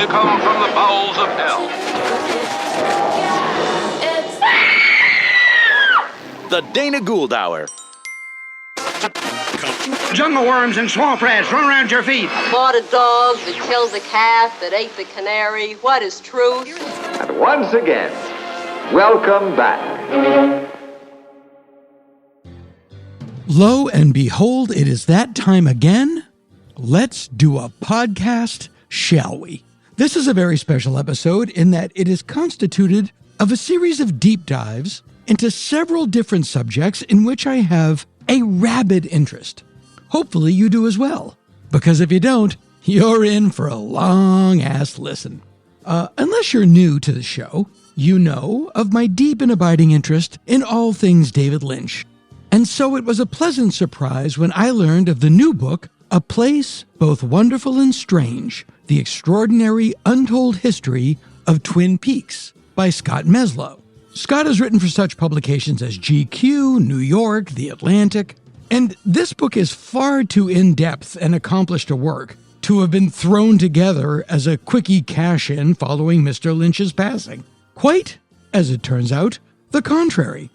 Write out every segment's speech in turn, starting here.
They come from the bowels of hell. The Dana Gould Hour. Jungle worms and swamp rats run around your feet. I bought a dog that killed the calf that ate the canary. What is truth? And once again, welcome back. Lo and behold, it is that time again. Let's do a podcast, shall we? This is a very special episode in that it is constituted of a series of deep dives into several different subjects in which I have a rabid interest. Hopefully you do as well, because if you don't, you're in for a long-ass listen. Unless you're new to the show, you know of my deep and abiding interest in all things David Lynch. And so it was a pleasant surprise when I learned of the new book, A Place Both Wonderful and Strange, The Extraordinary Untold History of Twin Peaks by Scott Meslow. Scott has written for such publications as GQ, New York, The Atlantic, and this book is far too in-depth and accomplished a work to have been thrown together as a quickie cash-in following Mr. Lynch's passing. Quite, as it turns out, the contrary.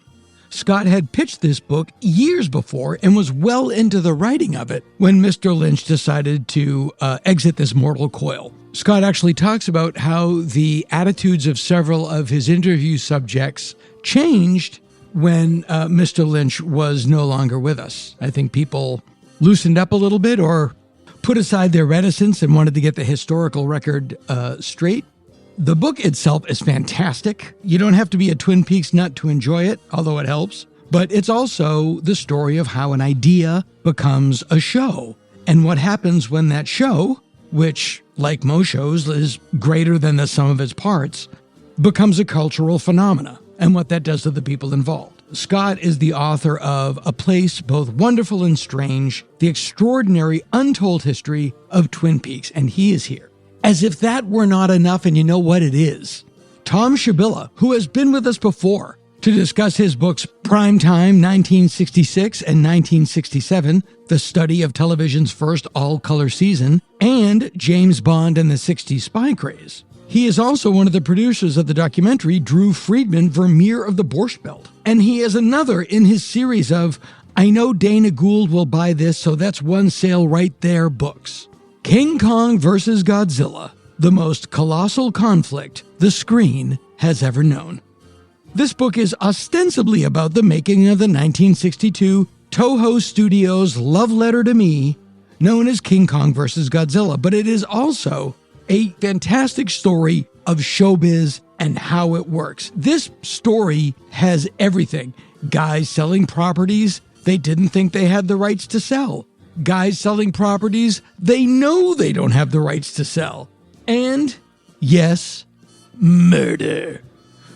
Scott had pitched this book years before and was well into the writing of it when Mr. Lynch decided to exit this mortal coil. Scott actually talks about how the attitudes of several of his interview subjects changed when Mr. Lynch was no longer with us. I think people loosened up a little bit or put aside their reticence and wanted to get the historical record straight. The book itself is fantastic. You don't have to be a Twin Peaks nut to enjoy it, although it helps. But it's also the story of how an idea becomes a show and what happens when that show, which, like most shows, is greater than the sum of its parts, becomes a cultural phenomena and what that does to the people involved. Scott is the author of A Place Both Wonderful and Strange, The Extraordinary Untold History of Twin Peaks, and he is here. As if that were not enough, and you know what it is. Tom Shabilla, who has been with us before to discuss his books Primetime 1966 and 1967, the study of television's first all-color season, and James Bond and the 60s spy craze. He is also one of the producers of the documentary Drew Friedman, Vermeer of the Borscht Belt. And he is another in his series of I Know Dana Gould Will Buy This, So That's One Sale Right There books. King Kong vs. Godzilla, the most colossal conflict the screen has ever known. This book is ostensibly about the making of the 1962 Toho Studios love letter to me, known as King Kong vs. Godzilla, but it is also a fantastic story of showbiz and how it works. This story has everything. Guys selling properties they didn't think they had the rights to sell. Guys selling properties they know they don't have the rights to sell. And, yes, murder.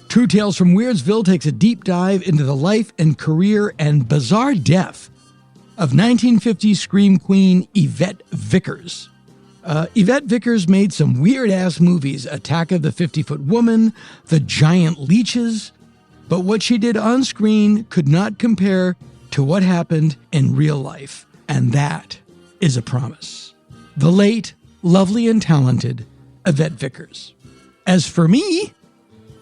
True Tales from Weirdsville takes a deep dive into the life and career and bizarre death of 1950s scream queen Yvette Vickers. Yvette Vickers made some weird-ass movies, Attack of the 50-Foot Woman, The Giant Leeches, but what she did on screen could not compare to what happened in real life. And that is a promise. The late, lovely, and talented Yvette Vickers. As for me,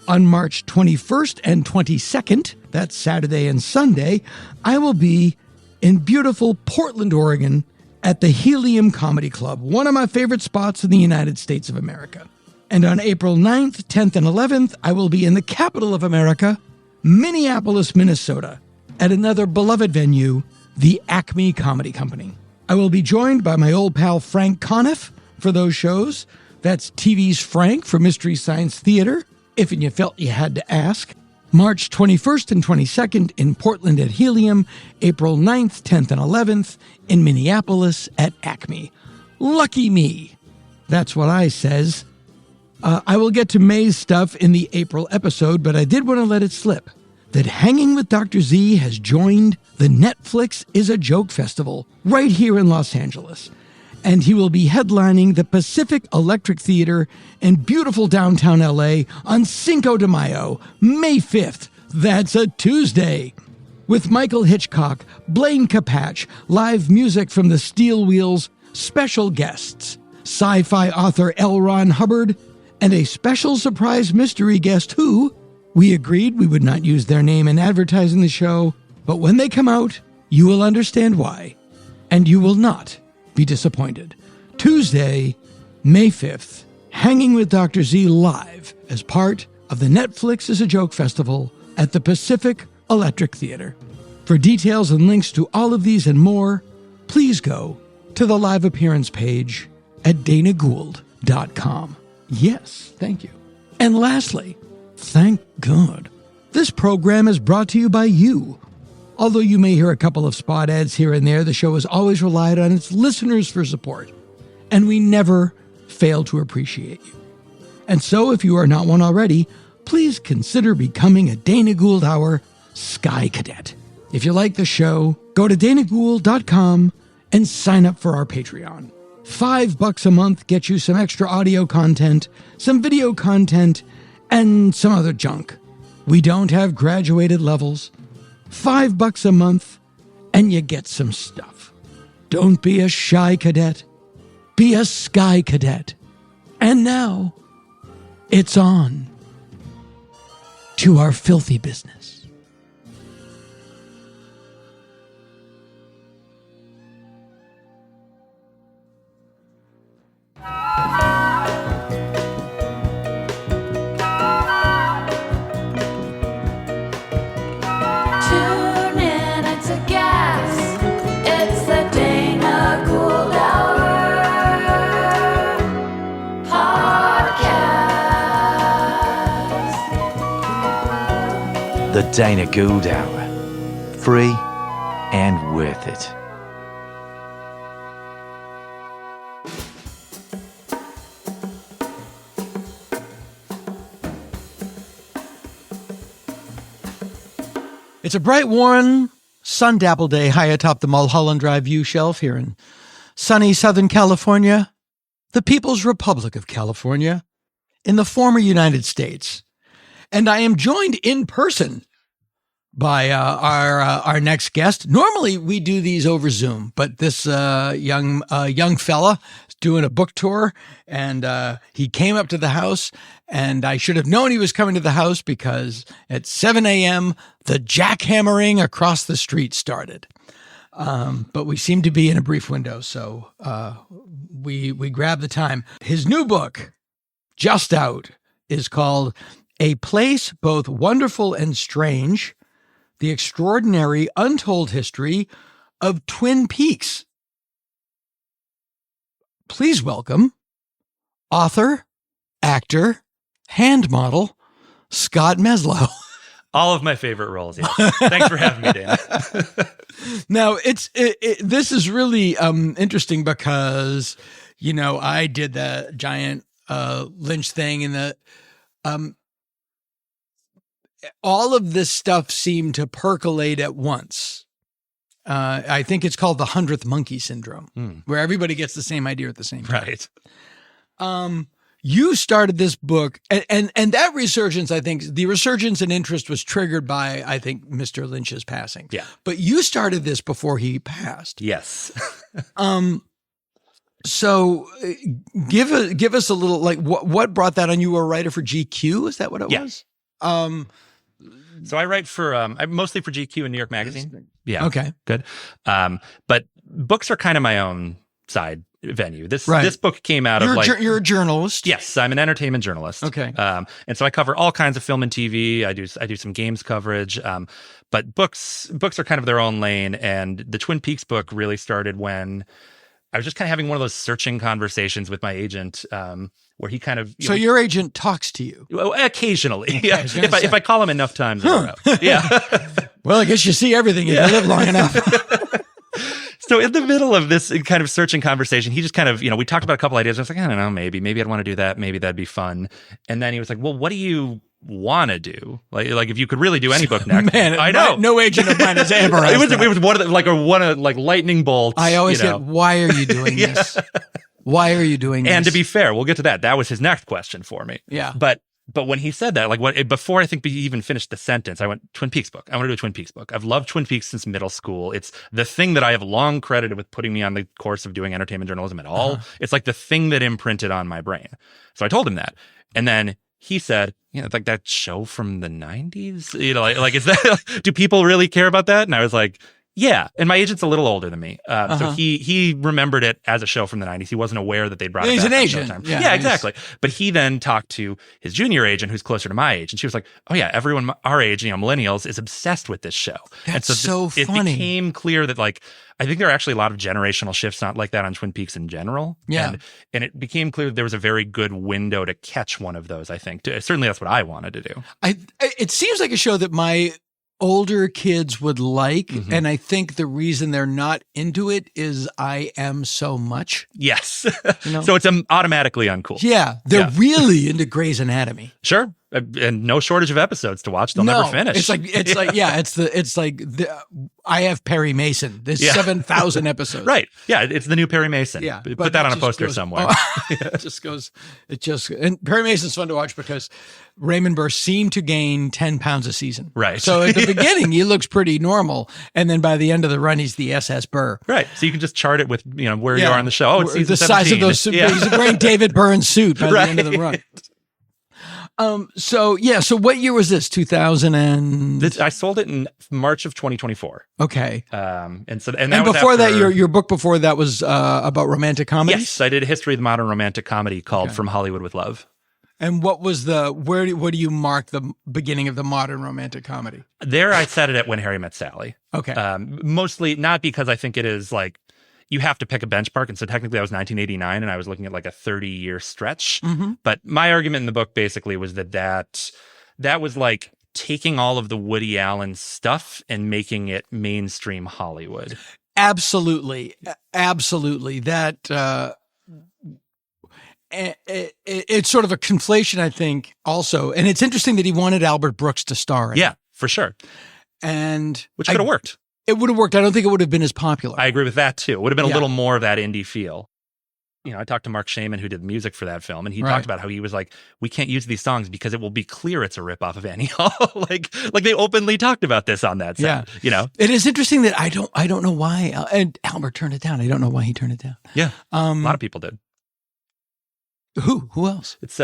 on March 21st and 22nd, that's Saturday and Sunday, I will be in beautiful Portland, Oregon, at the Helium Comedy Club, one of my favorite spots in the United States of America. And on April 9th, 10th, and 11th, I will be in the capital of America, Minneapolis, Minnesota, at another beloved venue, the Acme Comedy Company. I will be joined by my old pal Frank Conniff for those shows. That's TV's Frank for Mystery Science Theater, if you felt you had to ask. March 21st and 22nd in Portland at Helium, April 9th, 10th, and 11th in Minneapolis at Acme. Lucky me. That's what I says. I will get to May's stuff in the April episode, but I did want to let it slip that Hanging with Dr. Z has joined the Netflix Is a Joke Festival right here in Los Angeles. And he will be headlining the Pacific Electric Theater in beautiful downtown LA on Cinco de Mayo, May 5th. That's a Tuesday. With Michael Hitchcock, Blaine Capatch, live music from the Steel Wheels, special guests, sci-fi author L. Ron Hubbard, and a special surprise mystery guest who, we agreed we would not use their name in advertising the show, but when they come out, you will understand why, and you will not be disappointed. Tuesday, May 5th, Hanging with Dr. Z live as part of the Netflix is a Joke Festival at the Pacific Electric Theater. For details and links to all of these and more, please go to the live appearance page at danagould.com. Yes, thank you. And lastly, thank God, this program is brought to you by you. Although you may hear a couple of spot ads here and there, the show has always relied on its listeners for support, and we never fail to appreciate you. And so, if you are not one already, please consider becoming a Dana Gould Hour Sky Cadet. If you like the show, go to danagould.com and sign up for our Patreon. $5 a month gets you some extra audio content, some video content, and some other junk. We don't have graduated levels. $5 a month, and you get some stuff. Don't be a shy cadet. Be a Sky Cadet. And now, it's on to our filthy business. Tune in, it's a gas. It's the Dana Gould Hour podcast. The Dana Gould Hour. Free and worth it. It's a bright, warm, sun-dappled day high atop the Mulholland Drive view shelf here in sunny Southern California, the People's Republic of California, in the former United States. And I am joined in person by our next guest. Normally we do these over Zoom, but this young fella is doing a book tour, and he came up to the house, and I should have known he was coming to the house because at 7 a.m. the jackhammering across the street started. But we seem to be in a brief window, so we grabbed the time. His new book, just out, is called A Place Both Wonderful and Strange: The Extraordinary Untold History of Twin Peaks. Please welcome author, actor, hand model, Scott Meslow. All of my favorite roles. Yeah. Thanks for having me, Dan. Now, this is really interesting because, you know, I did the giant Lynch thing, and all of this stuff seemed to percolate at once. I think it's called the 100th monkey syndrome, where everybody gets the same idea at the same time. Right. You started this book, and that resurgence, I think, the resurgence in interest was triggered by, I think, Mr. Lynch's passing. Yeah. But you started this before he passed. Yes. So give us a little, like, what brought that on? You were a writer for GQ? Is that what it was? So I write for, mostly for GQ and New York Magazine. Yeah. Okay. Good. But books are kind of my own side venue. This book came out of you're a journalist. Yes, I'm an entertainment journalist. Okay. And so I cover all kinds of film and TV. I do some games coverage. But books are kind of their own lane. And the Twin Peaks book really started when I was just kind of having one of those searching conversations with my agent, where he kind of... So your agent talks to you? Occasionally. Okay, Yeah. If I call him enough times in a row. Yeah. Well, I guess you see everything if you live long enough. So in the middle of this kind of searching conversation, he just kind of, we talked about a couple ideas. I was like, I don't know, maybe I'd want to do that. Maybe that'd be fun. And then he was like, well, what do you want to do? Like if you could really do any book next. Man, I know. No agent of mine has ever asked it was one of the, lightning bolts. I always get, why are you doing this? Why are you doing this? And to be fair, we'll get to that. That was his next question for me. Yeah. But But when he said that, before I think he even finished the sentence, I went, Twin Peaks book. I want to do a Twin Peaks book. I've loved Twin Peaks since middle school. It's the thing that I have long credited with putting me on the course of doing entertainment journalism at all. It's like the thing that imprinted on my brain. So I told him that. And then he said, like that show from the 90s, is that, do people really care about that? And I was like, yeah. And my agent's a little older than me. So he remembered it as a show from the 90s. He wasn't aware that they'd brought it back. He's an agent. Yeah, exactly. But he then talked to his junior agent, who's closer to my age. And she was like, oh yeah, everyone our age, millennials, is obsessed with this show. That's and so it funny. It became clear that I think there are actually a lot of generational shifts not like that on Twin Peaks in general. Yeah. And it became clear that there was a very good window to catch one of those, I think. Certainly that's what I wanted to do. It seems like a show that my older kids would like, and I think the reason they're not into it is I am so much. Yes. So it's automatically uncool. Yeah. They're really into Grey's Anatomy. Sure. And no shortage of episodes to watch. They'll never finish. It's like I have Perry Mason. There's 7,000 episodes. Right. Yeah. It's the new Perry Mason. Yeah. Put that on a poster somewhere. And Perry Mason's fun to watch because Raymond Burr seemed to gain 10 pounds a season. Right. So at the beginning, he looks pretty normal. And then by the end of the run, he's the SS Burr. Right. So you can just chart it with, where you are on the show. Oh, it's season the 17. size of those. He's wearing David Byrne's suit by the end of the run. So what year was this? 2000 and I sold it in March of 2024. Okay. And before that, your book before that was about romantic comedies? Yes, I did a history of the modern romantic comedy called From Hollywood with Love. And what was what do you mark the beginning of the modern romantic comedy? There I set it at When Harry Met Sally. Okay. Mostly not because I think it is you have to pick a benchmark. And so technically that was 1989 and I was looking at a 30-year stretch. But my argument in the book basically was that was taking all of the Woody Allen stuff and making it mainstream Hollywood. Absolutely. That it's sort of a conflation, I think, also. And it's interesting that he wanted Albert Brooks to star in it. Yeah, for sure. Which could have worked. It would have worked. I don't think it would have been as popular. I agree with that too. It would have been a little more of that indie feel. I talked to Mark Shaman, who did the music for that film, and he talked about how he was like, we can't use these songs because it will be clear it's a ripoff of Annie Hall. like they openly talked about this on that set. Yeah. It is interesting that I don't know why. And Albert turned it down. I don't know why he turned it down. Yeah. A lot of people did. Who else? It's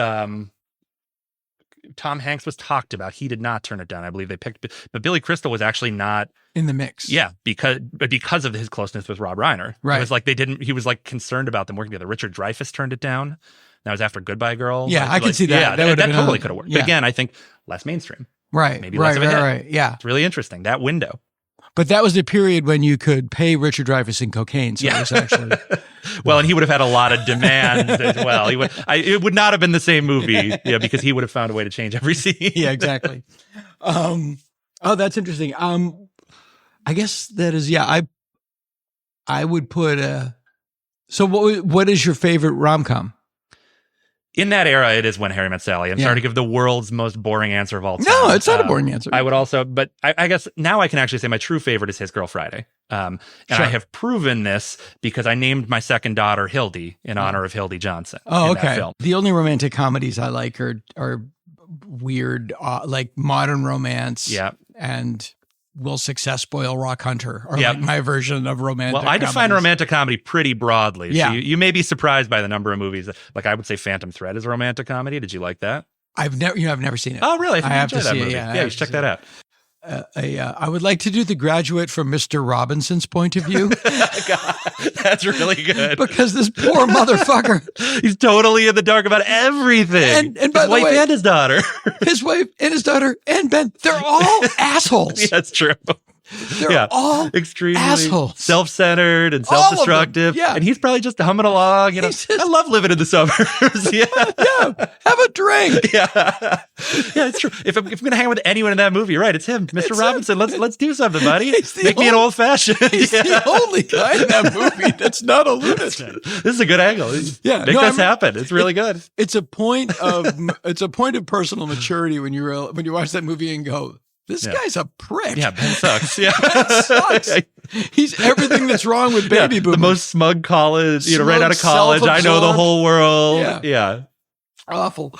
Tom Hanks was talked about. He did not turn it down. I believe they picked, but Billy Crystal was actually not in the mix. Yeah, because of his closeness with Rob Reiner. Right. It was he was concerned about them working together. Richard Dreyfuss turned it down. That was after Goodbye Girl. Yeah, I can see that. Yeah, that totally could have worked. Yeah. But again, I think less mainstream. Right. Maybe less of a hit. Right. Yeah. It's really interesting, that window. But that was the period when you could pay Richard Dreyfuss in cocaine. So it was actually... Well, and he would have had a lot of demand as well. It would not have been the same movie, because he would have found a way to change every scene. Yeah, exactly. That's interesting. I guess that is, I would put so what is your favorite rom-com? In that era, it is When Harry Met Sally. I'm sorry to give the world's most boring answer of all time. No, it's not a boring answer. I would also, but I guess now I can actually say my true favorite is His Girl Friday. And I have proven this because I named my second daughter Hildy in honor of Hildy Johnson. Oh, in okay. That film. The only romantic comedies I like are weird, like modern romance. Yeah. And Will Success Spoil Rock Hunter, or like my version of romantic Well, I define comedies. romantic comedy pretty broadly. Yeah. So you may be surprised by the number of movies. Like I would say Phantom Thread is a romantic comedy. Did you like that? I've never seen it. Oh, really? I have enjoy to that see movie. it. Yeah, you should check that out. I would like to do The Graduate from Mr. Robinson's point of view. God, that's really good. Because this poor motherfucker. He's totally in the dark about everything. And by his the wife way, and his daughter. His wife and his daughter and Ben, they're all assholes. Yeah, that's true. They're all extremely assholes. Self-centered and All of them. self-destructive. Yeah. And he's probably just humming along. I love living in the suburbs. Yeah. Have a drink. Yeah, it's true. If I'm going to hang with anyone in that movie, you're right, it's him, Mr. Robinson. Let's do something, buddy. Make me an old fashioned. He's the only guy in that movie that's not a lunatic. This is a good angle. Make this happen. It's really good. It's a point of personal maturity when you watch that movie and go, this guy's a prick. Yeah, Ben sucks. Yeah, Ben sucks. He's everything that's wrong with baby boomers. The most smug college, right out of college. I know the whole world. Yeah. Awful.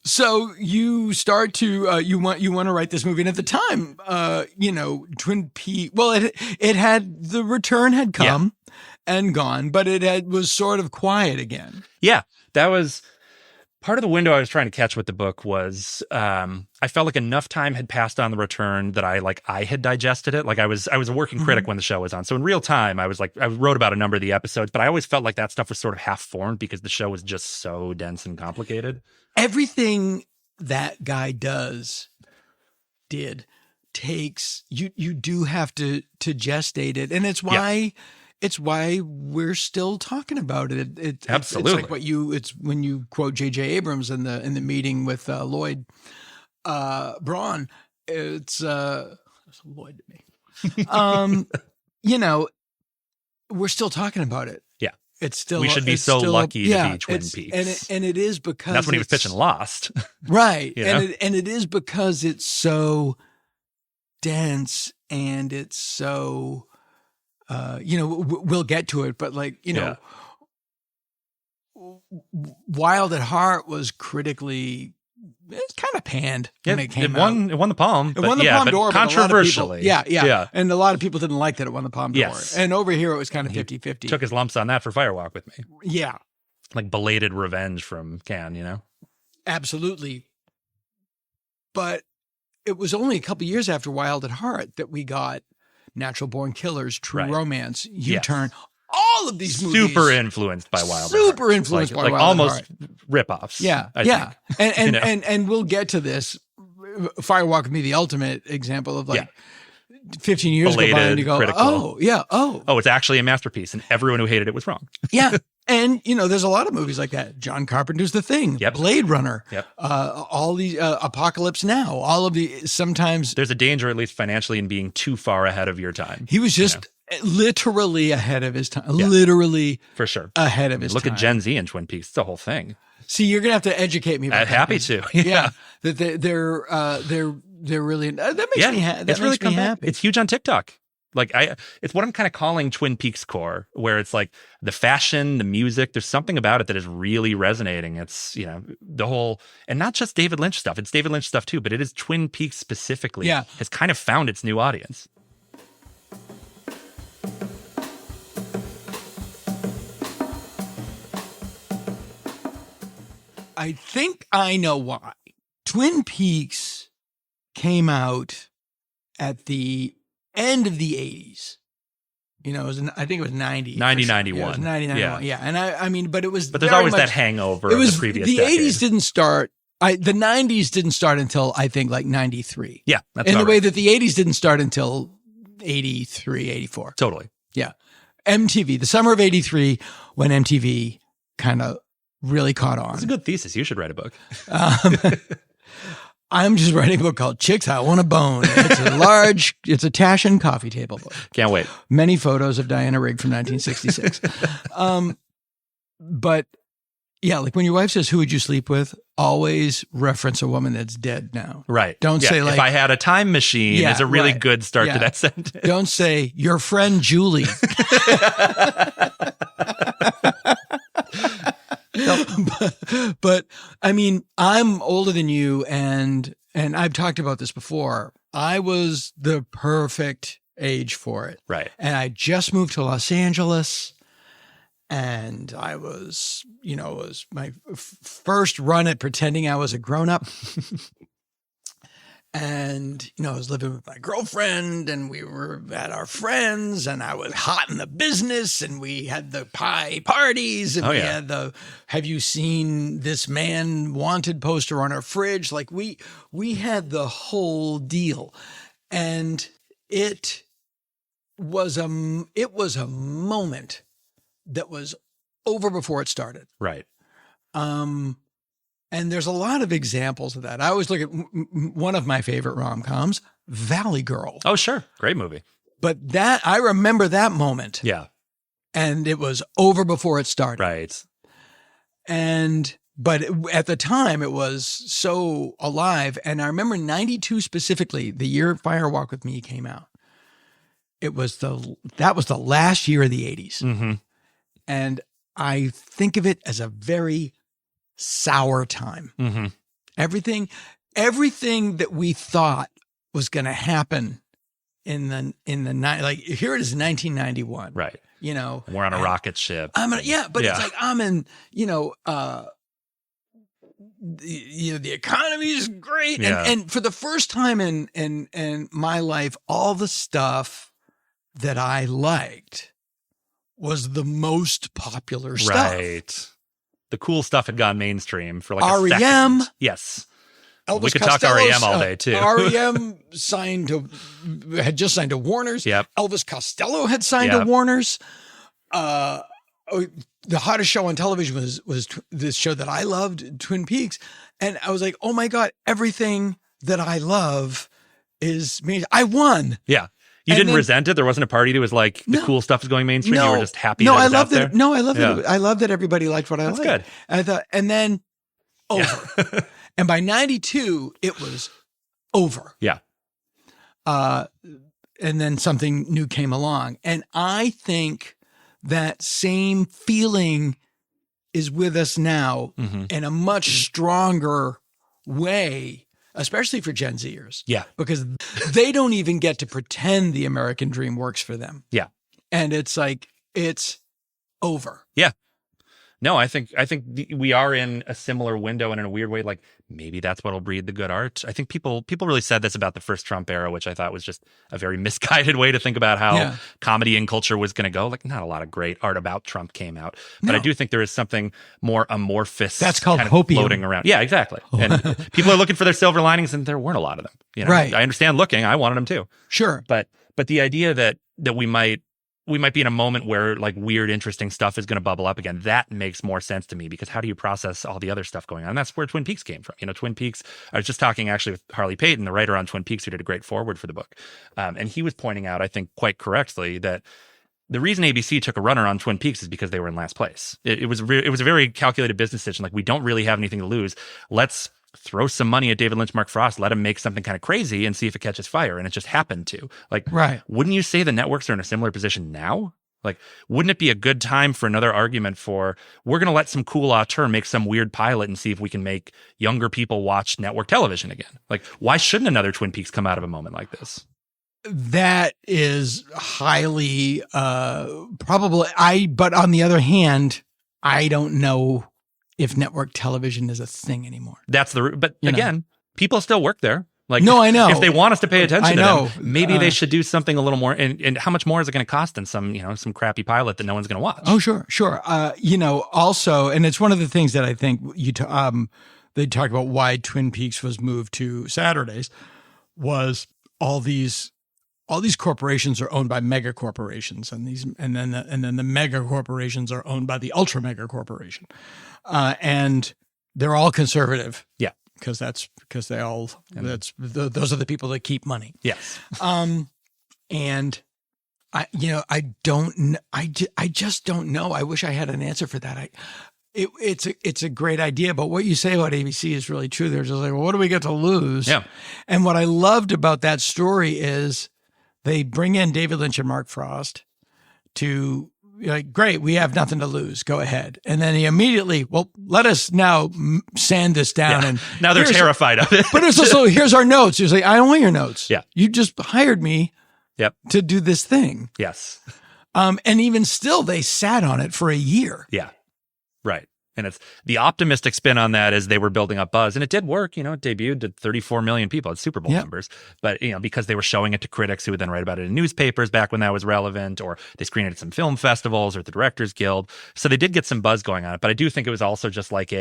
So you start to you want to write this movie, and at the time, Twin Peaks. Well, it had the return had come and gone, but was sort of quiet again. Yeah, that was part of the window I was trying to catch with the book. Was I felt like enough time had passed on the return that I had digested it. Like I was a working critic when the show was on, so in real time I wrote about a number of the episodes, but I always felt like that stuff was sort of half formed because the show was just so dense and complicated. Everything That guy takes you do have to gestate it, and it's why. It's why we're still talking about it. Absolutely. It's like it's when you quote J.J. Abrams in the meeting with Lloyd Braun. It's Lloyd to me. We're still talking about it. Yeah. It's still. We should be so lucky to be Twin Peaks. And it is because that's when he was pitching Lost. Right. You know? And it is because it's so dense and it's so. We'll get to it, but Wild at Heart was critically, it's kind of panned when it came out. It won the Palm. It won the Palme d'Or, controversially. Yeah. And a lot of people didn't like that it won the Palme d'Or. Yes. And over here, it was kind of 50-50. Took his lumps on that for Firewalk with Me. Yeah. Like belated revenge from Cannes, Absolutely. But it was only a couple years after Wild at Heart that we got Natural Born Killers, True Romance, U-Turn, all of these movies. Super influenced by Wild at Heart. Super influenced by Wild at Heart. Almost rip-offs. Yeah. I think. And we'll get to this. Firewalk with Me, the ultimate example of 15 years belated, go by and you go, critical. Oh, it's actually a masterpiece and everyone who hated it was wrong. Yeah. And, there's a lot of movies like that. John Carpenter's The Thing, Blade Runner, all these Apocalypse Now, all of the sometimes. There's a danger, at least financially, in being too far ahead of your time. He was just literally ahead of his time. Literally. For sure. Ahead of his Look time. at Gen Z and Twin Peaks. It's the whole thing. See, you're going to have to educate me about that. Happy to. Yeah. That they're really, that makes me happy. It's really happy. It's huge on TikTok. It's what I'm kind of calling Twin Peaks core, where it's like the fashion, the music, there's something about it that is really resonating. It's, the whole, and not just David Lynch stuff. It's David Lynch stuff too, but it is Twin Peaks specifically has kind of found its new audience. I think I know why. Twin Peaks came out at the end of the 80s. I think it was 90. 90, 91. Yeah, it was 90, 91. Yeah. And I mean, but it was. But there's always that hangover of the previous The decade. 80s didn't start. The 90s didn't start until I think 93. Yeah. That's in the way right. that the 80s didn't start until 83, 84. Totally. Yeah. MTV, the summer of 83, when MTV kind of really caught on. It's a good thesis. You should write a book. I'm just writing a book called Chicks I Want a Bone. It's a Taschen coffee table book. Can't wait. Many photos of Diana Rigg from 1966. But yeah, like when your wife says, "Who would you sleep with?" always reference a woman that's dead now. Right. Don't say if I had a time machine is a really good start to that sentence. Don't say your friend Julie. But I mean, I'm older than you, and I've talked about this before. I was the perfect age for it. Right. And I just moved to Los Angeles, and I was, it was my first run at pretending I was a grown-up. And, I was living with my girlfriend, and we were at our friends, and I was hot in the business, and we had the pie parties, and we had the "Have you seen this man wanted" poster on our fridge. Like we had the whole deal, and it was a moment that was over before it started. Right. And there's a lot of examples of that. I always look at one of my favorite rom-coms, Valley Girl. Oh, sure. Great movie. But I remember that moment. Yeah. And it was over before it started. Right. But at the time, it was so alive. And I remember 92 specifically, the year Firewalk with Me came out. That was the last year of the 80s. Mm-hmm. And I think of it as a very sour time. Mm-hmm. Everything that we thought was going to happen in the like here it is 1991. Right. You know, We're on a rocket ship. It's like I'm in, the economy is great. Yeah. And for the first time in my life, all the stuff that I liked was the most popular stuff. Right. The cool stuff had gone mainstream for like a REM. second. Yes. Elvis We could Costello's, talk REM all day too. REM had just signed to Warner's. Yep. Elvis Costello had signed to Warner's. The hottest show on television was this show that I loved, Twin Peaks. And I was like, oh my God, everything that I love is me. I won. Yeah. You didn't resent it? There wasn't a party that was like, the cool stuff is going mainstream? You were just happy that it was out there? No, I loved it. I love that everybody liked what I liked. That's good. And I thought, and then over. Yeah. And by 92, it was over. Yeah. And then something new came along. And I think that same feeling is with us now in a much stronger way, especially for Gen Zers. Yeah. Because they don't even get to pretend the American dream works for them. Yeah. And it's like, it's over. Yeah. No, I think we are in a similar window, and in a weird way, like maybe that's what'll breed the good art. I think people really said this about the first Trump era, which I thought was just a very misguided way to think about how comedy and culture was going to go. Like, not a lot of great art about Trump came out, but I do think there is something more amorphous. That's called kind of hopium. Floating around. Yeah, exactly. And people are looking for their silver linings, and there weren't a lot of them. You know? Right. I understand looking. I wanted them too. Sure. But the idea that we might be in a moment where like weird, interesting stuff is going to bubble up again. That makes more sense to me, because how do you process all the other stuff going on? And that's where Twin Peaks came from. Twin Peaks, I was just talking actually with Harley Payton, the writer on Twin Peaks, who did a great foreword for the book. And he was pointing out, I think quite correctly, that the reason ABC took a runner on Twin Peaks is because they were in last place. It was a very calculated business decision. Like, we don't really have anything to lose. Let's throw some money at David Lynch, Mark Frost, let him make something kind of crazy and see if it catches fire. And it just happened to. Like, right. Wouldn't you say the networks are in a similar position now? Like, wouldn't it be a good time for another argument for, we're going to let some cool auteur make some weird pilot and see if we can make younger people watch network television again? Like, why shouldn't another Twin Peaks come out of a moment like this? That is highly probable. But on the other hand, I don't know if network television is a thing anymore. But again, people still work there. Like, no, I know. If they want us to pay attention to them, maybe they should do something a little more. And how much more is it going to cost than some crappy pilot that no one's going to watch? Oh, sure. Also, and it's one of the things that I think they talk about why Twin Peaks was moved to Saturdays was all these corporations are owned by mega corporations, and then the mega corporations are owned by the ultra mega corporation, and they're all conservative. Yeah. Because those are the people that keep money. Yes. And I just don't know. I wish I had an answer for that. It's a great idea, but what you say about ABC is really true. They're just like, well, what do we get to lose? Yeah. And what I loved about that story is they bring in David Lynch and Mark Frost to, like, great, we have nothing to lose. Go ahead. And then he immediately, well, let us now sand this down. Yeah. And now they're terrified of it. But it's also, here's our notes. He's like, I don't want your notes. Yeah. You just hired me to do this thing. Yes. And even still, they sat on it for a year. Yeah. Right. And it's the optimistic spin on that is they were building up buzz, and it did work. It debuted to 34 million people. It's Super Bowl numbers, but because they were showing it to critics who would then write about it in newspapers back when that was relevant, or they screened it at some film festivals or at the Directors Guild. So they did get some buzz going on it. But I do think it was also just like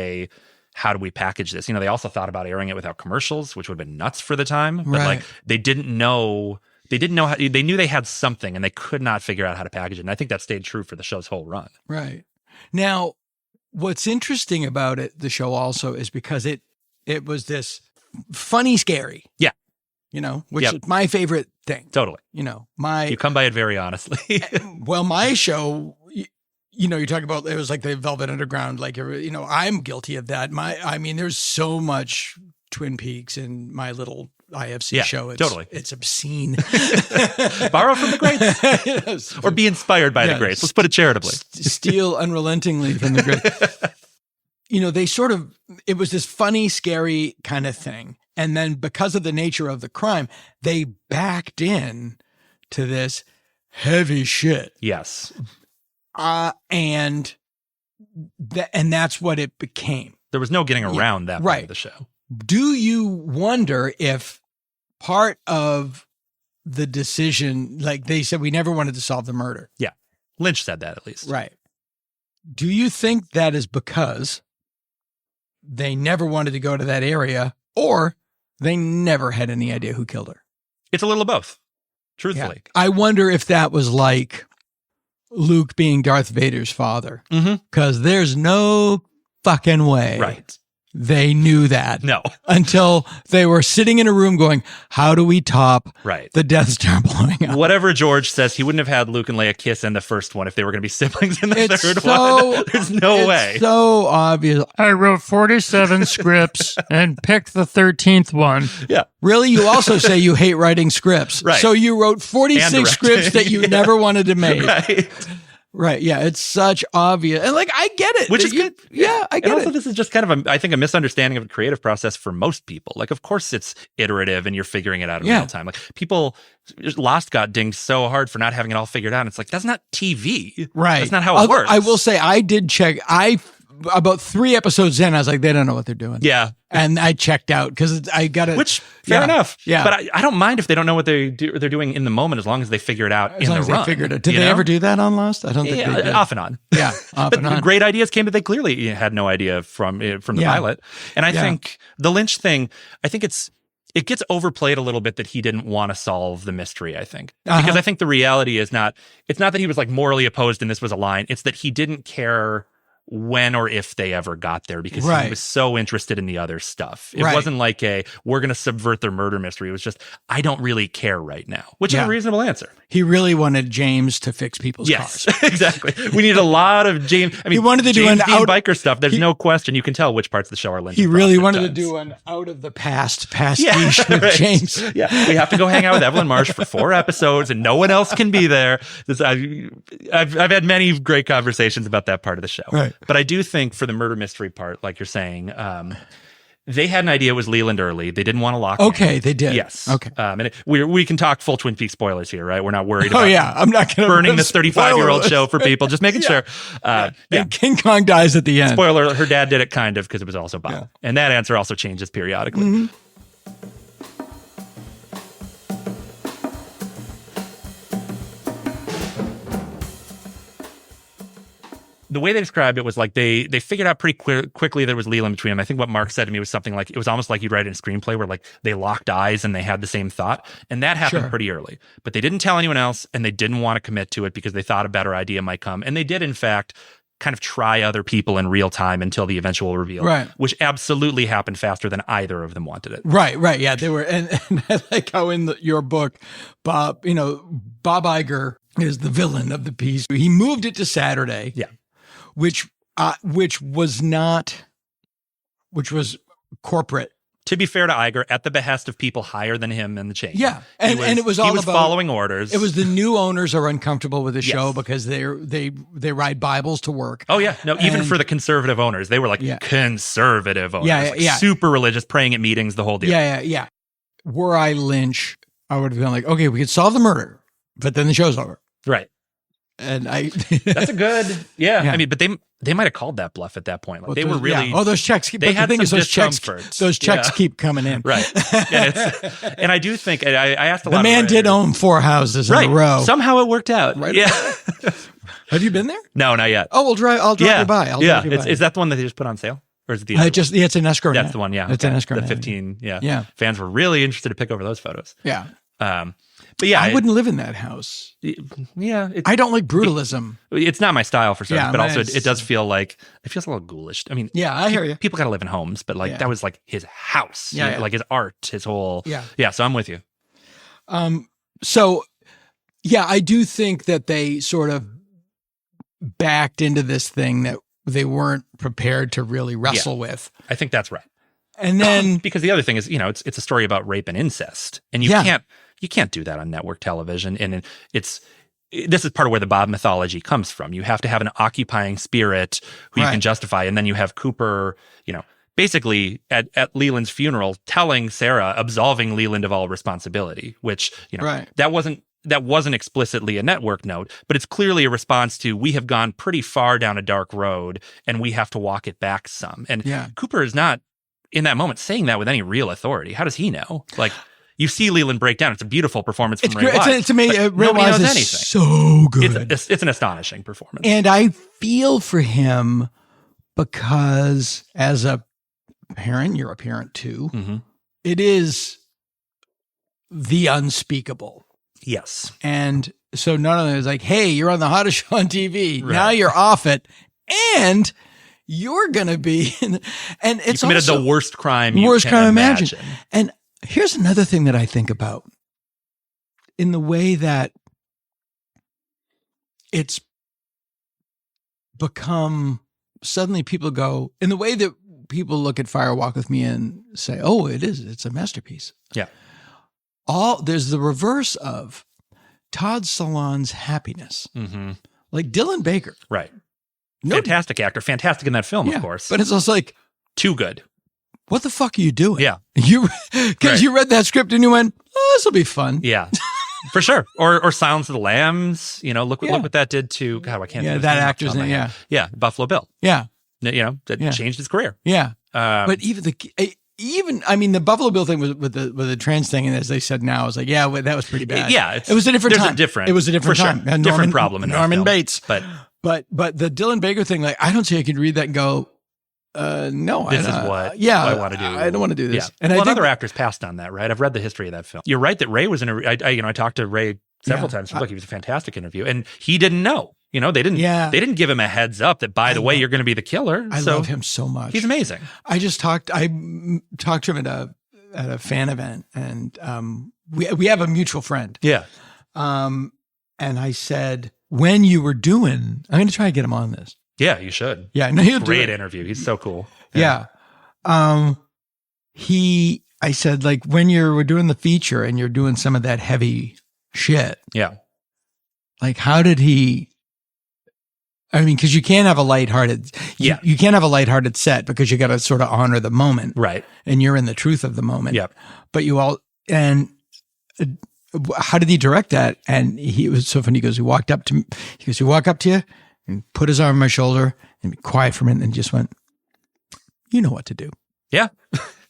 how do we package this? They also thought about airing it without commercials, which would have been nuts for the time. But like, they didn't know how, they knew they had something, and they could not figure out how to package it. And I think that stayed true for the show's whole run. Right. Now, what's interesting about the show also, is because it was this funny, scary. Yeah. Which is my favorite thing. Totally. You come by it very honestly. Well, my show, you talk about, it was like the Velvet Underground, like, I'm guilty of that. There's so much Twin Peaks in my little IFC show. Totally. It's obscene. Borrow from the greats. Or be inspired by the greats. Let's put it charitably. Steal unrelentingly from the greats. they it was this funny, scary kind of thing. And then because of the nature of the crime, they backed in to this heavy shit. Yes. And that's what it became. There was no getting around that part of the show. Do you wonder if part of the decision, like they said, we never wanted to solve the murder. Yeah. Lynch said that at least. Right. Do you think that is because they never wanted to go to that area or they never had any idea who killed her? It's a little of both, truthfully. Yeah. I wonder if that was like Luke being Darth Vader's father. Because there's no fucking way they knew that. No. Until they were sitting in a room going, how do we top the Death Star blowing up? Whatever George says, he wouldn't have had Luke and Leia kiss in the first one if they were going to be siblings in the third one. There's no way. So obvious. I wrote 47 scripts and picked the 13th one. Yeah. Really? You also say you hate writing scripts. Right. So you wrote 46 scripts that you never wanted to make. Right. Right. Yeah. It's such obvious. And like, I get it. Which is good. Yeah, I get and also, it. this is just kind of, I think, a misunderstanding of the creative process for most people. Like, of course, it's iterative and you're figuring it out in real time. Like, people, Lost got dinged so hard for not having it all figured out. And it's like, that's not TV. Right. That's not how it works. I will say, I did check. About 3 episodes in, I was like, they don't know what they're doing. Yeah. And I checked out because I got it. Which, fair enough. Yeah. But I don't mind if they don't know what they're doing in the moment as long as they figure it out in the run. Did they ever do that on Lost? I don't think they did. Off and on. Yeah, off and on. Great ideas came, but they clearly had no idea from the pilot. And I think the Lynch thing, I think it gets overplayed a little bit that he didn't want to solve the mystery, I think. Because I think the reality is it's not that he was like morally opposed and this was a line. It's that he didn't care when or if they ever got there because he was so interested in the other stuff. It wasn't like we're going to subvert their murder mystery. It was just, I don't really care right now, which is a reasonable answer. He really wanted James to fix people's cars. Yes, exactly. We need a lot of James. I mean, he wanted to James do Dean biker stuff. There's no question. You can tell which parts of the show are Lynch. He really wanted to do an out of the past pastiche with James. Yeah, we have to go hang out with Evelyn Marsh for 4 episodes and no one else can be there. I've had many great conversations about that part of the show. Right. But I do think for the murder mystery part, like you're saying, they had an idea it was Leland early. They didn't want to lock him. Okay, they did. Yes. Okay. And we can talk full Twin Peaks spoilers here, right? We're not worried about I'm not going to burning this 35-year-old show for people. Just making sure. And King Kong dies at the end. Spoiler alert, her dad did it kind of because it was also Bob. Yeah. And that answer also changes periodically. Mm-hmm. The way they described it was like they figured out pretty quickly there was Leland between them. I think what Mark said to me was something like, it was almost like you'd write in a screenplay where like they locked eyes and they had the same thought. And that happened pretty early. But they didn't tell anyone else and they didn't want to commit to it because they thought a better idea might come. And they did, in fact, kind of try other people in real time until the eventual reveal, which absolutely happened faster than either of them wanted it. Right. Yeah, they were. And I like how in your book, Bob Iger is the villain of the piece. He moved it to Saturday. Yeah. Which was corporate. To be fair to Iger, at the behest of people higher than him in the chain. Yeah, and it was all he was about following orders. It was the new owners are uncomfortable with the show because they ride Bibles to work. Oh yeah, no, even for the conservative owners, they were like conservative owners, like super religious, praying at meetings, the whole deal. Yeah. Were I Lynch, I would have been like, okay, we could solve the murder, but then the show's over. Right. And that's a good, I mean, but they might have called that bluff at that point. Like they were really, those checks. They had some discomfort. Those checks keep coming in, right? And I do think I asked a lot. The man did own 4 houses in a row. Somehow it worked out. Right. Yeah. Have you been there? No, not yet. Oh, I'll drive you by. Is that the one that they just put on sale? Or is it the other one? It's an escrow. That's the one. Yeah. It's an escrow. The 15. Yeah. Fans were really interested to pick over those photos. Yeah. But yeah, I wouldn't live in that house. Yeah, I don't like brutalism. It's not my style for certain, but also it does feel like it feels a little ghoulish. I mean, I hear you. People got to live in homes, but like that was like his house, like his art, his whole. Yeah. So I'm with you. So I do think that they sort of backed into this thing that they weren't prepared to really wrestle with. I think that's right. And then because the other thing is, it's a story about rape and incest, and you can't do that on network television, and it's this is part of where the Bob mythology comes from. You have to have an occupying spirit who you can justify. And then you have Cooper, basically at Leland's funeral telling Sarah, absolving Leland of all responsibility, which, that wasn't explicitly a network note, but it's clearly a response to, we have gone pretty far down a dark road and we have to walk it back some. And Cooper is not in that moment saying that with any real authority. How does he know? Like, you see Leland break down. It's a beautiful performance from Ray Wise. It's amazing. Ray Wise is anything. So good. It's an astonishing performance. And I feel for him because as a parent, you're a parent too. Mm-hmm. It is the unspeakable. Yes. And so not only is like, hey, you're on the hottest show on TV. Right. Now you're off it. And you're going to be, and it's you committed also the worst crime you can imagine. And here's another thing that I think about in the way that it's become, suddenly people go, in the way that people look at Fire Walk With Me and say, oh, it's a masterpiece. Yeah. There's the reverse of Todd Solondz's happiness. Mm-hmm. Like Dylan Baker. Right. Fantastic actor. Fantastic in that film, of course. But it's also like, too good. What the fuck are you doing? Yeah. Because you read that script and you went, oh, this will be fun. Yeah. For sure. Or Silence of the Lambs. Look what that did to, God, I can't think of that actor's name. Yeah. Yeah. Buffalo Bill. Yeah. That changed his career. Yeah. But even the Buffalo Bill thing was with the trans thing, and as they said now, it's like, that was pretty bad. Yeah. It was a different time. It was a different time. Sure. Different problem in Norman Bates. But the Dylan Baker thing, like, I don't see I could read that and go, no. This is what I want to do. I don't want to do this. Yeah. And other actors passed on that, right? I've read the history of that film. You're right that Ray was I talked to Ray several times. Look, he was a fantastic interview, and he didn't know. They didn't give him a heads up that, by the way, you're going to be the killer. I love him so much. He's amazing. I talked to him at a fan event, and we have a mutual friend. Yeah. And I said, when you were doing, I'm going to try to get him on this. Yeah, you should. Yeah, no, he'll Great interview. He's so cool. Yeah. I said, like, when you were doing the feature and you're doing some of that heavy shit. Yeah. Like, how did he? I mean, because you can't have a lighthearted. You can't have a lighthearted set because you got to sort of honor the moment, right? And you're in the truth of the moment. Yep. But how did he direct that? And it was so funny. He walked up to you and put his arm on my shoulder and be quiet for a minute and just went, you know what to do. Yeah.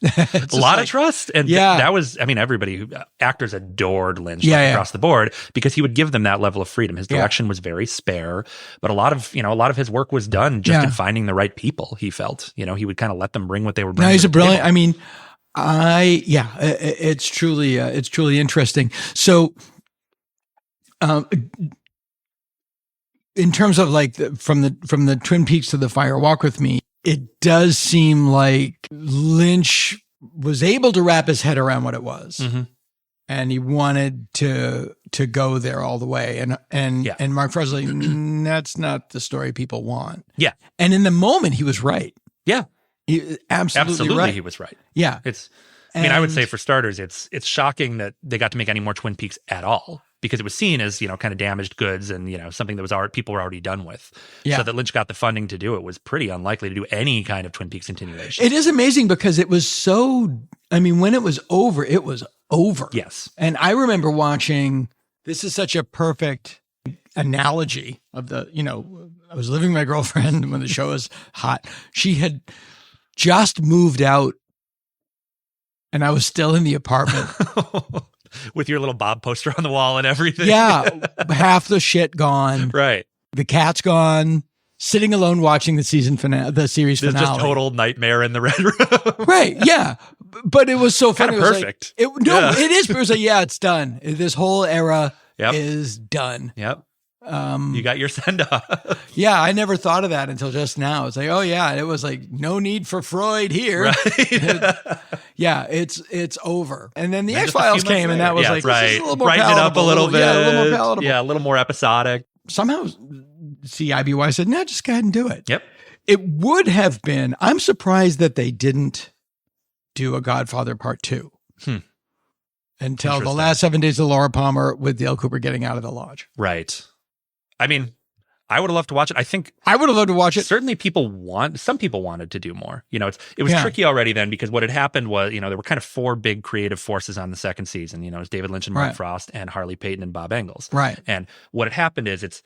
A lot of trust. And that was, everybody, actors adored Lynch across the board because he would give them that level of freedom. His direction was very spare, but a lot of his work was done just in finding the right people, he felt. He would kind of let them bring what they were bringing. No, he's a brilliant, it's truly interesting. So, in terms of like from the Twin Peaks to the Fire Walk With Me, it does seem like Lynch was able to wrap his head around what it was, and he wanted to go there all the way. And Mark Presley, that's not the story people want. Yeah, and in the moment, he was right. Yeah, absolutely right. He was right. Yeah, I would say for starters, it's shocking that they got to make any more Twin Peaks at all, because it was seen as, kind of damaged goods and, something that was people were already done with. Yeah. So that Lynch got the funding to do it was pretty unlikely to do any kind of Twin Peaks continuation. It is amazing because it was when it was over, it was over. Yes. And I remember watching, this is such a perfect analogy of I was living with my girlfriend when the show was hot. She had just moved out and I was still in the apartment. With your little Bob poster on the wall and everything. Yeah. Half the shit gone. Right. The cat's gone. Sitting alone watching the series finale. It's just total nightmare in the red room. Right. Yeah. But it was so funny. Kind of perfect. It is. It was like, it's done. This whole era is done. Yep. You got your send-off. Yeah, I never thought of that until just now. It's like, oh yeah, it was like no need for Freud here. Right. Yeah, it's over. And then the X-Files came, and that was like, right. This is a little more Brighten it up a little bit. Yeah, a little more palatable. Yeah, a little more episodic. Somehow, CIBY said, no, just go ahead and do it. Yep. It would have been. I'm surprised that they didn't do a Godfather Part 2. Until the last 7 days of Laura Palmer with Dale Cooper getting out of the lodge. Right. I mean, I would have loved to watch it. I think I would have loved to watch it. certainly some people wanted to do more. You know, it was tricky already then, because what had happened was, you know, there were kind of 4 big creative forces on the second season. You know, it was David Lynch and Mark Frost and Harley Peyton and Bob Engels. Right. And what had happened is it's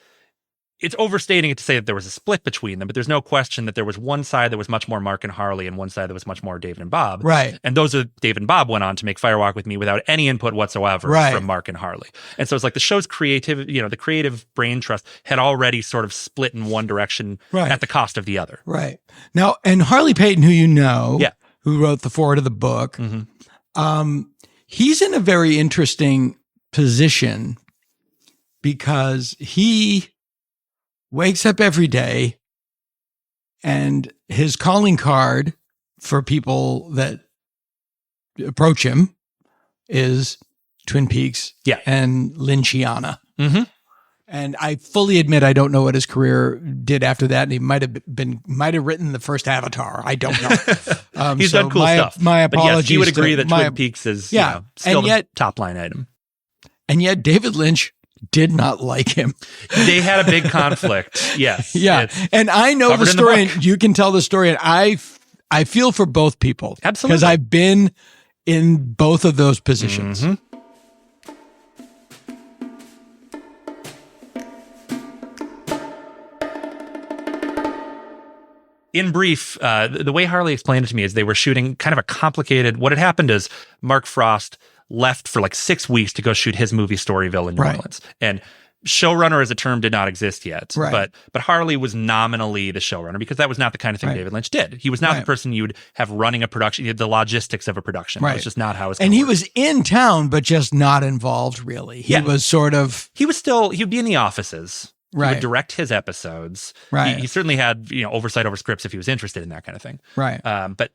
overstating it to say that there was a split between them, but there's no question that there was one side that was much more Mark and Harley and one side that was much more David and Bob. Right. And David and Bob went on to make Firewalk with Me without any input whatsoever from Mark and Harley. And so it's like the show's creativity, you know, the creative brain trust had already sort of split in one direction at the cost of the other. Right. Now, and Harley Peyton, who you know, who wrote the foreword of the book, he's in a very interesting position because he wakes up every day and his calling card for people that approach him is Twin Peaks and Lynchiana. Mm-hmm. And I fully admit I don't know what his career did after that. And he might have written the first Avatar. I don't know. He's done cool stuff. My apologies. But yes, he would agree that Twin Peaks is still the top line item. And yet David Lynch did not like him. They had a big conflict. Yes. Yeah. And I know the story, and you can tell the story. And I feel for both people. Absolutely. Because I've been in both of those positions. Mm-hmm. In brief, the way Harley explained it to me is they were shooting kind of a complicated, what had happened is Mark Frost left for like 6 weeks to go shoot his movie Storyville in New Orleans. And showrunner as a term did not exist yet. But Harley was nominally the showrunner because that was not the kind of thing David Lynch did. He was not the person you would have running a production, the logistics of a production. That was just not how it was. And he was in town, but just not involved really. He was sort of... He'd be in the offices. He would direct his episodes. He certainly had, oversight over scripts if he was interested in that kind of thing. Right. But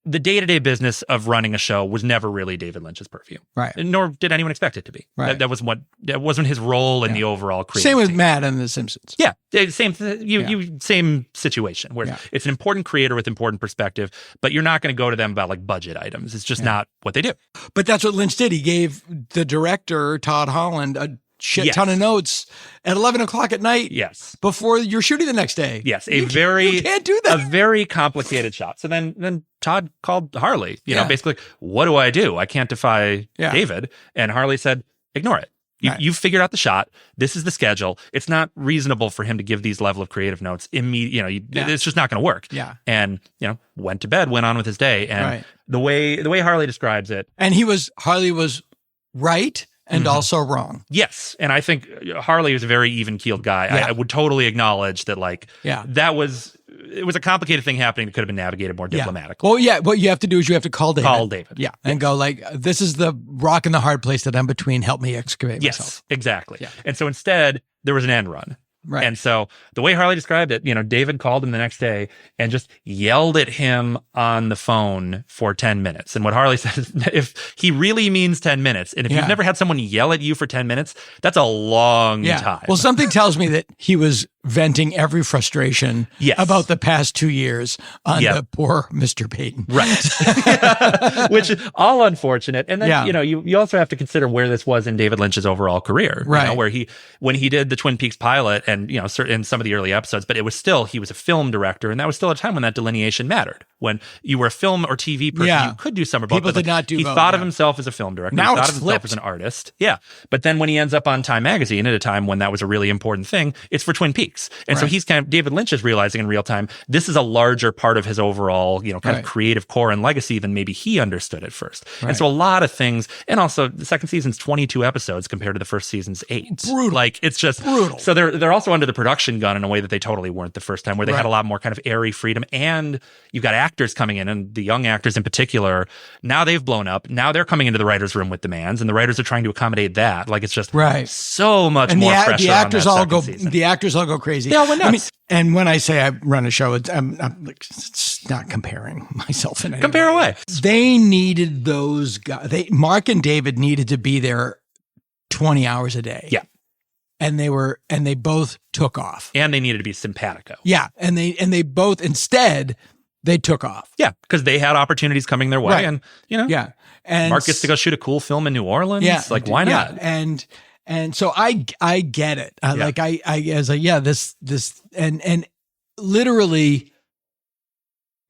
the day-to-day business of running a show was never really David Lynch's purview. Right. Nor did anyone expect it to be. Right. That wasn't his role in the overall creative Same with team. Matt and The Simpsons. Yeah. Same situation where it's an important creator with important perspective, but you're not going to go to them about like budget items. It's just not what they do. But that's what Lynch did. He gave the director, Todd Holland, a shit ton of notes at 11 o'clock at night. Yes. Before you're shooting the next day. Yes. You can't do that. A very complicated shot. So then Todd called Harley, basically, what do? I can't defy David. And Harley said, ignore it. You've figured out the shot. This is the schedule. It's not reasonable for him to give these level of creative notes immediately. It's just not going to work. Yeah. And, went to bed, went on with his day. And the way Harley describes it. And Harley was right. And also wrong. Yes. And I think Harley was a very even-keeled guy. I would totally acknowledge that, it was a complicated thing happening that could have been navigated more diplomatically. Well, what you have to do is you have to call David. Yeah. And go this is the rock and the hard place that I'm between. Help me excavate myself. Yes, exactly. Yeah. And so instead, there was an end run. Right. And so the way Harley described it, David called him the next day and just yelled at him on the phone for 10 minutes. And what Harley said is, if he really means 10 minutes, and if you've never had someone yell at you for 10 minutes, that's a long time. Well, something tells me that he was venting every frustration about the past 2 years on the poor Mr. Peyton. Right. Which is all unfortunate. And then, you also have to consider where this was in David Lynch's overall career. Right. Where when he did the Twin Peaks pilot and, in some of the early episodes, but it was still, he was a film director. And that was still a time when that delineation mattered. When you were a film or TV person, you could do some or both. People did not do He both, thought of himself as a film director. Now he thought it's of flipped. himself as an artist. Yeah. But then when he ends up on Time Magazine at a time when that was a really important thing, it's for Twin Peaks. And so he's David Lynch is realizing in real time, this is a larger part of his overall, kind of creative core and legacy than maybe he understood at first. Right. And so a lot of things, and also the second season's 22 episodes compared to the first season's 8. Brutal. It's just brutal. So they're also under the production gun in a way that they totally weren't the first time, where they had a lot more kind of airy freedom. And you've got actors coming in, and the young actors in particular, now they've blown up. Now they're coming into the writer's room with demands, and the writers are trying to accommodate that. It's just so much more pressure. The actors on that all go. season. The actors all go crazy. They all went nuts. And when I say I run a show, it's not comparing myself in any Compare way. away. They needed those guys. Mark and David needed to be there 20 hours a day. Yeah. And they both took off. And they needed to be simpatico. Yeah. And they both, instead, they took off. Yeah. Because they had opportunities coming their way. Right. And, And Mark gets to go shoot a cool film in New Orleans. Yeah. Why not? And And so I get it. And literally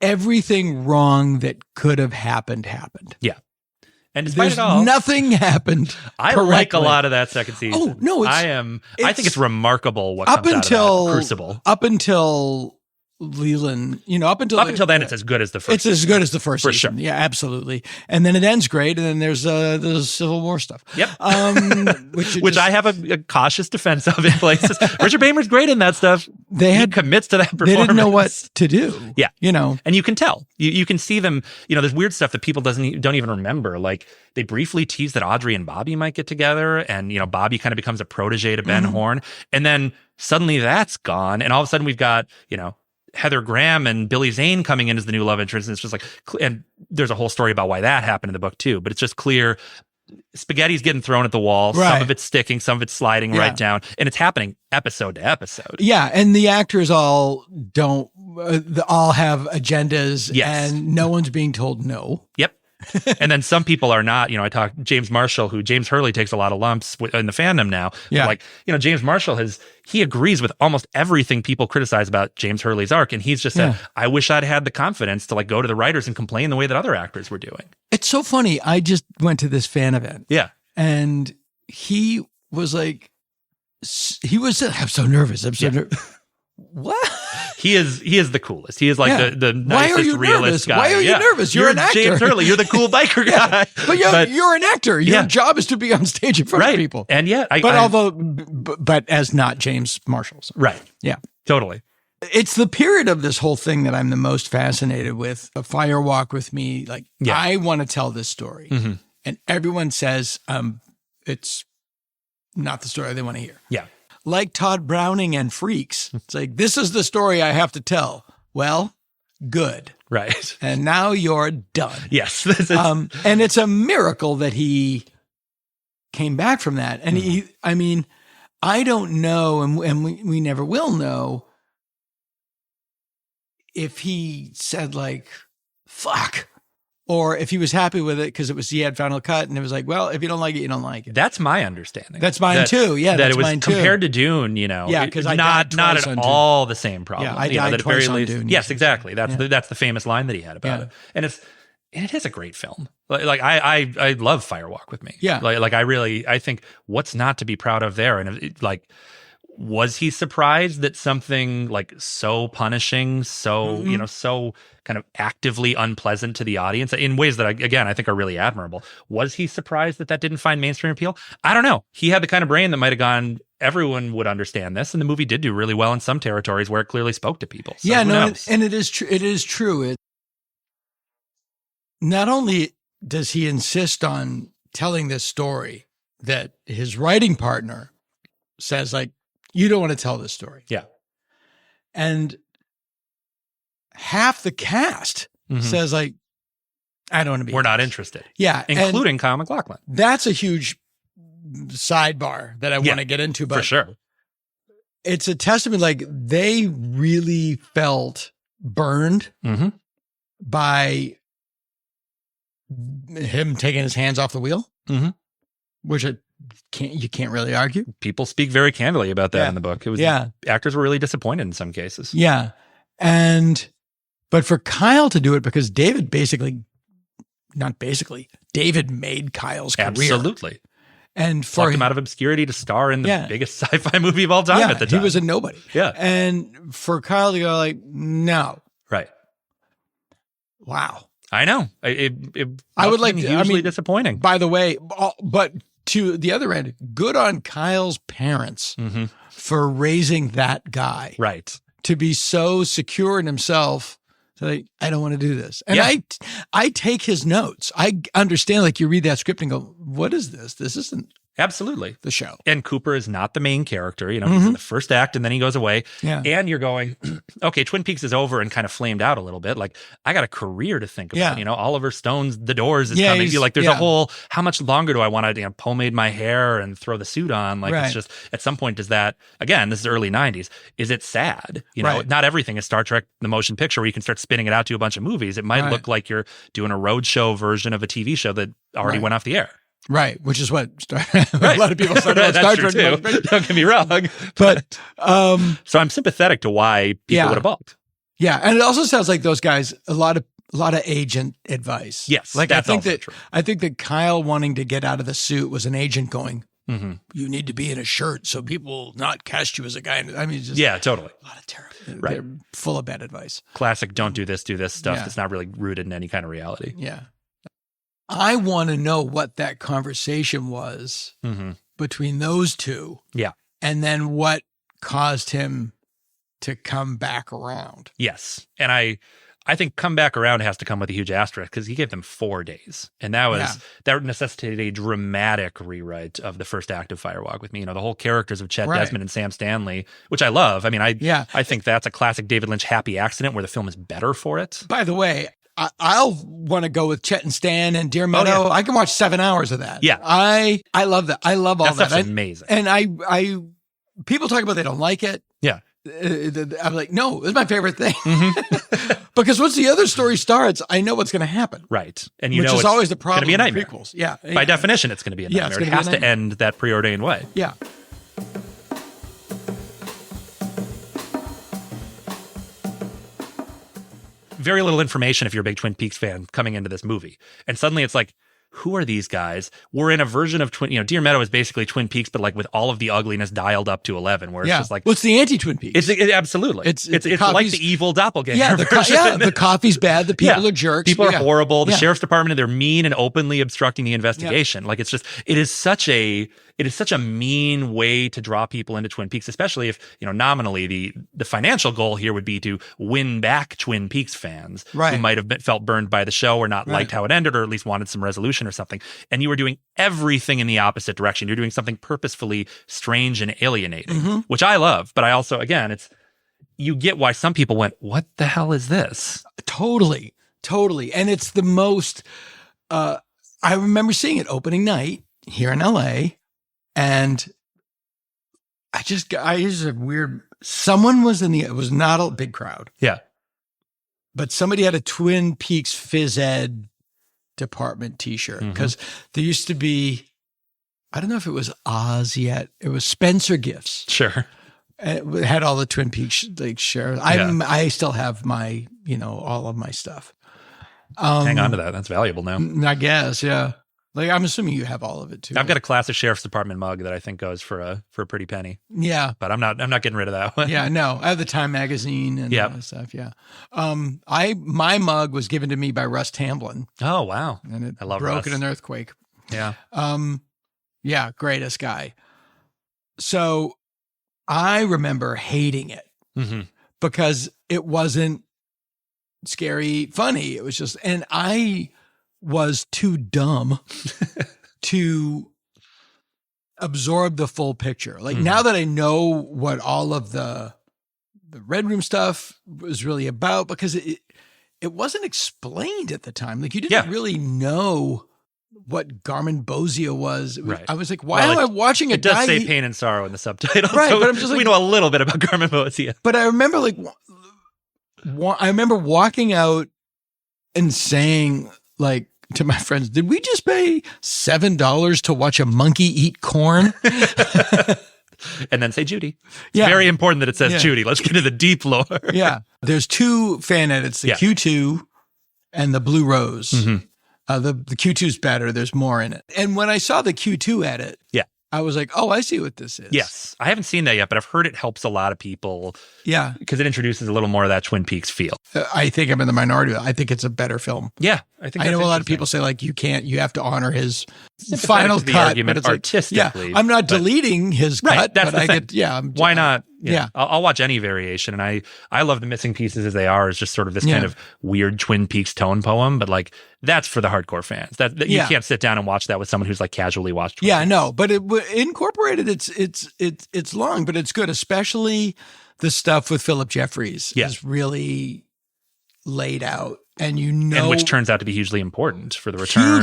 everything wrong that could have happened. Yeah. And despite There's it all, nothing happened. I like a lot of that second season. Oh, no, I think it's remarkable what comes out of that Crucible. Up until Leland, up until then, it's as good as the first. It's as good as the first for season. sure. Yeah, absolutely. And then it ends great, and then there's the Civil War stuff. Yep. Which I have a cautious defense of in places. Richard Bamer's great in that stuff. He commits to that performance. They didn't know what to do. Yeah, and you can tell. You can see them. There's weird stuff that people don't even remember. Like they briefly tease that Audrey and Bobby might get together, and Bobby kind of becomes a protege to Ben Horne, and then suddenly that's gone, and all of a sudden we've got Heather Graham and Billy Zane coming in as the new love interest. And it's just like, and there's a whole story about why that happened in the book too, but it's just clear spaghetti's getting thrown at the wall. Right. Some of it's sticking, some of it's sliding right down, and it's happening episode to episode. Yeah. And the actors all have agendas and no one's being told no. Yep. And then some people are not, I talk James Marshall, who James Hurley takes a lot of lumps in the fandom now. Yeah. Like, James Marshall he agrees with almost everything people criticize about James Hurley's arc. And he's just said, I wish I'd had the confidence to go to the writers and complain the way that other actors were doing. It's so funny. I just went to this fan event. Yeah. And he was like, I'm so nervous. I'm so nervous. What? He is the coolest. He is like the nicest, realist guy. Why are you nervous? You're an actor. James Hurley. You're the cool biker guy. But you're an actor. Your job is to be on stage in front of people. And yet, but as not James Marshall. So. Right. Yeah. Totally. It's the period of this whole thing that I'm the most fascinated with. A Fire Walk with Me. I want to tell this story. Mm-hmm. And everyone says it's not the story they want to hear. Yeah. Like Todd Browning and Freaks. It's like, this is the story I have to tell. Well, good. Right. And now you're done. Yes. And it's a miracle that he came back from that. And I don't know, and we never will know, if he said fuck, or if he was happy with it because he had Final Cut and it was like, well, if you don't like it, you don't like it. That's my understanding. That's mine too. Yeah, that it was compared to Dune. Yeah, because not at all the same problem. Yeah, I died twice on Dune. Yes, exactly. That's the famous line that he had about it, and it is a great film. I love Fire Walk with Me. Yeah, I think what's not to be proud of there, and was he surprised that something so punishing, so so kind of actively unpleasant to the audience in ways that I think are really admirable? Was he surprised that didn't find mainstream appeal? I don't know. He had the kind of brain that might have gone, everyone would understand this, and the movie did do really well in some territories where it clearly spoke to people. So and it is true. It is true. Not only does he insist on telling this story that his writing partner says you don't want to tell this story. Yeah. And half the cast says I don't want to be. We're not interested. Yeah. Including Kyle MacLachlan. That's a huge sidebar that I want to get into. But for sure. It's a testament, they really felt burned by him taking his hands off the wheel, which you can't really argue. People speak very candidly about that in the book. It was actors were really disappointed in some cases. Yeah. But for Kyle to do it, because David David made Kyle's career. Absolutely. And plucked him out of obscurity to star in the biggest sci-fi movie of all time at the time. He was a nobody. Yeah. And for Kyle to go no. Right. Wow. I know. I would hugely disappointing. By the way, but to the other end, good on Kyle's parents for raising that guy. Right. To be so secure in himself. So I don't want to do this. And I take his notes. I understand, you read that script and go, what is this? This isn't absolutely the show. And Cooper is not the main character. He's in the first act and then he goes away. Yeah. And you're going, okay, Twin Peaks is over and kind of flamed out a little bit. I got a career to think about. Oliver Stone's The Doors is coming. There's a whole, how much longer do I want to pomade my hair and throw the suit on? It's just, at some point, does that, again, this is early 90s, is it sad? Not everything is Star Trek, the motion picture, where you can start spinning it out to a bunch of movies. It might look like you're doing a roadshow version of a TV show that already went off the air. Right, which is what a lot of people started on Star That's Trek. true too. Don't get me wrong. But So I'm sympathetic to why people would have balked. Yeah, and it also sounds like those guys a lot of agent advice. Yes, like that's I think also that true. I think that Kyle wanting to get out of the suit was an agent going, Mm-hmm. "You need to be in a shirt so people will not cast you as a guy." I mean, it's just Yeah, totally. a lot of terrible. Right. They're full of bad advice. Classic don't do this stuff Yeah. that's not really rooted in any kind of reality. Yeah, I want to know what that conversation was Mm-hmm. between those two. Yeah. And then what caused him to come back around. Yes. And I think come back around has to come with a huge asterisk because he gave them 4 days. And that necessitated a dramatic rewrite of the first act of Fire Walk with Me. You know, the whole characters of Chet Right. Desmond and Sam Stanley, which I love. I mean, I think that's a classic David Lynch happy accident where the film is better for it. By the way, I'll want to go with Chet and Stan and Deer Meadow. yeah. I can watch 7 hours of that. Yeah. I love that. I love all That that. stuff's amazing. And I people talk about they don't like it. Yeah. I'm like, no, it's my favorite thing. Mm-hmm. Because once the other story starts, I know what's going to happen. Right. And you Which know is it's always the problem going to be a with nightmare. prequels. Yeah. By definition, it's going to be a Yeah, it's nightmare. It gonna be a has to nightmare. end that preordained way. Yeah. Very little information if you're a big Twin Peaks fan coming into this movie. And suddenly it's like, who are these guys? We're in a version of Deer Meadow is basically Twin Peaks, but like with all of the ugliness dialed up to 11, where it's just like, what's the anti-Twin Peaks? Absolutely. It's like coffee's- the evil doppelganger. Yeah, version. the coffee's bad. The people are jerks. People are Yeah. horrible. The Yeah. sheriff's department, they're mean and openly obstructing the investigation. Like it is such a mean way to draw people into Twin Peaks, especially if, nominally the financial goal here would be to win back Twin Peaks fans Right. who might have felt burned by the show or not liked how it ended, or at least wanted some resolution or something. And you were doing everything in the opposite direction. You're doing something purposefully strange and alienating, which I love. But I also, again, you get why some people went, what the hell is this? Totally. And it's the most, I remember seeing it opening night here in LA, and I just a weird, someone was it was not a big crowd, Yeah. but somebody had a Twin Peaks phys ed department t-shirt, because there used to be, I don't know if it was Oz yet, it was Spencer Gifts. Sure. And it had all the Twin Peaks like shares. I still have my, all of my stuff. Hang on to that. That's valuable now. I guess, yeah. Like I'm assuming you have all of it too. I've got a classic sheriff's department mug that I think goes for a pretty penny. Yeah. But I'm not getting rid of that one. Yeah, no. I have the Time magazine and all that stuff. Yeah. My mug was given to me by Russ Tamblyn. Oh wow. And it I love broke Russ. in an earthquake. Yeah. Yeah, greatest guy. So I remember hating it because it wasn't scary, funny. It was just, and I was too dumb to absorb the full picture. Like now that I know what all of the Red Room stuff was really about, because it wasn't explained at the time. Like you didn't really know what Garmin Bozia was. Right. I was like, why am I watching a It does guy? say pain and sorrow in the subtitle. Right, so but I'm just we like- know a little bit about Garmin Bozia. But I remember I remember walking out and saying like to my friends, did we just pay $7 to watch a monkey eat corn? And then say Judy. It's Yeah. very important that it says Yeah. Judy. Let's get into the deep lore. Yeah. There's 2 fan edits, the Q2 and the Blue Rose. The Q2's better. There's more in it. And when I saw the Q2 edit, I was like, oh, I see what this is. Yes. I haven't seen that yet, but I've heard it helps a lot of people. Yeah. Because it introduces a little more of that Twin Peaks feel. I think I'm in the minority. I think it's a better film. Yeah. I think I know a lot of people say like, you have to honor his final to the cut. argument but it's like, artistically, I'm not deleting his Right, cut, that's but the thing. Why not? Yeah. I'll watch any variation. And I love the missing pieces as they are, as just sort of this kind of weird Twin Peaks tone poem. But like, that's for the hardcore fans. That you can't sit down and watch that with someone who's like casually watched. Yeah, no, but it incorporated. It's long, but it's good, especially the stuff with Philip Jeffries is really laid out, and and which turns out to be hugely important for the return.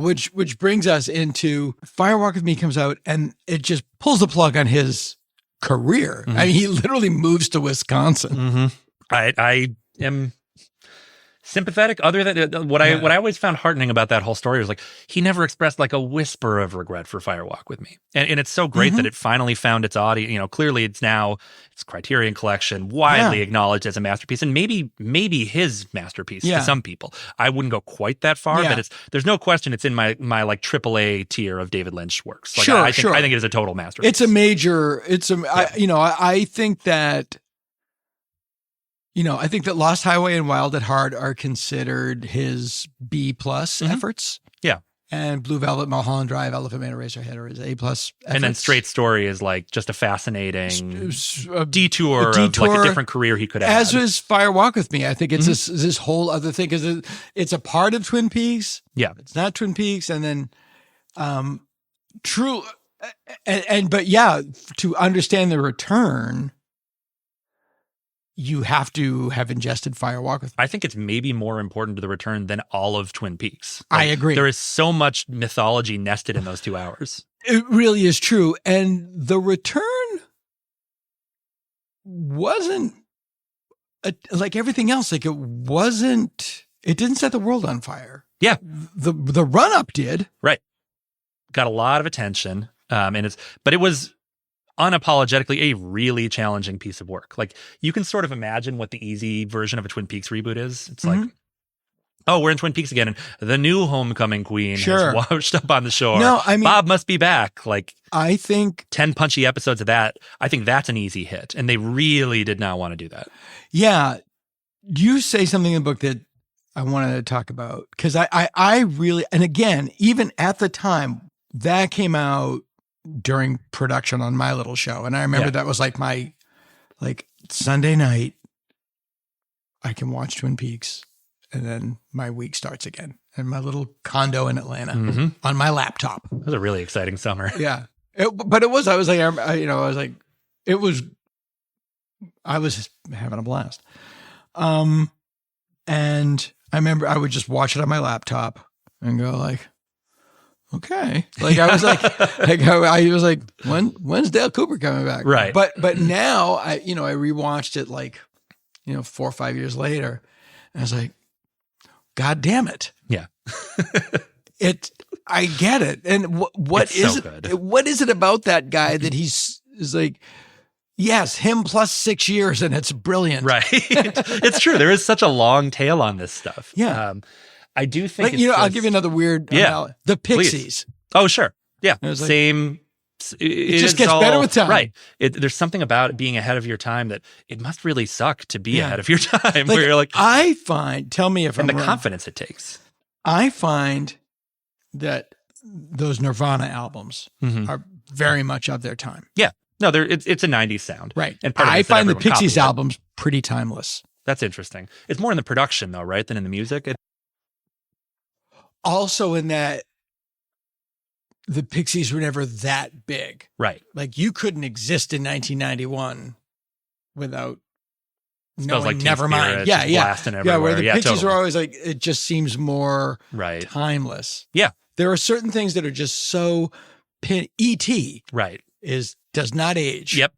Which brings us into Fire Walk with Me comes out, and it just pulls the plug on his career. I mean, he literally moves to Wisconsin. I am sympathetic. Other than what I always found heartening about that whole story was like he never expressed like a whisper of regret for Fire Walk with Me, and it's so great that it finally found its audience. You know, clearly it's Criterion Collection, widely acknowledged as a masterpiece, and maybe his masterpiece to some people. I wouldn't go quite that far, but there's no question it's in my like AAA tier of David Lynch works. Like, I think it is a total masterpiece. It's a major. I think that. I think that Lost Highway and Wild at Heart are considered his B+ efforts. Yeah. And Blue Velvet, Mulholland Drive, Elephant Man, Eraserhead are his A+ efforts. And then Straight Story is like just a fascinating detour of like a different career he could have. As was Fire Walk with Me. I think it's this whole other thing because it's a part of Twin Peaks. Yeah. It's not Twin Peaks. And then to understand the return, you have to have ingested Fire Walk with Me. I think it's maybe more important to the return than all of Twin Peaks. I agree. There is so much mythology nested in those 2 hours. It really is true. And the return wasn't like everything else. Like it didn't set the world on fire. Yeah. The run up did. Right. Got a lot of attention. But it was unapologetically a really challenging piece of work. Like you can sort of imagine what the easy version of a Twin Peaks reboot is. It's like, oh, we're in Twin Peaks again, and the new homecoming queen has washed up on the shore. No, I mean, Bob must be back. Like I think 10 punchy episodes of that. I think that's an easy hit, and they really did not want to do that. Yeah, you say something in the book that I wanted to talk about because I really, and again, even at the time that came out during production on my little show. And I remember that was like my, Sunday night, I can watch Twin Peaks and then my week starts again in my little condo in Atlanta on my laptop. It was a really exciting summer. Yeah. I was having a blast. And I remember I would just watch it on my laptop and go like, okay. Like I was like, I was like, when's Dale Cooper coming back? Right. But now I rewatched it 4 or 5 years later. And I was like, God damn it. Yeah. I get it. And what is it about that guy that is like, yes, him plus 6 years and it's brilliant. Right. It's true. There is such a long tail on this stuff. Yeah. I do think I'll give you another weird analogy. The Pixies. Please. Oh, sure. Yeah. Same. It just gets better with time. Right. There's something about being ahead of your time that it must really suck to be ahead of your time. Where you're like, I find, tell me if I'm wrong. And the confidence it takes. I find that those Nirvana albums are very much of their time. Yeah. No, it's a 90s sound. Right. And I find the Pixies albums pretty timeless. That's interesting. It's more in the production though, right? Than in the music. Also in that the Pixies were never that big. Right. Like you couldn't exist in 1991 without knowing like Nevermind. Yeah. Yeah. Where the Pixies were always like, it just seems more timeless. Yeah. There are certain things that are just so E.T. Right. Does not age. Yep.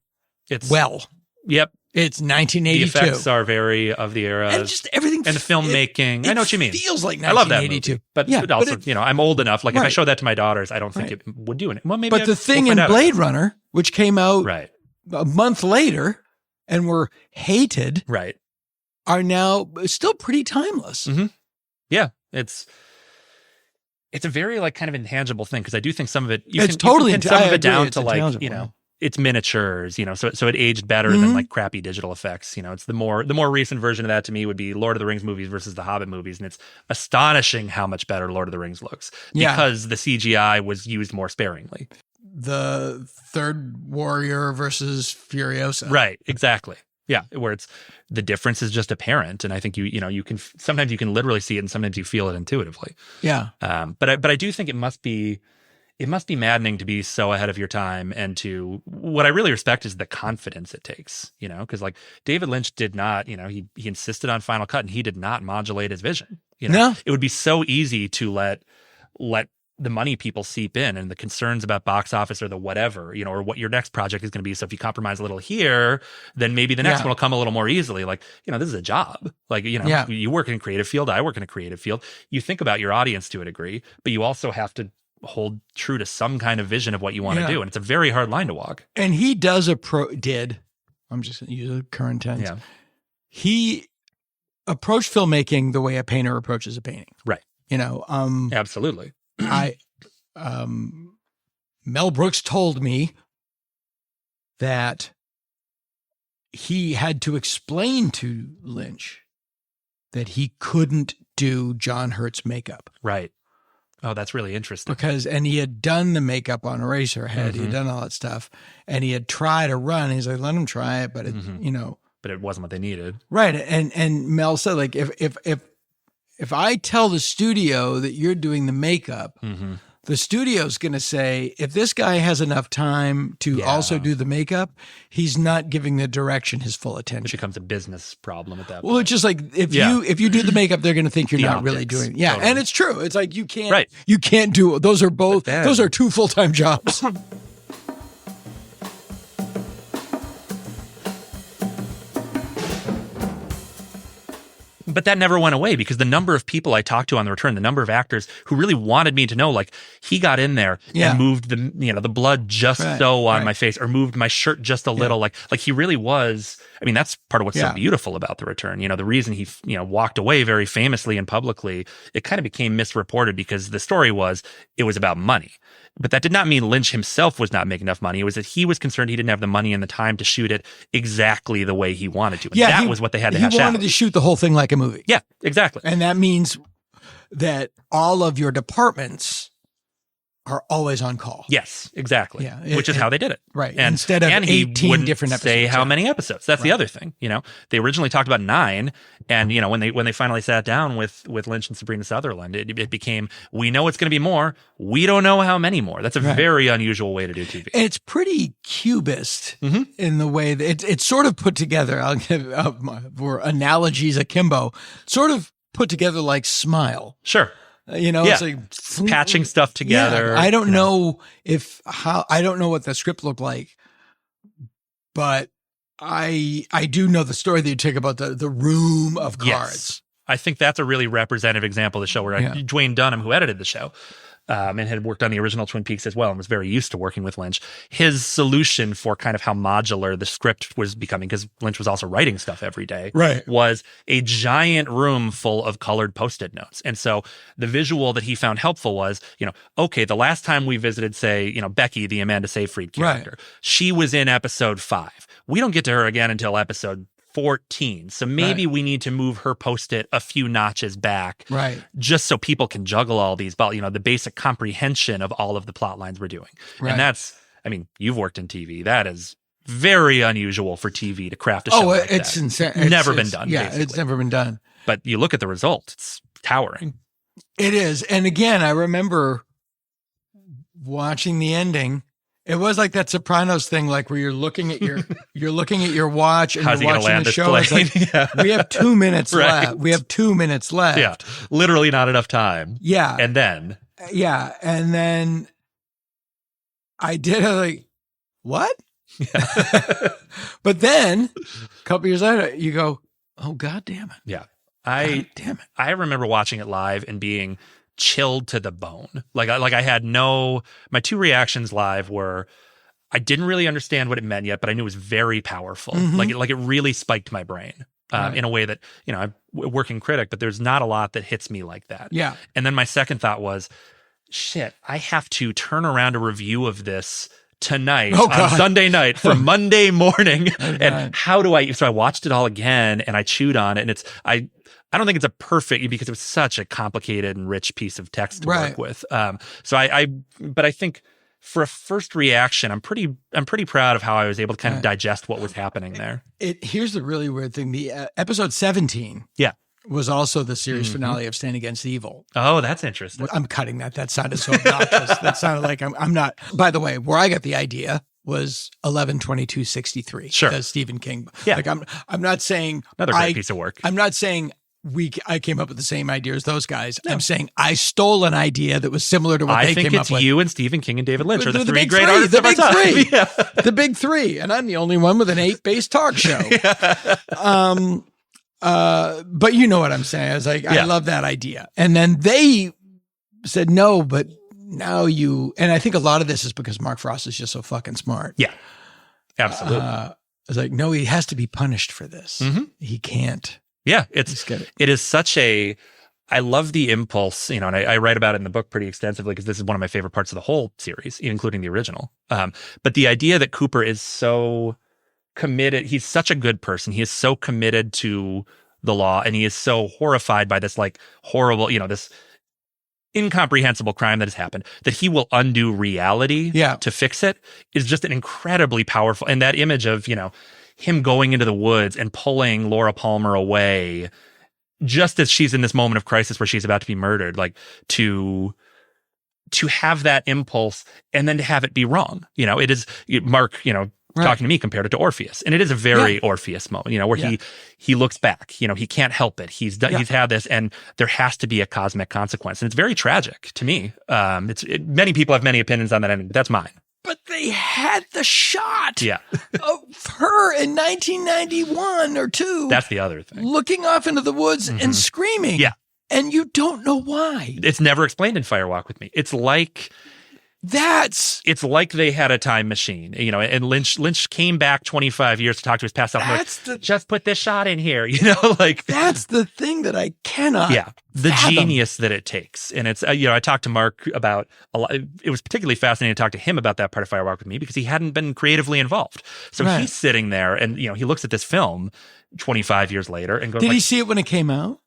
Yep. It's 1982. The effects are very of the era. And just everything. And the filmmaking. I know what you mean. It feels like 1982. I love that movie. But also, I'm old enough. Like if I showed that to my daughters, I don't think it would do it. Well, maybe. But the thing in Blade Runner, which came out a month later and were hated, are now still pretty timeless. Mm-hmm. Yeah. It's a very like kind of intangible thing because I do think some of it you can pin some of it down to like it's miniatures, so it aged better than like crappy digital effects. It's the more recent version of that to me would be Lord of the Rings movies versus the Hobbit movies, and it's astonishing how much better Lord of the Rings looks because the CGI was used more sparingly. The Third Warrior versus Furiosa, right? Exactly. Yeah, where it's the difference is just apparent, and I think you can sometimes you can literally see it, and sometimes you feel it intuitively. Yeah. But I do think it must be maddening to be so ahead of your time, and to what I really respect is the confidence it takes. Because like David Lynch did not, he insisted on Final Cut, and he did not modulate his vision. No, it would be so easy to let the money people seep in and the concerns about box office or the whatever, or what your next project is going to be. So if you compromise a little here, then maybe the next one will come a little more easily. Like, this is a job. Like, you work in a creative field. I work in a creative field. You think about your audience to a degree, but you also have to hold true to some kind of vision of what you want to do. And it's a very hard line to walk. And he does I'm just going to use a current tense. Yeah. He approached filmmaking the way a painter approaches a painting. Right. Mel Absolutely. Brooks told me that he had to explain to Lynch that he couldn't do John Hurt's makeup. Right. Oh, that's really interesting. And he had done the makeup on Eraserhead. He had done all that stuff. And he had tried a run. He's like, let him try it. But, but it wasn't what they needed. Right. And Mel said, like, if I tell the studio that you're doing the makeup, the studio's going to say, if this guy has enough time to also do the makeup, he's not giving the direction his full attention. It becomes a business problem at that point. Well, it's just like if you do the makeup, they're going to think you're not really doing it. Yeah, totally. and it's true. It's like you can't do it. Those are two full-time jobs. But that never went away because the number of people I talked to on the return, the number of actors who really wanted me to know, like, he got in there and moved the blood just on my face, or moved my shirt just a little. Like he really was. I mean, that's part of what's so beautiful about the return. The reason he, walked away very famously and publicly, it kind of became misreported because the story was it was about money. But that did not mean Lynch himself was not making enough money. It was that he was concerned he didn't have the money and the time to shoot it exactly the way he wanted to. And that was what they had to hash out. He wanted to shoot the whole thing like a movie. Yeah, exactly. And that means that all of your departments are always on call. Yes, exactly. Yeah, which is how they did it. Right. And, instead of 18 different episodes. Say how many episodes. That's the other thing. They originally talked about 9, and when they finally sat down with Lynch and Sabrina Sutherland, it became, we know it's going to be more. We don't know how many more. That's a very unusual way to do TV. And it's pretty cubist in the way that it's sort of put together. I'll give for analogies akimbo, sort of put together like Smile. Sure. It's like patching stuff together. I don't know I don't know what the script looked like, but I do know the story that you took about the room of cards. Yes. I think that's a really representative example of the show where Dwayne Dunham, who edited the show, and had worked on the original Twin Peaks as well and was very used to working with Lynch. His solution for kind of how modular the script was becoming, because Lynch was also writing stuff every day, was a giant room full of colored Post-it notes. And so the visual that he found helpful was, okay, the last time we visited, say, Becky, the Amanda Seyfried character, she was in episode 5. We don't get to her again until episode 14. So maybe we need to move her Post-it a few notches back, just so people can juggle all these, the basic comprehension of all of the plot lines we're doing. And that's, you've worked in TV. That is very unusual for TV to craft a show like it's that. insane. Never been done. Yeah, basically. it's never been done. But you look at the result, it's towering. It is. And again, I remember watching the ending. It was like that Sopranos thing, like where you're looking at your watch and How's you're watching the show. It's like, we have 2 minutes left. We have 2 minutes left. Yeah, literally not enough time. Yeah, and then I did like, what? Yeah. But then a couple years later, you go, oh God damn it! Yeah, damn it! I remember watching it live and being chilled to the bone. Like I had my 2 reactions live were, I didn't really understand what it meant yet, but I knew it was very powerful. Like it really spiked my brain in a way that, I'm a working critic, but there's not a lot that hits me like that. Yeah. And then my second thought was, shit, I have to turn around a review of this tonight on Sunday night for Monday morning. And how do so I watched it all again and I chewed on it, and I don't think it's a perfect, because it was such a complicated and rich piece of text to work with. But I think for a first reaction, I'm pretty proud of how I was able to kind of digest what was happening there. Here's the really weird thing. The episode 17 was also the series finale of Stand Against Evil. Oh, that's interesting. I'm cutting that. That sounded so obnoxious. That sounded like I'm not. By the way, where I got the idea was 11/22/63. Sure. The Stephen King. Yeah. Like I'm not saying another great piece of work. I'm not saying I came up with the same idea as those guys. No. I'm saying I stole an idea that was similar to what they came up with. I think it's you and Stephen King and David Lynch are the three big great three, artists the of our big time. three. Yeah. The big three. And I'm the only one with an 8-based talk show. But you know what I'm saying. I was like, I love that idea. And then they said, no, but now and I think a lot of this is because Mark Frost is just so fucking smart. Yeah, absolutely. I was like, no, he has to be punished for this. Mm-hmm. He can't. Yeah, it is such I love the impulse, and I write about it in the book pretty extensively because this is one of my favorite parts of the whole series, including the original. But the idea that Cooper is so committed, he's such a good person. He is so committed to the law, and he is so horrified by this like horrible, this incomprehensible crime that has happened, that he will undo reality to fix it is just an incredibly powerful. And that image of, him going into the woods and pulling Laura Palmer away just as she's in this moment of crisis where she's about to be murdered, like to have that impulse and then to have it be wrong. It is Mark, talking to me compared it to Orpheus. And it is a very Orpheus moment, where he looks back, he can't help it. He's had this and there has to be a cosmic consequence. And it's very tragic to me. Many people have many opinions on that ending, but that's mine. But they had the shot of her in 1991 or 2. That's the other thing. Looking off into the woods and screaming. Yeah. And you don't know why. It's never explained in Firewalk with Me. It's like they had a time machine, and Lynch came back 25 years to talk to his past self. Just put this shot in here, that's the thing that I cannot. Yeah. The fathom. Genius that it takes. And it's, I talked to Mark about a lot. It was particularly fascinating to talk to him about that part of Firewalk with Me because he hadn't been creatively involved. So he's sitting there and, he looks at this film 25 years later and goes, did he see it when it came out?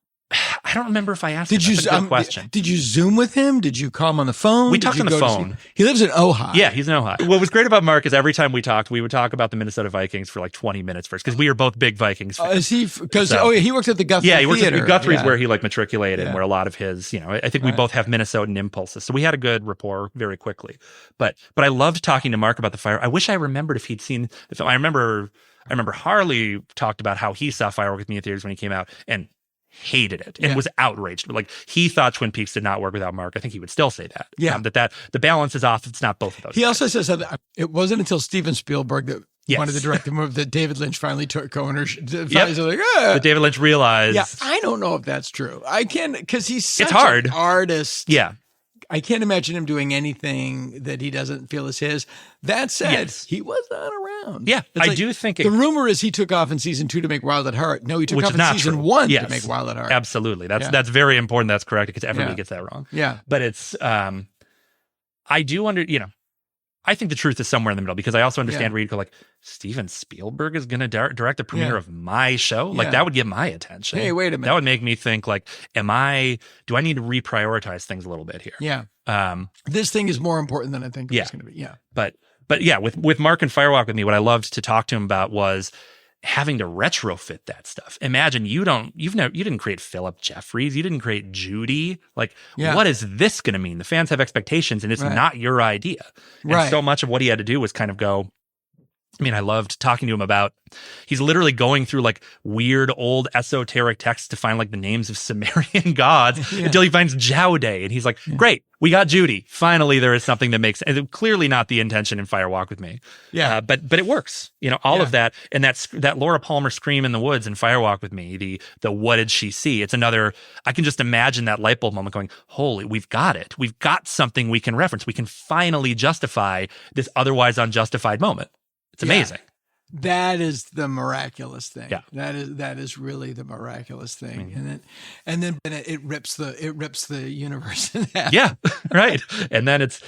I don't remember if I asked him. That's a good question. Did you Zoom with him? Did you call him on the phone? We talked on the phone. He lives in Ojai. Yeah, he's in Ojai. What was great about Mark is every time we talked, we would talk about the Minnesota Vikings for like 20 minutes first because we were both big Vikings fans. Is he? Because he works at the Guthrie He works Theater. at Guthrie's where he like matriculated and where a lot of his, I think we both have Minnesotan impulses. So we had a good rapport very quickly. But I loved talking to Mark about the fire. I wish I remembered if he'd seen the film. I remember Harley talked about how he saw Firework with Me in theaters when he came out and hated it and was outraged. But like he thought Twin Peaks did not work without Mark. I think he would still say that. Yeah. That the balance is off. It's not both of those. He also says that it wasn't until Steven Spielberg that wanted to direct the movie that David Lynch finally took ownership. But David Lynch realized. Yeah, I don't know if that's true. I can because he's such hard. an artist. Yeah. I can't imagine him doing anything that he doesn't feel is his. That said, he was not around. Yeah, I do think the rumor is he took off in season 2 to make Wild at Heart. No, he took off in season 1 to make Wild at Heart. Absolutely. That's very important. That's correct because everybody gets that wrong. Yeah. But it's, I do I think the truth is somewhere in the middle because I also understand where you go like, Steven Spielberg is going to direct the premiere of my show? Like that would get my attention. Hey, wait a minute. That would make me think like, do I need to reprioritize things a little bit here? Yeah. This thing is more important than I think it's going to be. Yeah. But yeah, with Mark and Firewalk with Me, what I loved to talk to him about was having to retrofit that stuff. Imagine you didn't create Philip Jeffries. You didn't create Judy. Like, what is this going to mean? The fans have expectations and it's not your idea. And so much of what he had to do was kind of go, I loved talking to him about, he's literally going through like weird old esoteric texts to find like the names of Sumerian gods until he finds Jowday. And he's like, great, we got Judy. Finally, there is something that makes, and clearly not the intention in Firewalk with Me. Yeah. But it works, all of that. And that Laura Palmer scream in the woods in Firewalk with Me, the what did she see? It's another, I can just imagine that light bulb moment going, holy, we've got it. We've got something we can reference. We can finally justify this otherwise unjustified moment. It's amazing. That is the miraculous thing. Yeah. That is really the miraculous thing. Mm-hmm. And then it rips the universe in half. Yeah, right. And then it's,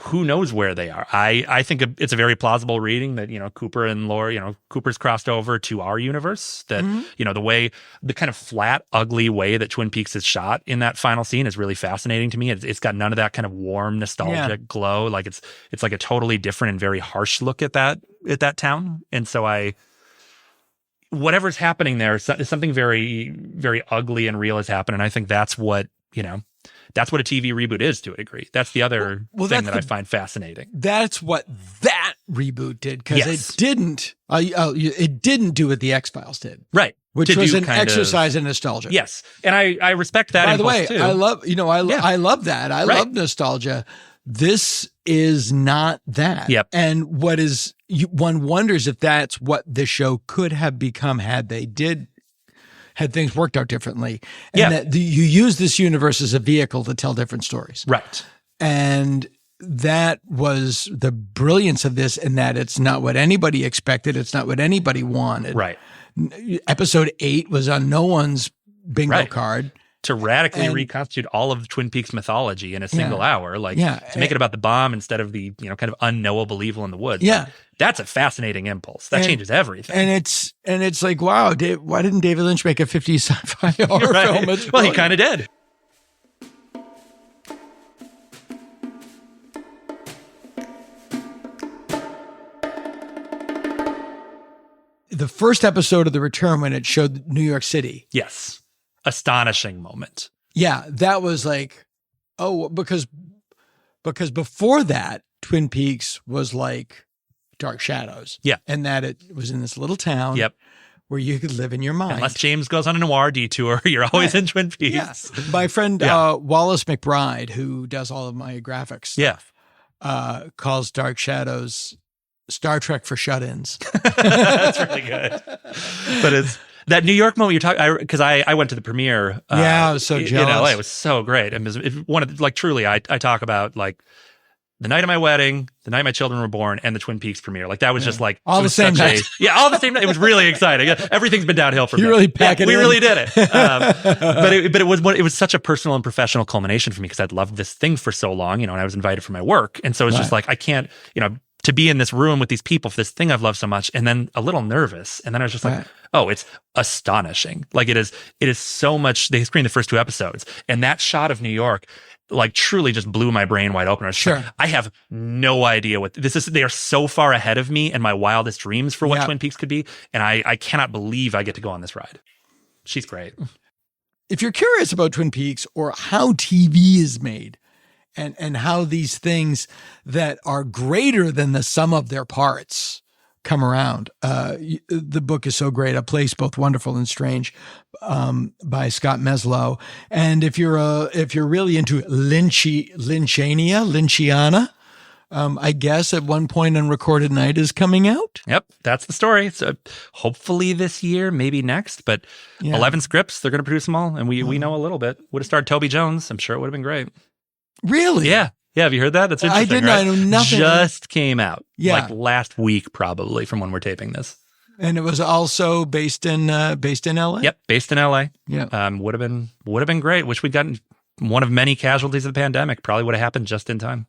who knows where they are. I think it's a very plausible reading that, Cooper and Laura, Cooper's crossed over to our universe, that, the kind of flat, ugly way that Twin Peaks is shot in that final scene is really fascinating to me. It's got none of that kind of warm, nostalgic glow. Like it's like a totally different and very harsh look at that town. And so whatever's happening there is something very, very ugly and real has happened. And I think that's what a TV reboot is to a degree. That's the other thing that I find fascinating. That's what that reboot did, because Yes. it didn't. It didn't do what the X-Files did, Right. which To was do an kind of- exercise in nostalgia. Yes. And I respect that. By the way, impulse, too. I love I love that. I Right. love nostalgia. This is not that. Yep. And what is one wonders if that's what the show could have become had things worked out differently. And Yeah. that you use this universe as a vehicle to tell different stories. Right. And that was the brilliance of this, in that it's not what anybody expected. It's not what anybody wanted. Right. Episode 8 was on no one's bingo Right. card. To radically And- reconstitute all of Twin Peaks mythology in a single hour, Yeah. to make it about the bomb instead of the kind of unknowable evil in the woods. Yeah. Like, that's a fascinating impulse. That changes everything. And it's like, wow, why didn't David Lynch make a 50s sci-fi horror Right. film? It's Well, he brilliant. kind of did. The first episode of The Return, when it showed New York City. Yes. Astonishing moment. Yeah, that was like, oh, because before that, Twin Peaks was like Dark Shadows. Yeah. And that it was in this little town. Yep. Where you could live in your mind. Unless James goes on a noir detour, you're always in Twin Peaks. Yes. My friend Wallace McBride, who does all of my graphics stuff, calls Dark Shadows Star Trek for shut-ins. That's really good. But it's that New York moment you're talking, because I went to the premiere. I was so in jealous. LA. It was so great. And it was one of, like, truly, I talk about, like, the night of my wedding, the night my children were born, and the Twin Peaks premiere. Like, that was just like all it the was same such night. all the same night. It was really exciting. Everything's been downhill from You there. really pack it We in. really did it. But it was such a personal and professional culmination for me, because I'd loved this thing for so long, and I was invited for my work, and so it's just like, I can't, to be in this room with these people for this thing I've loved so much, and then a little nervous, and then I was just like, oh, it's astonishing. Like, it is so much. They screened the first 2 episodes, and that shot of New York, like, truly just blew my brain wide open. I was just like, I have no idea what this is. They are so far ahead of me and my wildest dreams for what Twin Peaks could be, and I cannot believe I get to go on this ride. She's great. If you're curious about Twin Peaks, or how TV is made, and how these things that are greater than the sum of their parts come around. The book is so great. A Place Both Wonderful and Strange, by Scott Meslow. And if you're really into Lynchiana, I guess at one point Unrecorded Night is coming out. Yep, that's the story. So hopefully this year, maybe next, but 11 scripts, they're going to produce them all. And we know a little bit. Would have starred Toby Jones. I'm sure it would have been great. Really? Yeah. Yeah. Have you heard that? That's interesting. I didn't. Right? I know nothing. Just came out. Yeah. Like last week, probably, from when we're taping this. And it was also based in LA. Yep. Based in LA. Yeah. Would have been great. Wish we'd gotten one of many casualties of the pandemic. Probably would have happened just in time.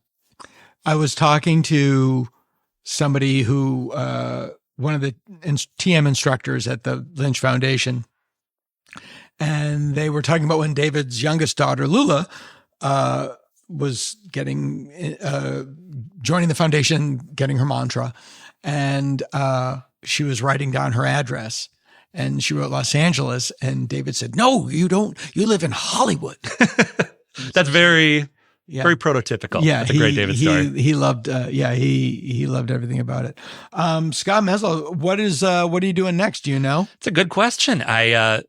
I was talking to somebody who, one of the TM instructors at the Lynch Foundation, and they were talking about when David's youngest daughter, Lula, was joining the foundation, getting her mantra, and she was writing down her address, and she wrote Los Angeles, and David said, "No, you don't. You live in Hollywood." That's very prototypical. Yeah, that's a great David story. He loved. He loved everything about it. Scott Meslow, what are you doing next? Do you know? It's a good question. I'm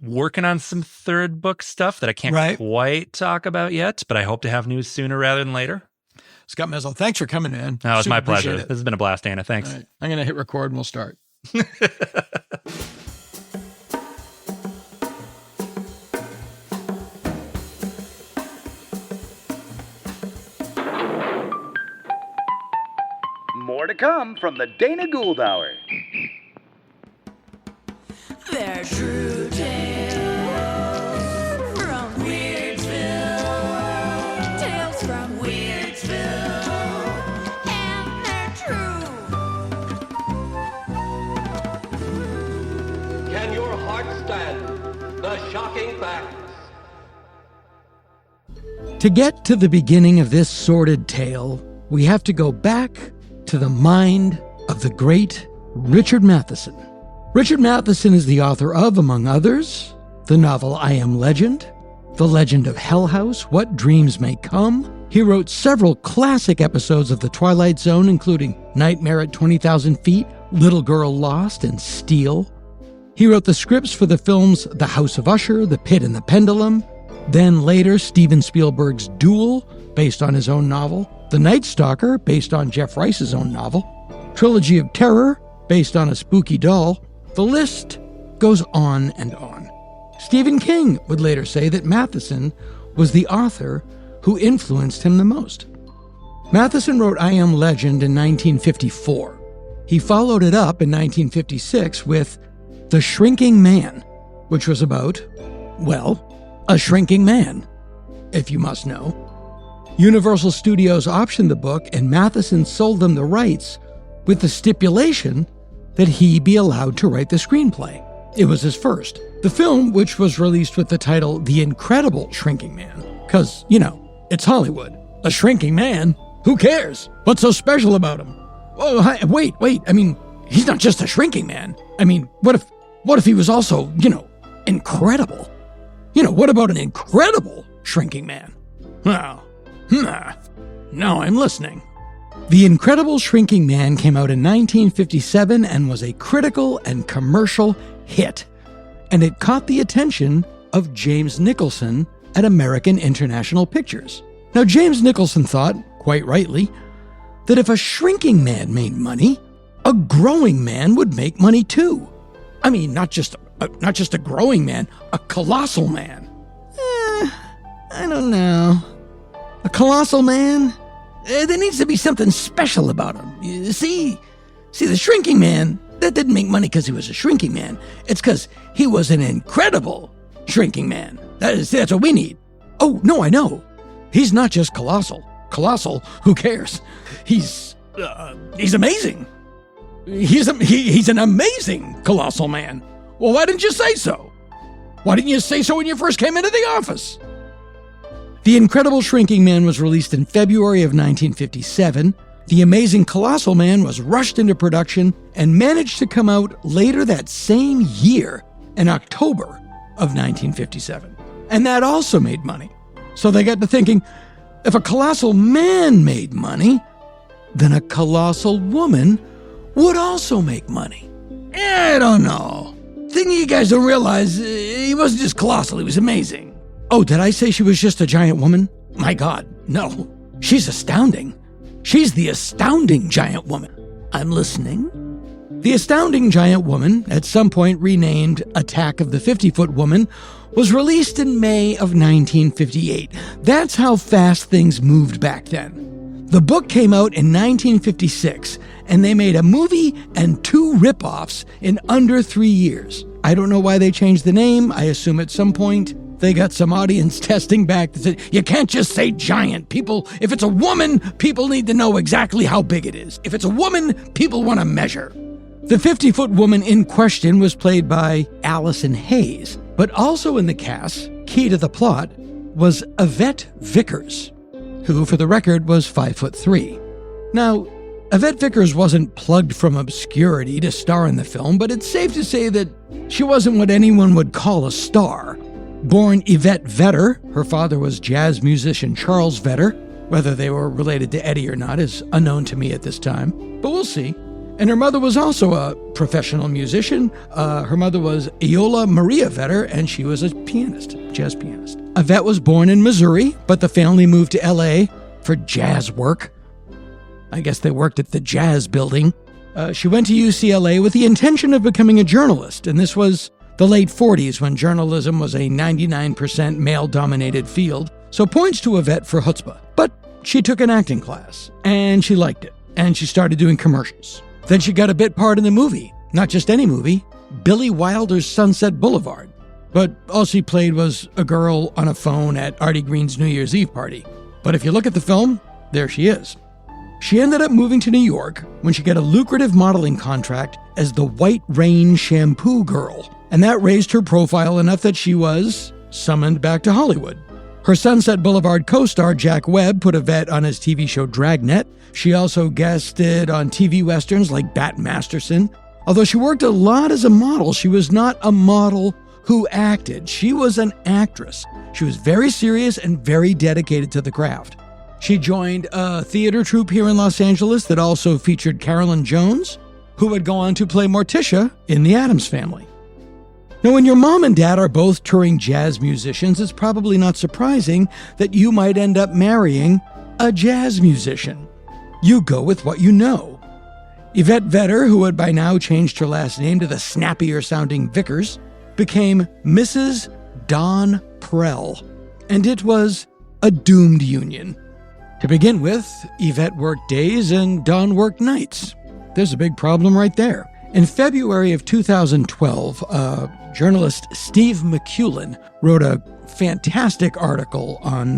working on some third book stuff that I can't quite talk about yet, but I hope to have news sooner rather than later. Scott Meslow, thanks for coming in. Oh, it's Super my pleasure. appreciate it. This has been a blast, Anna. Thanks. All right. I'm going to hit record and we'll start. More to come from the Dana Gould Hour. They're true tales from Weirdsville. Tales from Weirdsville. And they're true. Can your heart stand the shocking facts? To get to the beginning of this sordid tale, we have to go back to the mind of the great Richard Matheson. Richard Matheson is the author of, among others, the novel I Am Legend, The Legend of Hell House, What Dreams May Come, He wrote several classic episodes of The Twilight Zone, including Nightmare at 20,000 Feet, Little Girl Lost, and Steel. He wrote the scripts for the films The House of Usher, The Pit and the Pendulum, then later Steven Spielberg's Duel, based on his own novel, The Night Stalker, based on Jeff Rice's own novel, Trilogy of Terror, based on a spooky doll. The list goes on and on. Stephen King would later say that Matheson was the author who influenced him the most. Matheson wrote I Am Legend in 1954. He followed it up in 1956 with The Shrinking Man, which was about, well, a shrinking man, if you must know. Universal Studios optioned the book, and Matheson sold them the rights with the stipulation that he be allowed to write the screenplay. It was his first. The film, which was released with the title The Incredible Shrinking Man, because, it's Hollywood. A shrinking man? Who cares? What's so special about him? Oh, wait, I mean, he's not just a shrinking man. I mean, what if he was also, incredible? What about an incredible shrinking man? Well, now I'm listening. The Incredible Shrinking Man came out in 1957 and was a critical and commercial hit. And it caught the attention of James Nicholson at American International Pictures. Now, James Nicholson thought, quite rightly, that if a shrinking man made money, a growing man would make money too. I mean, not just a growing man, a colossal man. I don't know. A colossal man? There needs to be something special about him. You see, the shrinking man, that didn't make money because he was a shrinking man. It's because he was an incredible shrinking man. That's what we need. Oh, no, I know. He's not just colossal. Colossal, who cares? He's amazing. He's an amazing colossal man. Well, why didn't you say so? Why didn't you say so when you first came into the office? The Incredible Shrinking Man was released in February of 1957. The Amazing Colossal Man was rushed into production and managed to come out later that same year, in October of 1957. And that also made money. So they got to thinking, if a colossal man made money, then a colossal woman would also make money. I don't know. Thing you guys don't realize, he wasn't just colossal, he was amazing. Oh, did I say she was just a giant woman? My God, no. She's astounding. She's the astounding giant woman. I'm listening. The Astounding Giant Woman, at some point renamed Attack of the 50-Foot Woman, was released in May of 1958. That's how fast things moved back then. The book came out in 1956, and they made a movie and 2 rip-offs in under 3 years. I don't know why they changed the name. I assume at some point they got some audience testing back that said, you can't just say giant. People, if it's a woman, people need to know exactly how big it is. If it's a woman, people want to measure. The 50-foot woman in question was played by Allison Hayes, but also in the cast, key to the plot, was Yvette Vickers, who, for the record, was 5'3". Now, Yvette Vickers wasn't plugged from obscurity to star in the film, but it's safe to say that she wasn't what anyone would call a star. Born Yvette Vedder, her father was jazz musician Charles Vedder. Whether they were related to Eddie or not is unknown to me at this time, but we'll see. And her mother was also a professional musician. Her mother was Iola Maria Vedder, and she was a pianist, jazz pianist. Yvette was born in Missouri, but the family moved to L.A. for jazz work. I guess they worked at the Jazz Building. She went to UCLA with the intention of becoming a journalist, and this was the late 40s when journalism was a 99% male-dominated field, so points to Yvette for chutzpah. But she took an acting class, and she liked it, and she started doing commercials. Then she got a bit part in the movie, not just any movie, Billy Wilder's Sunset Boulevard. But all she played was a girl on a phone at Artie Green's New Year's Eve party. But if you look at the film, there she is. She ended up moving to New York when she got a lucrative modeling contract as the White Rain Shampoo Girl, and that raised her profile enough that she was summoned back to Hollywood. Her Sunset Boulevard co-star Jack Webb put Yvette on his TV show Dragnet. She also guested on TV westerns like Bat Masterson. Although she worked a lot as a model, she was not a model who acted. She was an actress. She was very serious and very dedicated to the craft. She joined a theater troupe here in Los Angeles that also featured Carolyn Jones, who would go on to play Morticia in The Addams Family. Now, when your mom and dad are both touring jazz musicians, it's probably not surprising that you might end up marrying a jazz musician. You go with what you know. Yvette Vedder, who had by now changed her last name to the snappier-sounding Vickers, became Mrs. Don Prell, and it was a doomed union. To begin with, Yvette worked days and Don worked nights. There's a big problem right there. In February of 2012, journalist Steve McCullen wrote a fantastic article on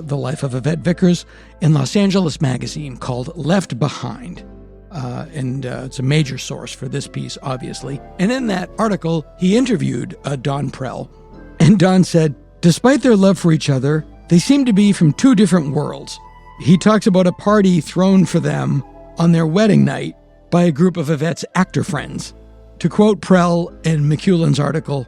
the life of Yvette Vickers in Los Angeles Magazine called Left Behind. And it's a major source for this piece, obviously. And in that article, he interviewed Don Prell. And Don said, despite their love for each other, they seem to be from two different worlds. He talks about a party thrown for them on their wedding night by a group of Yvette's actor friends. To quote Prell in McCullen's article,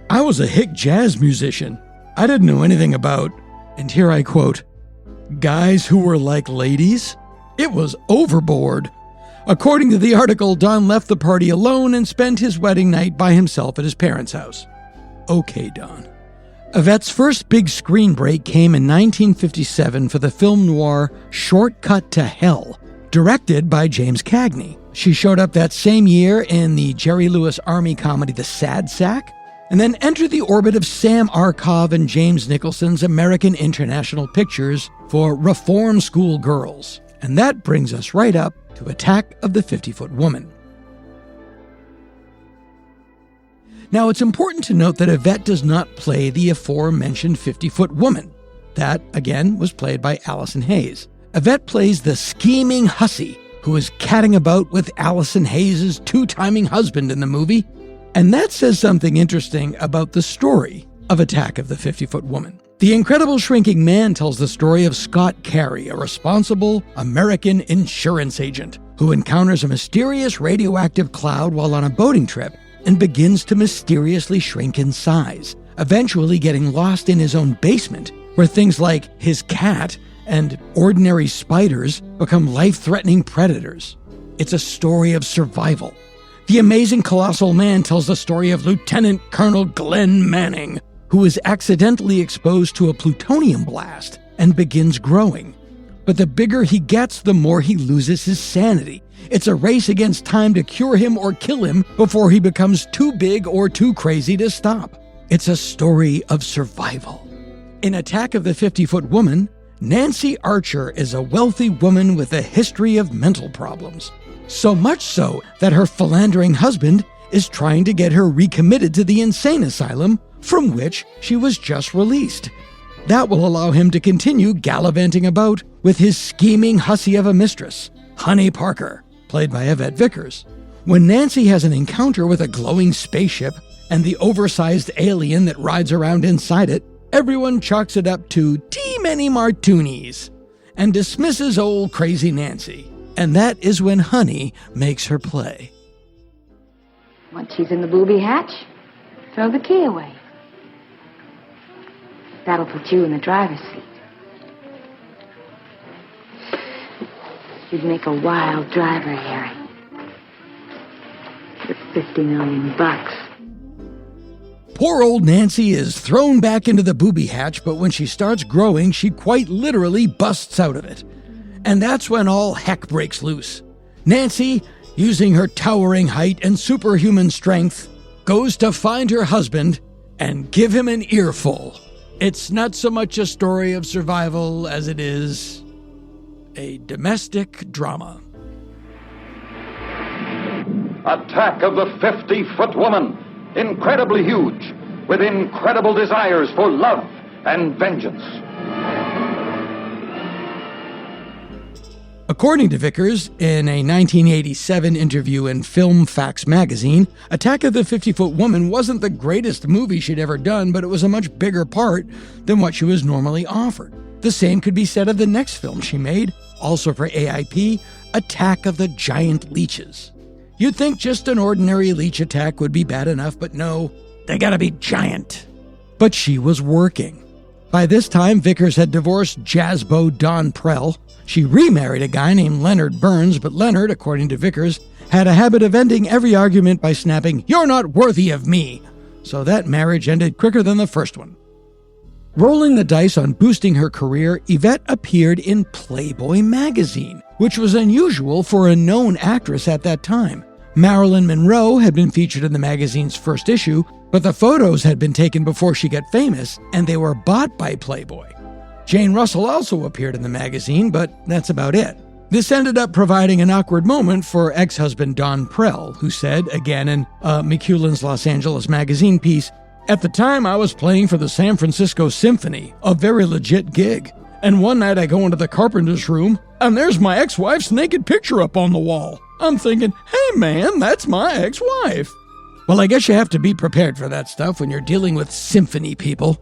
I was a hick jazz musician. I didn't know anything about, and here I quote, guys who were like ladies. It was overboard. According to the article, Don left the party alone and spent his wedding night by himself at his parents' house. Okay, Don. Yvette's first big screen break came in 1957 for the film noir Shortcut to Hell, directed by James Cagney. She showed up that same year in the Jerry Lewis Army comedy The Sad Sack, and then entered the orbit of Sam Arkoff and James Nicholson's American International Pictures for Reform School Girls. And that brings us right up to Attack of the 50-Foot Woman. Now, it's important to note that Yvette does not play the aforementioned 50-foot woman. That, again, was played by Allison Hayes. Yvette plays the scheming hussy who is catting about with Allison Hayes' two-timing husband in the movie. And that says something interesting about the story of Attack of the 50-Foot Woman. The Incredible Shrinking Man tells the story of Scott Carey, a responsible American insurance agent who encounters a mysterious radioactive cloud while on a boating trip and begins to mysteriously shrink in size, eventually getting lost in his own basement, where things like his cat and ordinary spiders become life-threatening predators. It's a story of survival. The Amazing Colossal Man tells the story of Lieutenant Colonel Glenn Manning, who is accidentally exposed to a plutonium blast and begins growing. But the bigger he gets, the more he loses his sanity. It's a race against time to cure him or kill him before he becomes too big or too crazy to stop. It's a story of survival. In Attack of the 50-Foot Woman, Nancy Archer is a wealthy woman with a history of mental problems. So much so that her philandering husband is trying to get her recommitted to the insane asylum from which she was just released. That will allow him to continue gallivanting about with his scheming hussy of a mistress, Honey Parker, played by Yvette Vickers. When Nancy has an encounter with a glowing spaceship and the oversized alien that rides around inside it, everyone chalks it up to too many martinis and dismisses old crazy Nancy. And that is when Honey makes her play. Once she's in the booby hatch, throw the key away. That'll put you in the driver's seat. You'd make a wild driver, Harry. For $50 million. Poor old Nancy is thrown back into the booby hatch, but when she starts growing, she quite literally busts out of it. And that's when all heck breaks loose. Nancy, using her towering height and superhuman strength, goes to find her husband and give him an earful. It's not so much a story of survival as it is a domestic drama. Attack of the 50-Foot Woman. Incredibly huge, with incredible desires for love and vengeance. According to Vickers, in a 1987 interview in Film Facts magazine, Attack of the 50-Foot Woman wasn't the greatest movie she'd ever done, but it was a much bigger part than what she was normally offered. The same could be said of the next film she made, also for AIP, Attack of the Giant Leeches. You'd think just an ordinary leech attack would be bad enough, but no, they gotta be giant. But she was working. By this time, Vickers had divorced jazzbo Don Prell. She remarried a guy named Leonard Burns, but Leonard, according to Vickers, had a habit of ending every argument by snapping, "You're not worthy of me." So that marriage ended quicker than the first one. Rolling the dice on boosting her career, Yvette appeared in Playboy magazine, which was unusual for a known actress at that time. Marilyn Monroe had been featured in the magazine's first issue, but the photos had been taken before she got famous, and they were bought by Playboy. Jane Russell also appeared in the magazine, but that's about it. This ended up providing an awkward moment for ex-husband Don Prell, who said, again in McEwen's Los Angeles magazine piece, "At the time, I was playing for the San Francisco Symphony, a very legit gig. And one night I go into the carpenter's room, and there's my ex-wife's naked picture up on the wall. I'm thinking, hey man, that's my ex-wife." Well, I guess you have to be prepared for that stuff when you're dealing with symphony people.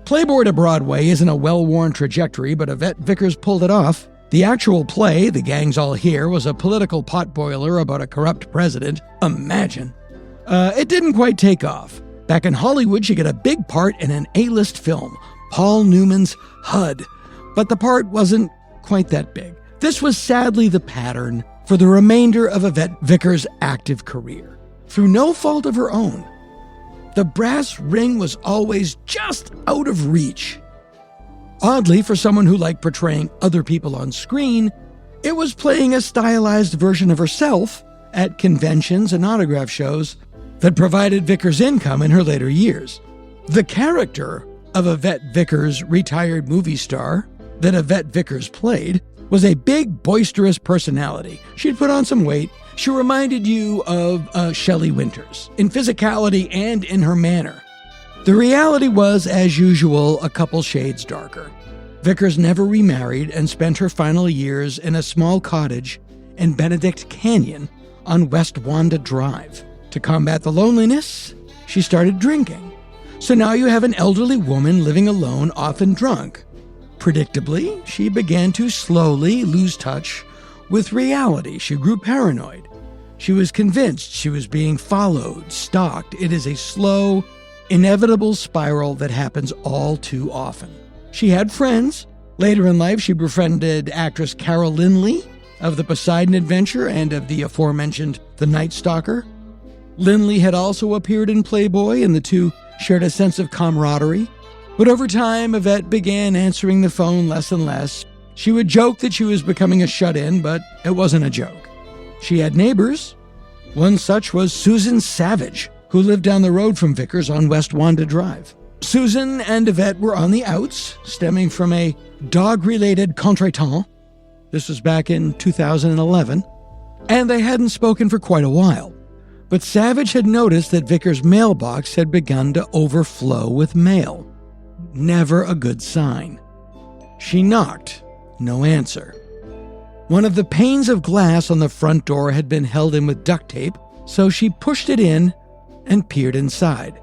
Playboy to Broadway isn't a well-worn trajectory, but Yvette Vickers pulled it off. The actual play, The Gang's All Here, was a political potboiler about a corrupt president. Imagine. It didn't quite take off. Back in Hollywood, she got a big part in an A-list film, Paul Newman's HUD. But the part wasn't quite that big. This was sadly the pattern for the remainder of Yvette Vickers' active career. Through no fault of her own, the brass ring was always just out of reach. Oddly, for someone who liked portraying other people on screen, it was playing a stylized version of herself at conventions and autograph shows that provided Vickers income in her later years. The character of Yvette Vickers, retired movie star, that Yvette Vickers played, was a big, boisterous personality. She'd put on some weight. She reminded you of Shelley Winters, in physicality and in her manner. The reality was, as usual, a couple shades darker. Vickers never remarried and spent her final years in a small cottage in Benedict Canyon on West Wanda Drive. To combat the loneliness, she started drinking. So now you have an elderly woman living alone, often drunk. Predictably, she began to slowly lose touch with reality. She grew paranoid. She was convinced she was being followed, stalked. It is a slow, inevitable spiral that happens all too often. She had friends. Later in life, she befriended actress Carol Lynley of The Poseidon Adventure and of the aforementioned The Night Stalker. Lynley had also appeared in Playboy, and the two shared a sense of camaraderie. But over time, Yvette began answering the phone less and less. She would joke that she was becoming a shut-in, but it wasn't a joke. She had neighbors. One such was Susan Savage, who lived down the road from Vickers on West Wanda Drive. Susan and Yvette were on the outs, stemming from a dog-related contretemps. This was back in 2011, and they hadn't spoken for quite a while. But Savage had noticed that Vickers' mailbox had begun to overflow with mail. Never a good sign. She knocked. No answer. One of the panes of glass on the front door had been held in with duct tape, so she pushed it in and peered inside.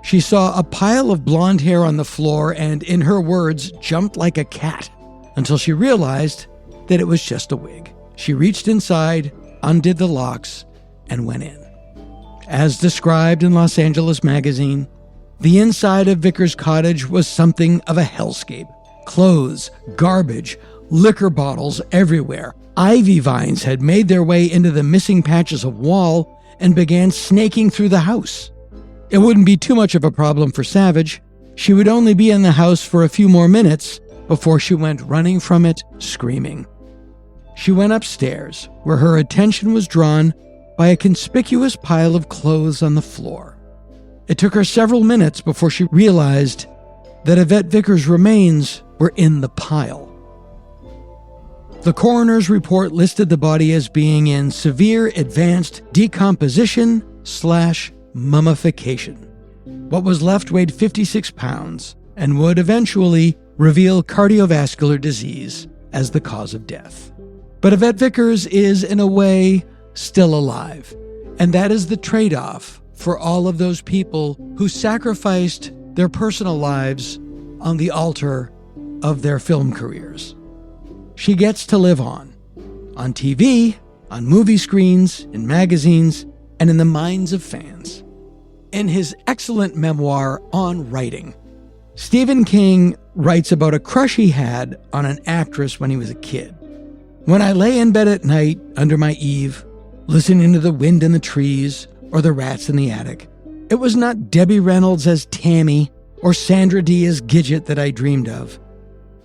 She saw a pile of blonde hair on the floor and, in her words, jumped like a cat, until she realized that it was just a wig. She reached inside, undid the locks, and went in. As described in Los Angeles magazine, the inside of Vickers' cottage was something of a hellscape. Clothes, garbage, liquor bottles everywhere. Ivy vines had made their way into the missing patches of wall and began snaking through the house. It wouldn't be too much of a problem for Savage. She would only be in the house for a few more minutes before she went running from it, screaming. She went upstairs, where her attention was drawn by a conspicuous pile of clothes on the floor. It took her several minutes before she realized that Yvette Vickers' remains were in the pile. The coroner's report listed the body as being in severe advanced decomposition/mummification. What was left weighed 56 pounds and would eventually reveal cardiovascular disease as the cause of death. But Yvette Vickers is, in a way, still alive, and that is the trade-off for all of those people who sacrificed their personal lives on the altar of their film careers. She gets to live on TV, on movie screens, in magazines, and in the minds of fans. In his excellent memoir On Writing, Stephen King writes about a crush he had on an actress when he was a kid. When I lay in bed at night under my eave, listening to the wind in the trees or the rats in the attic, it was not Debbie Reynolds as Tammy or Sandra Dee as Gidget that I dreamed of,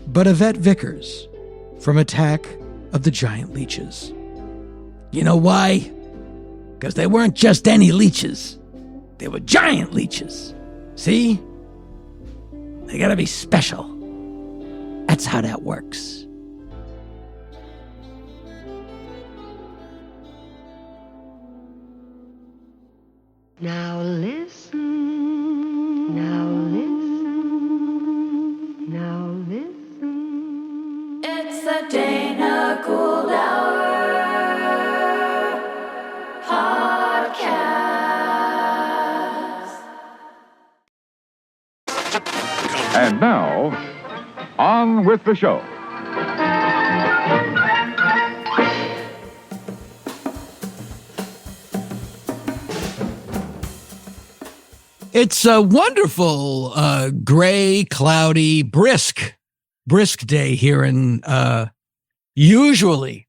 but Yvette Vickers from Attack of the Giant Leeches. You know why? Because they weren't just any leeches. They were giant leeches. See? They gotta be special. That's how that works. Now listen. Now listen. Now listen. It's the Dana Gould Hour podcast. And now, on with the show. It's a wonderful, gray, cloudy, brisk day here in usually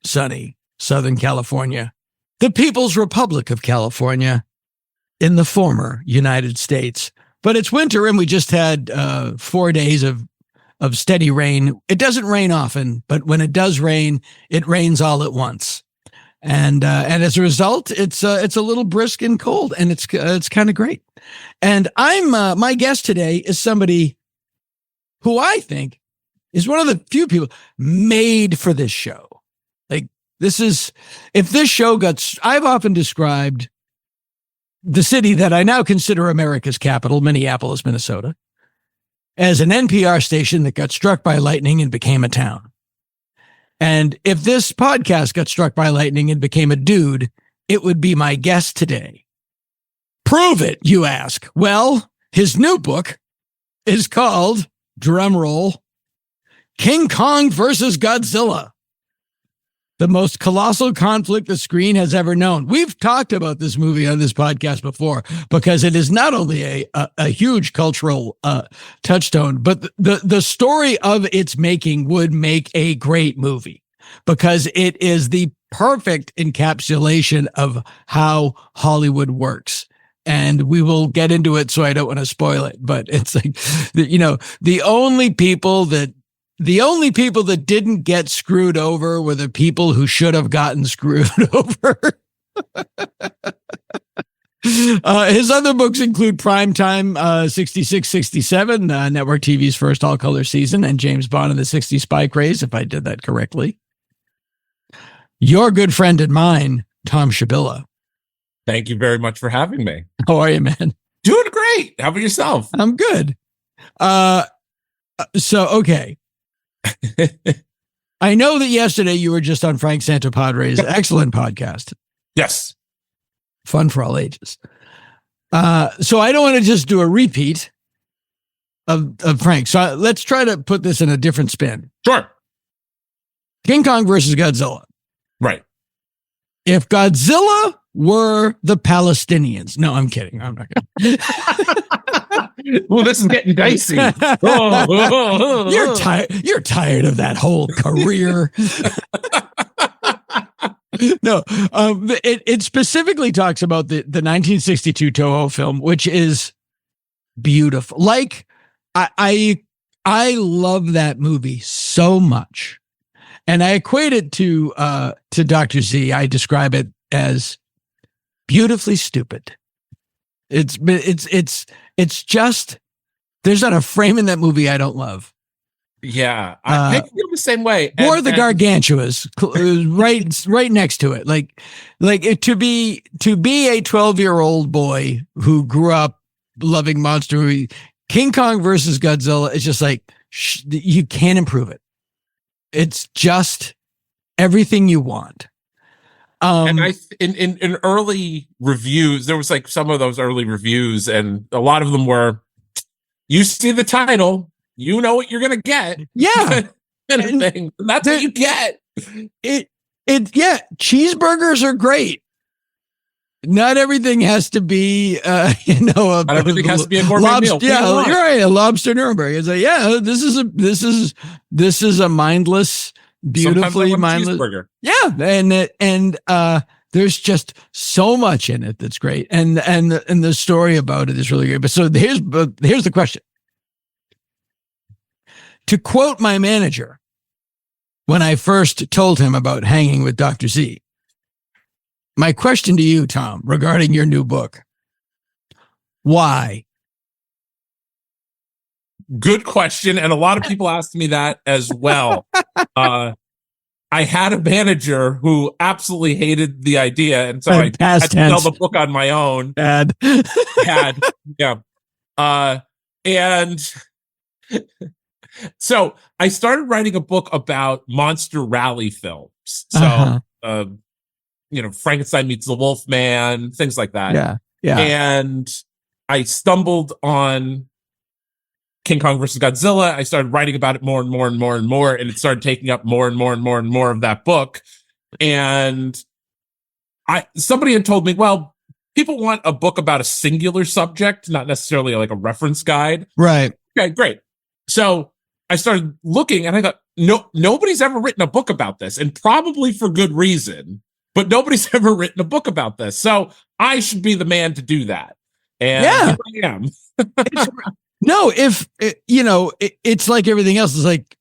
sunny Southern California, the People's Republic of California in the former United States. But it's winter, and we just had 4 days of steady rain. It doesn't rain often, but when it does rain, it rains all at once. And as a result, it's a little brisk and cold, and it's kind of great. And I'm my guest today is somebody who I think is one of the few people made for this show. Like, this is, if this show I've often described the city that I now consider America's capital, Minneapolis, Minnesota, as an NPR station that got struck by lightning and became a town. And if this podcast got struck by lightning and became a dude, it would be my guest today. Prove it, you ask. Well, his new book is called, drumroll, King Kong versus Godzilla, the most colossal conflict the screen has ever known. We've talked about this movie on this podcast before because it is not only a huge cultural touchstone, but the story of its making would make a great movie because it is the perfect encapsulation of how Hollywood works. And we will get into it, so I don't want to spoil it. But it's like, the only people that didn't get screwed over were the people who should have gotten screwed over. His other books include Primetime 66, 67, Network TV's first all-color season, and James Bond and the 60s Spy Craze, if I did that correctly. Your good friend and mine, Tom Shabilla. Thank you very much for having me. How are you, man? Doing great. How about yourself? I'm good. Okay. I know that yesterday you were just on Frank Santopadre's excellent podcast. Yes. Fun for all ages. So I don't want to just do a repeat of Frank. So let's try to put this in a different spin. Sure. King Kong versus Godzilla. Right. If Godzilla were the Palestinians. No, I'm kidding. I'm not going to. Well, this is getting dicey. You're tired of that whole career. No, it specifically talks about the 1962 Toho film, which is beautiful. Like, I love that movie so much. And I equate it to Dr. Z. I describe it as beautifully stupid. It's just, there's not a frame in that movie I don't love. Yeah, I feel the same way. Or the Gargantuas, right next to it. Like to be a 12-year-old boy who grew up loving monster movie, King Kong versus Godzilla is just like, you can't improve it. It's just everything you want. And in early reviews, there was like some of those early reviews, and a lot of them were, you see the title, you know what you're gonna get. Yeah. and that's what you get. Yeah, cheeseburgers are great. not everything has to be, not everything has to be a gourmet meal. Yeah, you're right. A lobster Nuremberg. It's like, yeah, this is a mindless, beautifully mindless cheeseburger. Yeah, and there's just so much in it that's great, and the story about it is really great. But here's the question. To quote my manager, when I first told him about Hanging with Dr. Z, my question to you, Tom, regarding your new book, why? Good question. And a lot of people asked me that as well. I had a manager who absolutely hated the idea. And so I had to sell the book on my own. Had. Yeah. And so I started writing a book about monster rally films. So, Frankenstein meets the Wolfman, things like that. Yeah. And I stumbled on King Kong versus Godzilla. I started writing about it more and more and more and more, and it started taking up more and more and more and more of that book. And somebody had told me, well, people want a book about a singular subject, not necessarily like a reference guide. Right. Okay, great. So I started looking, and I thought, nobody's ever written a book about this, and probably for good reason. But nobody's ever written a book about this. So I should be the man to do that. And here I am. It's like everything else. It's like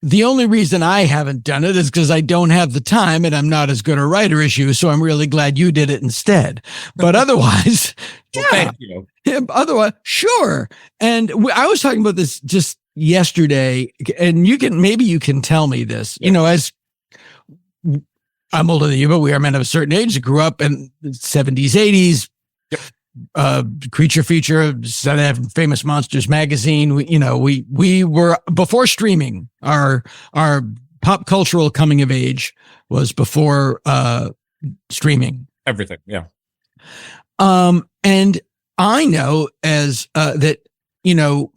the only reason I haven't done it is because I don't have the time and I'm not as good a writer as you. So I'm really glad you did it instead. But otherwise, thank you. Otherwise, sure. And I was talking about this just yesterday, and maybe you can tell me this, as I'm older than you, but we are men of a certain age, grew up in the 70s, 80s, creature feature, Famous Monsters magazine. We were, before streaming, our pop cultural coming of age was before streaming. Everything, yeah. And I know that,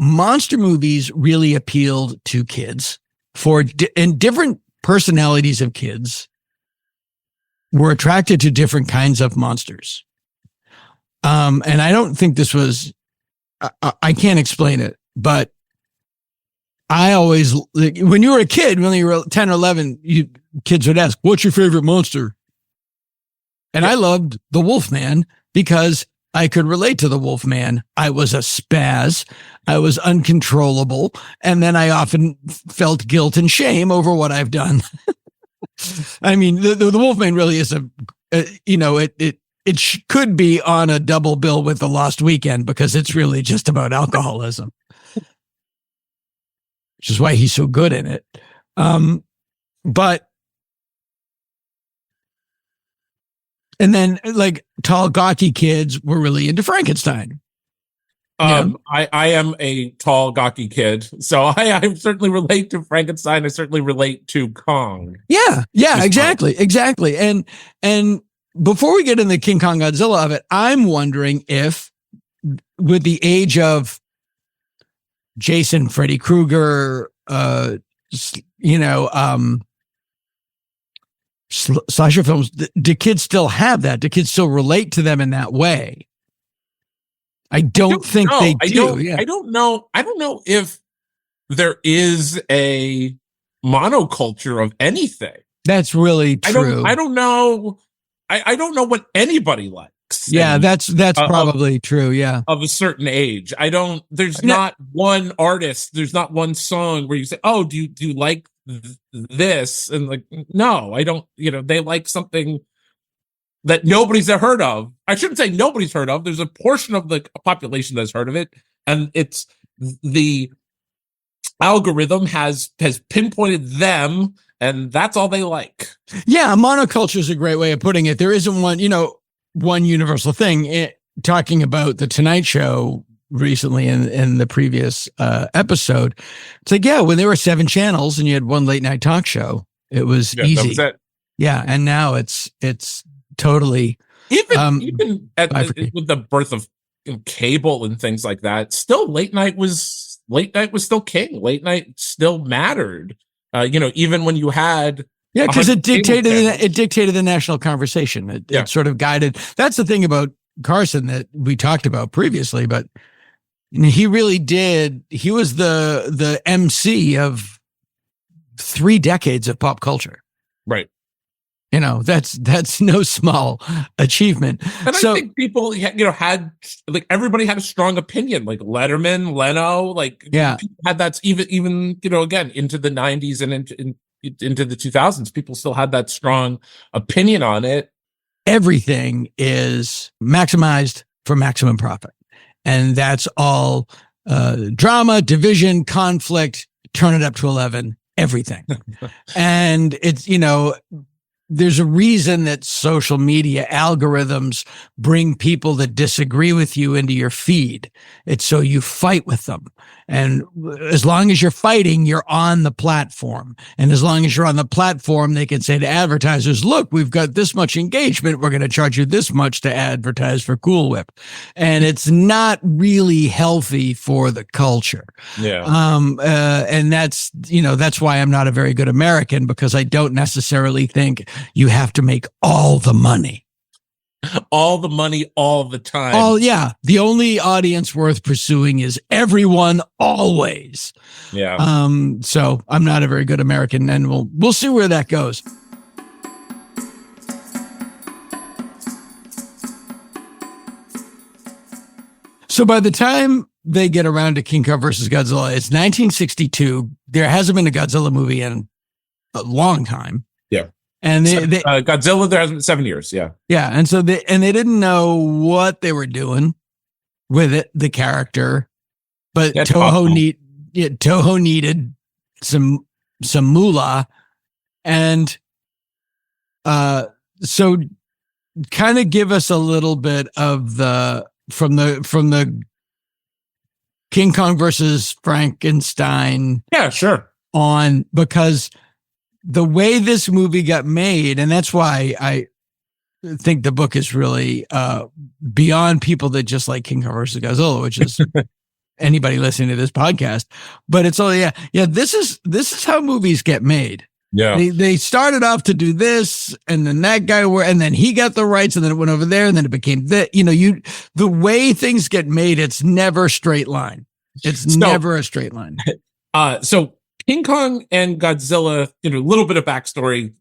monster movies really appealed to kids and different personalities of kids were attracted to different kinds of monsters. And I don't think this was, I can't explain it, but I always, when you were a kid, when you were 10 or 11, kids would ask, what's your favorite monster? And I loved the Wolfman because I could relate to the Wolfman. I was a spaz. I was uncontrollable. And then I often felt guilt and shame over what I've done. I mean, the Wolfman really is it could be on a double bill with The Lost Weekend because it's really just about alcoholism, which is why he's so good in it. And then like tall, gawky kids were really into Frankenstein. I am a tall, gawky kid, so I certainly relate to Frankenstein. I certainly relate to Kong. Yeah, exactly. And before we get into King Kong Godzilla of it, I'm wondering if, with the age of Jason, Freddy Krueger, slasher films, do kids still have that? Do kids still relate to them in that way? I don't think they do. I don't know. I don't know if there is a monoculture of anything. That's really true. I don't know. I don't know what anybody likes. Yeah, that's probably true. Yeah, of a certain age. There's not one artist. There's not one song where you say, "Oh, do you like this?" And like, no, I don't. They like something that nobody's ever heard of. I shouldn't say nobody's heard of. There's a portion of the population that's heard of it, and it's the algorithm has pinpointed them, and that's all they like. Yeah, monoculture is a great way of putting it. There isn't one universal thing. Talking about the Tonight Show recently in the previous episode, it's like, when there were 7 channels and you had one late night talk show, it was easy. That was it. Yeah, and now it's totally even with the birth of cable and things like that. Still, late night was still king. Late night still mattered. Even when you had Yeah, because it 100 dictated the national conversation. It sort of guided. That's the thing about Carson that we talked about previously, but he really did. He was the MC of 3 decades of pop culture. Right. You know, that's no small achievement. And I think people, had like everybody had a strong opinion, like Letterman, Leno, like people had that even again into the 90s and into the 2000s. People still had that strong opinion on it. Everything is maximized for maximum profit, and that's all drama, division, conflict. Turn it up to 11. Everything, and it's there's a reason that social media algorithms bring people that disagree with you into your feed. It's so you fight with them. And as long as you're fighting, you're on the platform. And as long as you're on the platform, they can say to advertisers, look, we've got this much engagement. We're going to charge you this much to advertise for Cool Whip. And it's not really healthy for the culture. Yeah. And that's why I'm not a very good American, because I don't necessarily think you have to make all the money. All the money, all the time. The only audience worth pursuing is everyone always. Yeah. So I'm not a very good American, and we'll see where that goes. So by the time they get around to King Kong versus Godzilla, it's 1962. There hasn't been a Godzilla movie in a long time. Yeah. And Godzilla, there has been 7 years. Yeah. Yeah. And so they didn't know what they were doing with it, the character, but Toho needed some moolah. And, so kind of give us a little bit of from the King Kong versus Frankenstein. Yeah, sure. On, because the way this movie got made, and that's why I think the book is really beyond people that just like King Kong versus Godzilla, which is anybody listening to this podcast. But it's all this is how movies get made. Yeah, they started off to do this, and then that guy and then he got the rights, and then it went over there, and then it became that. The way things get made, it's never a straight line. It's never a straight line. So King Kong and Godzilla, a little bit of backstory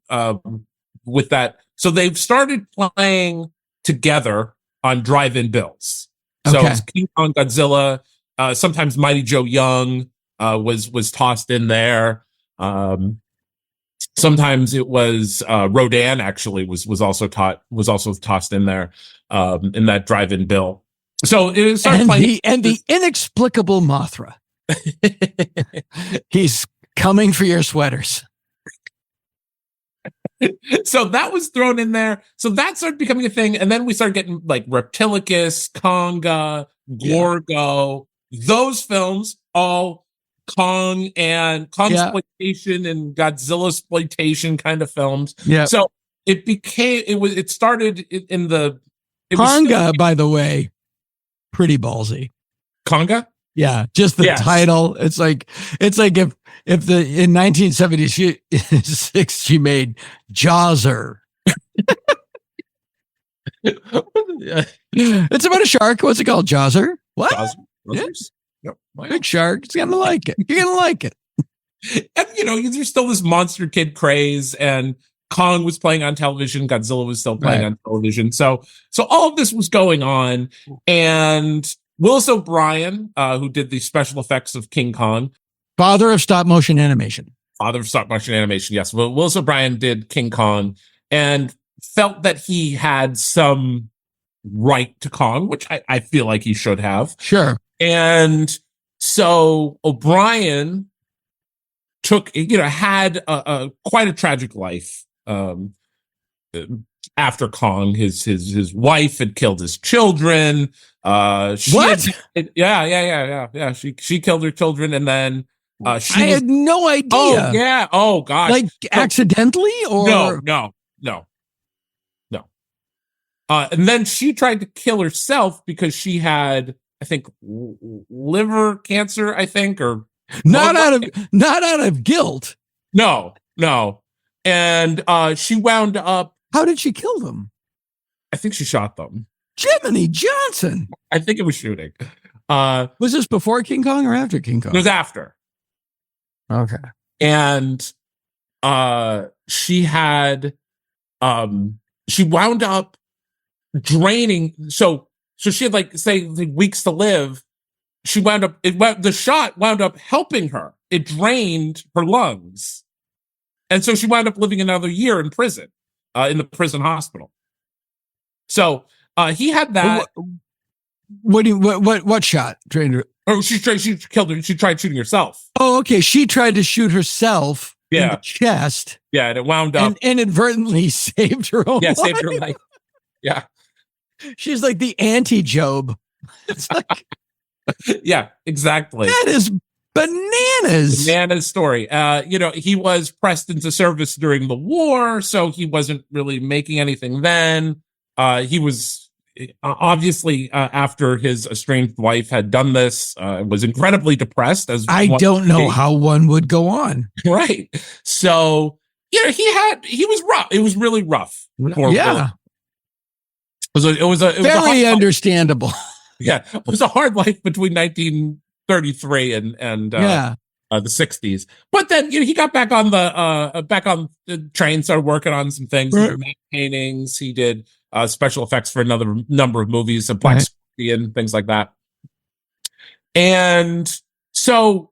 with that. So they've started playing together on drive-in bills. So it's King Kong, Godzilla. Sometimes Mighty Joe Young was tossed in there. Sometimes it was Rodan actually was also tossed in there in that drive-in bill. So it started playing, and the inexplicable Mothra. He's coming for your sweaters. So that was thrown in there. So that started becoming a thing. And then we started getting like Reptilicus, Konga, Gorgo, those films, all Kong and exploitation and Godzilla exploitation kind of films. Yeah. So it started in the Konga, by the way, pretty ballsy. Konga? Yeah, just the title. It's like if in 1976 she made Jawser. It's about a shark. What's it called? Jawser? What? Jaws? Yep. Big shark. It's gonna like it. You're gonna like it. And there's still this monster kid craze, and Kong was playing on television. Godzilla was still playing on television. So all of this was going on, and Willis O'Brien, who did the special effects of King Kong. Father of stop motion animation. Yes. Well, Willis O'Brien did King Kong and felt that he had some right to Kong, which I feel like he should have. Sure. And so O'Brien had quite a tragic life. After Kong, his wife had killed his children. What? She killed her children, and then I had no idea. Oh yeah. Oh gosh. Like accidentally, or no. And then she tried to kill herself because she had, I think, liver cancer. I think, or not out of guilt. No. And she wound up. How did she kill them? I think she shot them. Jiminy Johnson. I think it was shooting. Was this before King Kong or after King Kong? It was after. Okay. And she had she wound up draining. So she had like weeks to live. She wound up the shot wound up helping her. It drained her lungs. And so she wound up living another year in prison, in the prison hospital. So he had that. What shot drained her? Oh, she killed her. She tried shooting herself. Oh, okay. She tried to shoot herself in the chest. Yeah, and it wound up. And inadvertently saved her own life. Saved her life. Yeah. She's like the anti-Job. It's like... Yeah, exactly. That is bananas. Bananas story. He was pressed into service during the war, so he wasn't really making anything then. He was obviously after his estranged wife had done this, was incredibly depressed. As I don't know how one would go on. Right. So he was rough. It was really rough. Yeah. It was very understandable. Yeah, it was a hard life between 1933 and the 60s. But then he got back on the train, started working on some things. He did paintings. He did special effects for another number of movies, Black Scorpion, things like that. And so,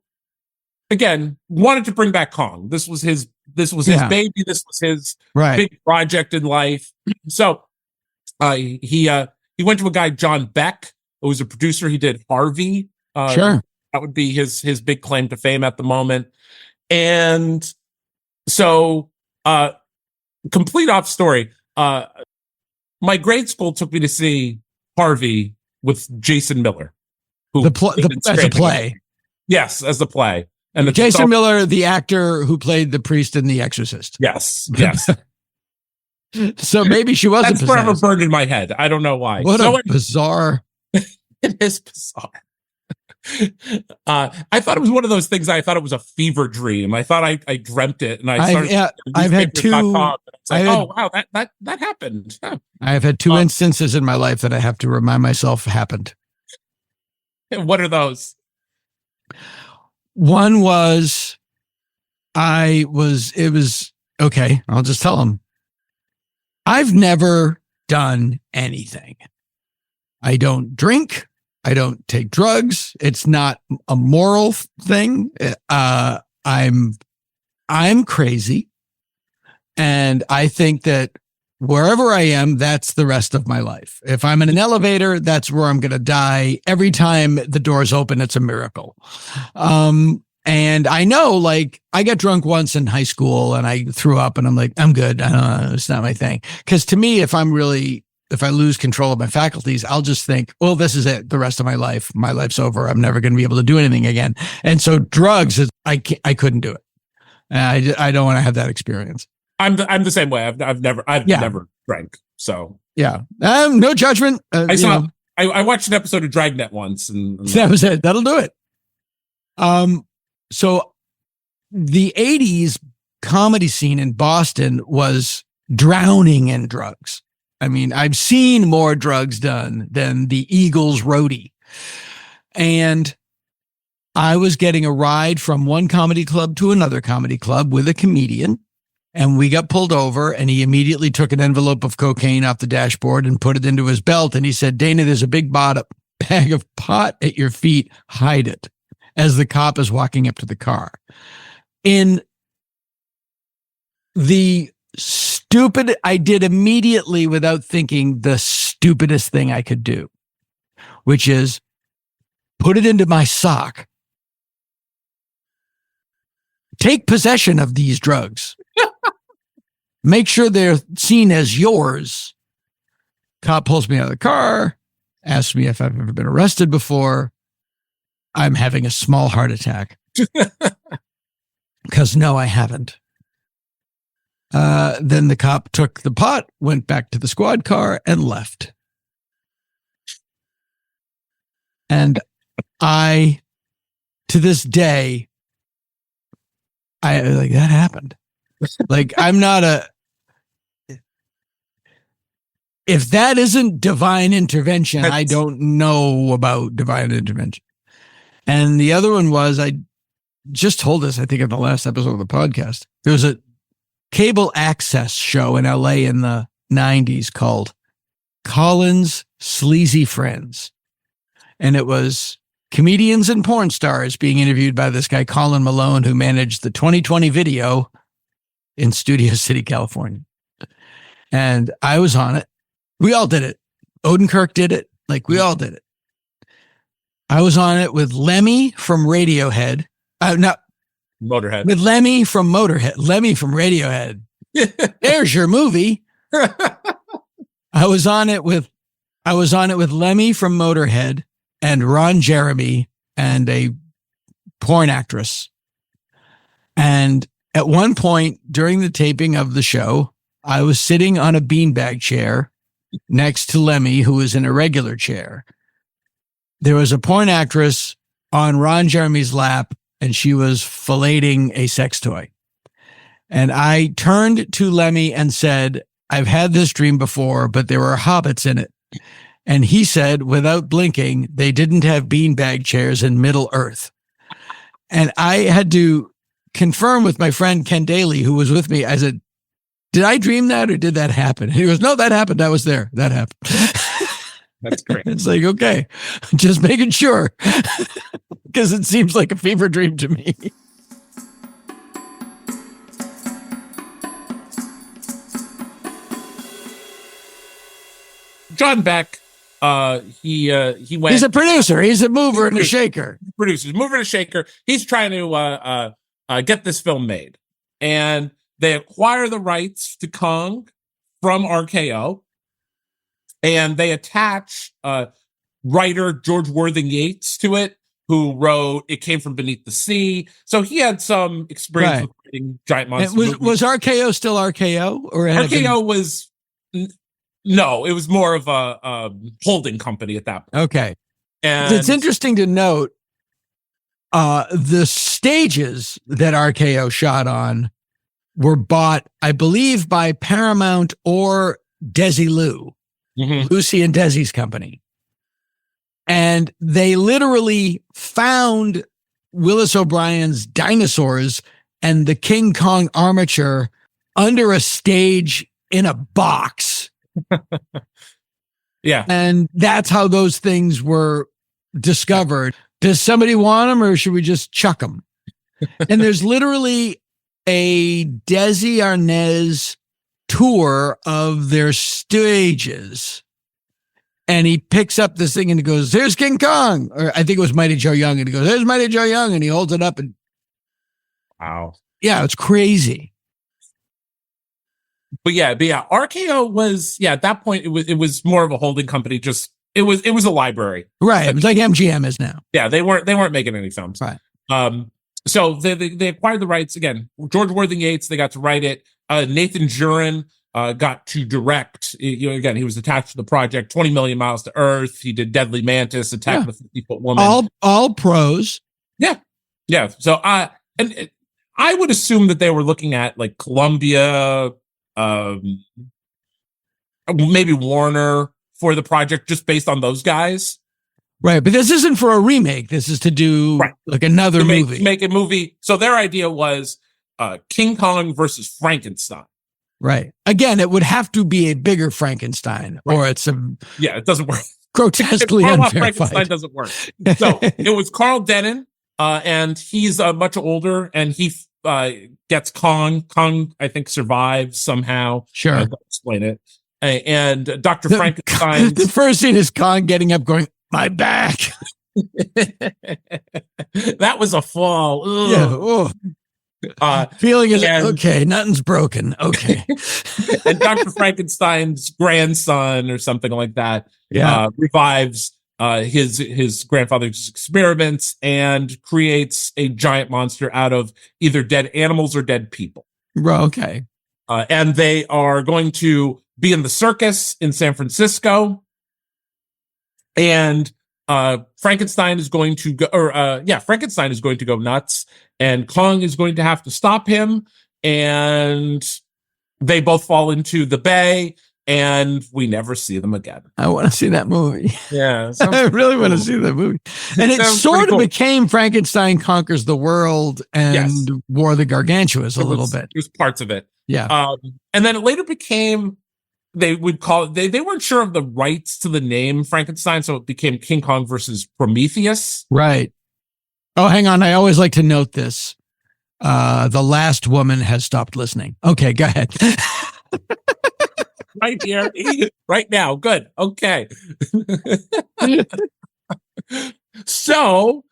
again, wanted to bring back Kong. This was his baby. This was his big project in life. So he went to a guy, John Beck, who was a producer. He did Harvey. Sure. That would be his big claim to fame at the moment. And so, complete off story. My grade school took me to see Harvey with Jason Miller. As a play. Yes, as the play. And Jason Miller, the actor who played the priest in The Exorcist. Yes. So maybe she wasn't That's forever burned in my head. I don't know why. What a bizarre... It is bizarre. I thought it was one of those things. I thought it was a fever dream. I thought I dreamt it, and I've had two. Oh wow, that happened. Huh. I've had two instances in my life that I have to remind myself happened. What are those? One was, it was okay. I'll just tell them. I've never done anything. I don't drink. I don't take drugs. It's not a moral thing. I'm crazy. And I think that wherever I am, that's the rest of my life. If I'm in an elevator, that's where I'm going to die. Every time the doors open, it's a miracle. And I know, like, I got drunk once in high school and I threw up and I'm like, I'm good. It's not my thing. Because to me, if I lose control of my faculties, I'll just think, well, this is it. The rest of my life's over. I'm never going to be able to do anything again. And so drugs, I couldn't do it. I don't want to have that experience. I'm the same way. I've never drank. So yeah, no judgment. I watched an episode of Dragnet once, and that was it. That'll do it. So the 80s comedy scene in Boston was drowning in drugs. I mean, I've seen more drugs done than the Eagles roadie. And I was getting a ride from one comedy club to another comedy club with a comedian. And we got pulled over and he immediately took an envelope of cocaine off the dashboard and put it into his belt. And he said, Dana, there's a big bag of pot at your feet. Hide it. As the cop is walking up to the car. In the stupid, I did immediately without thinking the stupidest thing I could do, which is put it into my sock. Take possession of these drugs. Make sure they're seen as yours. Cop pulls me out of the car, asks me if I've ever been arrested before. I'm having a small heart attack. Because no, I haven't. Then the cop took the pot, went back to the squad car, and left. And to this day, I like that happened. Like, I'm not if that isn't divine intervention, I don't know about divine intervention. And the other one was, I just told us, I think in the last episode of the podcast, there was a cable access show in LA in the 90s called Colin's Sleazy Friends. And it was comedians and porn stars being interviewed by this guy, Colin Malone, who managed the 2020 video in Studio City, California. And I was on it. We all did it. Odenkirk did it. Like, we all did it. I was on it with Lemmy from Radiohead. Motorhead. With Lemmy from Motorhead. Lemmy from Radiohead. There's your movie. I was on it with Lemmy from Motorhead and Ron Jeremy and a porn actress. And at one point during the taping of the show, I was sitting on a beanbag chair next to Lemmy, who was in a regular chair. There was a porn actress on Ron Jeremy's lap, and she was filleting a sex toy. And I turned to Lemmy and said, I've had this dream before, but there were hobbits in it. And he said, without blinking, they didn't have beanbag chairs in Middle Earth. And I had to confirm with my friend Ken Daly, who was with me. I said, did I dream that or did that happen? He goes, no, that happened. I was there. That happened. That's great. It's like, okay, just making sure, because it seems like a fever dream to me. John Beck, he went. He's a producer. He's a mover and a shaker. Producer, mover and a shaker. He's trying to get this film made, and they acquire the rights to Kong from RKO, and they attach writer George Worthing Yates to it, who wrote It Came From Beneath the Sea. So he had some experience with writing giant monster movies. Was RKO still RKO? Or RKO was... No, it was more of a holding company at that point. Okay. And it's interesting to note the stages that RKO shot on were bought, I believe, by Paramount or Desilu, Lucy and Desi's company. And they literally found Willis O'Brien's dinosaurs and the King Kong armature under a stage in a box. Yeah. And that's how those things were discovered. Does somebody want them or should we just chuck them? And there's literally a Desi Arnaz tour of their stages. And he picks up this thing and he goes, there's King Kong. Or I think it was Mighty Joe Young. And he goes, there's Mighty Joe Young. And he holds it up. And wow. Yeah, it's crazy. But yeah, RKO was, at that point, it was more of a holding company. Just, it was a library. Right. It was like MGM is now. Yeah, they weren't making any films. Right. So they acquired the rights again. George Worthing Yates, they got to write it. Nathan Jurin got to direct. Again, he was attached to the project. 20 Million Miles to Earth. He did Deadly Mantis, Attack of the 50-Foot Woman. All pros. Yeah. So I would assume that they were looking at like Columbia, maybe Warner for the project, just based on those guys. Right, but this isn't for a remake. This is to do like another movie. Make a movie. So their idea was King Kong versus Frankenstein. Right. Again, it would have to be a bigger Frankenstein, or it's it doesn't work. Grotesquely unfair Frankenstein fight. Doesn't work. So it was Carl Denon, and he's much older, and he gets Kong. Kong, I think, survives somehow. Sure. I'll explain it. And Dr. Frankenstein. The first scene is Kong getting up, going, my back. That was a fall. Ugh. Yeah. Feeling is okay. Nothing's broken. Okay. And Dr. Frankenstein's grandson, or something like that, revives his grandfather's experiments and creates a giant monster out of either dead animals or dead people. Okay. And they are going to be in the circus in San Francisco. And Frankenstein is going to go, Frankenstein is going to go nuts, and Kong is going to have to stop him. and they both fall into the bay, and we never see them again. I want to see that movie. Yeah. I really want to see that movie. And it sort of became Frankenstein Conquers the World and War of the Gargantuas a little bit. There's parts of it. Yeah. And then it later became, they would call it, they weren't sure of the rights to the name Frankenstein, so it became King Kong versus Prometheus. Right. Oh, hang on. I always like to note this. The last woman has stopped listening. Okay, go ahead. Right here, right now. Good. Okay. So,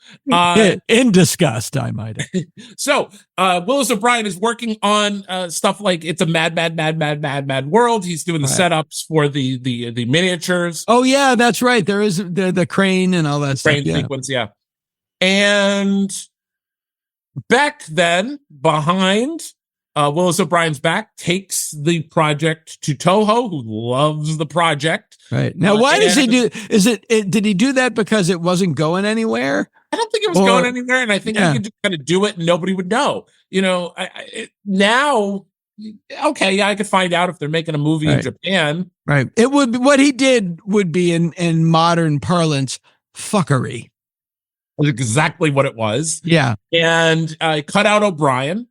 in disgust, I might add. So, Willis O'Brien is working on stuff like It's a Mad World. He's doing the setups for the miniatures. Oh yeah, that's right. There is the crane and all that stuff. Crane sequence, yeah. And Beck then, behind Willis O'Brien's back, takes the project to Toho, who loves the project. Right. Now, why does he do, did he do that because it wasn't going anywhere? I don't think it was going anywhere, and I think he could just kind of do it and nobody would know. You know, now, okay, I could find out if they're making a movie in Japan. Right. It would be, what he did would be in modern parlance, fuckery. That's exactly what it was. Yeah. And cut out O'Brien.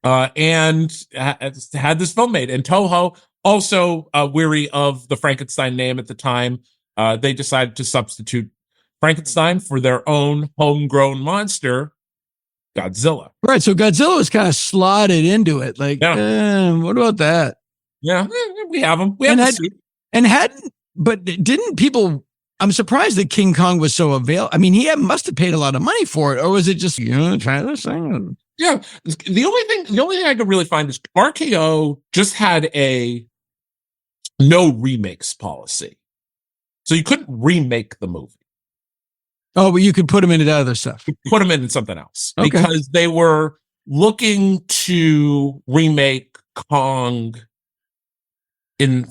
And had this film made. And Toho, also weary of the Frankenstein name at the time, they decided to substitute Frankenstein for their own homegrown monster, Godzilla. Right, so Godzilla was kind of slotted into it. Like, what about that? Yeah, we have him. But didn't people... I'm surprised that King Kong was so available. I mean, he must have paid a lot of money for it, or was it just, try this thing? Yeah, the only thing I could really find is RKO just had a no remakes policy, so you couldn't remake the movie. Oh, but you could put them into other stuff. Put them into something else because they were looking to remake Kong in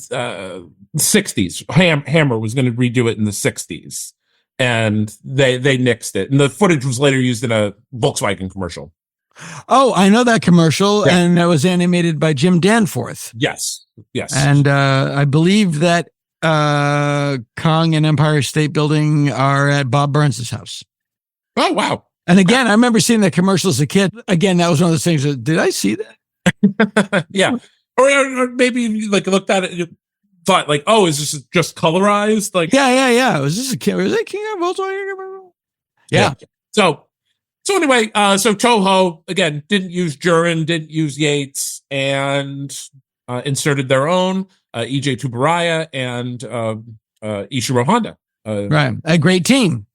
60s. Hammer was going to redo it in the 60s, and they nixed it. And the footage was later used in a Volkswagen commercial. Oh, I know that commercial, and that was animated by Jim Danforth. Yes. And I believe that Kong and Empire State Building are at Bob Burns' house. Oh, wow. And again, I remember seeing that commercial as a kid. Again, that was one of those things that, did I see that? Yeah. Or maybe you looked at it and you thought like, oh, is this just colorized? Like, yeah. Was this a kid? Was that King of Volkswagen? Yeah. So anyway, so Toho again didn't use Jurin, didn't use Yates, and inserted their own E.J. Tubaraya and Ishiro Honda. Right, a great team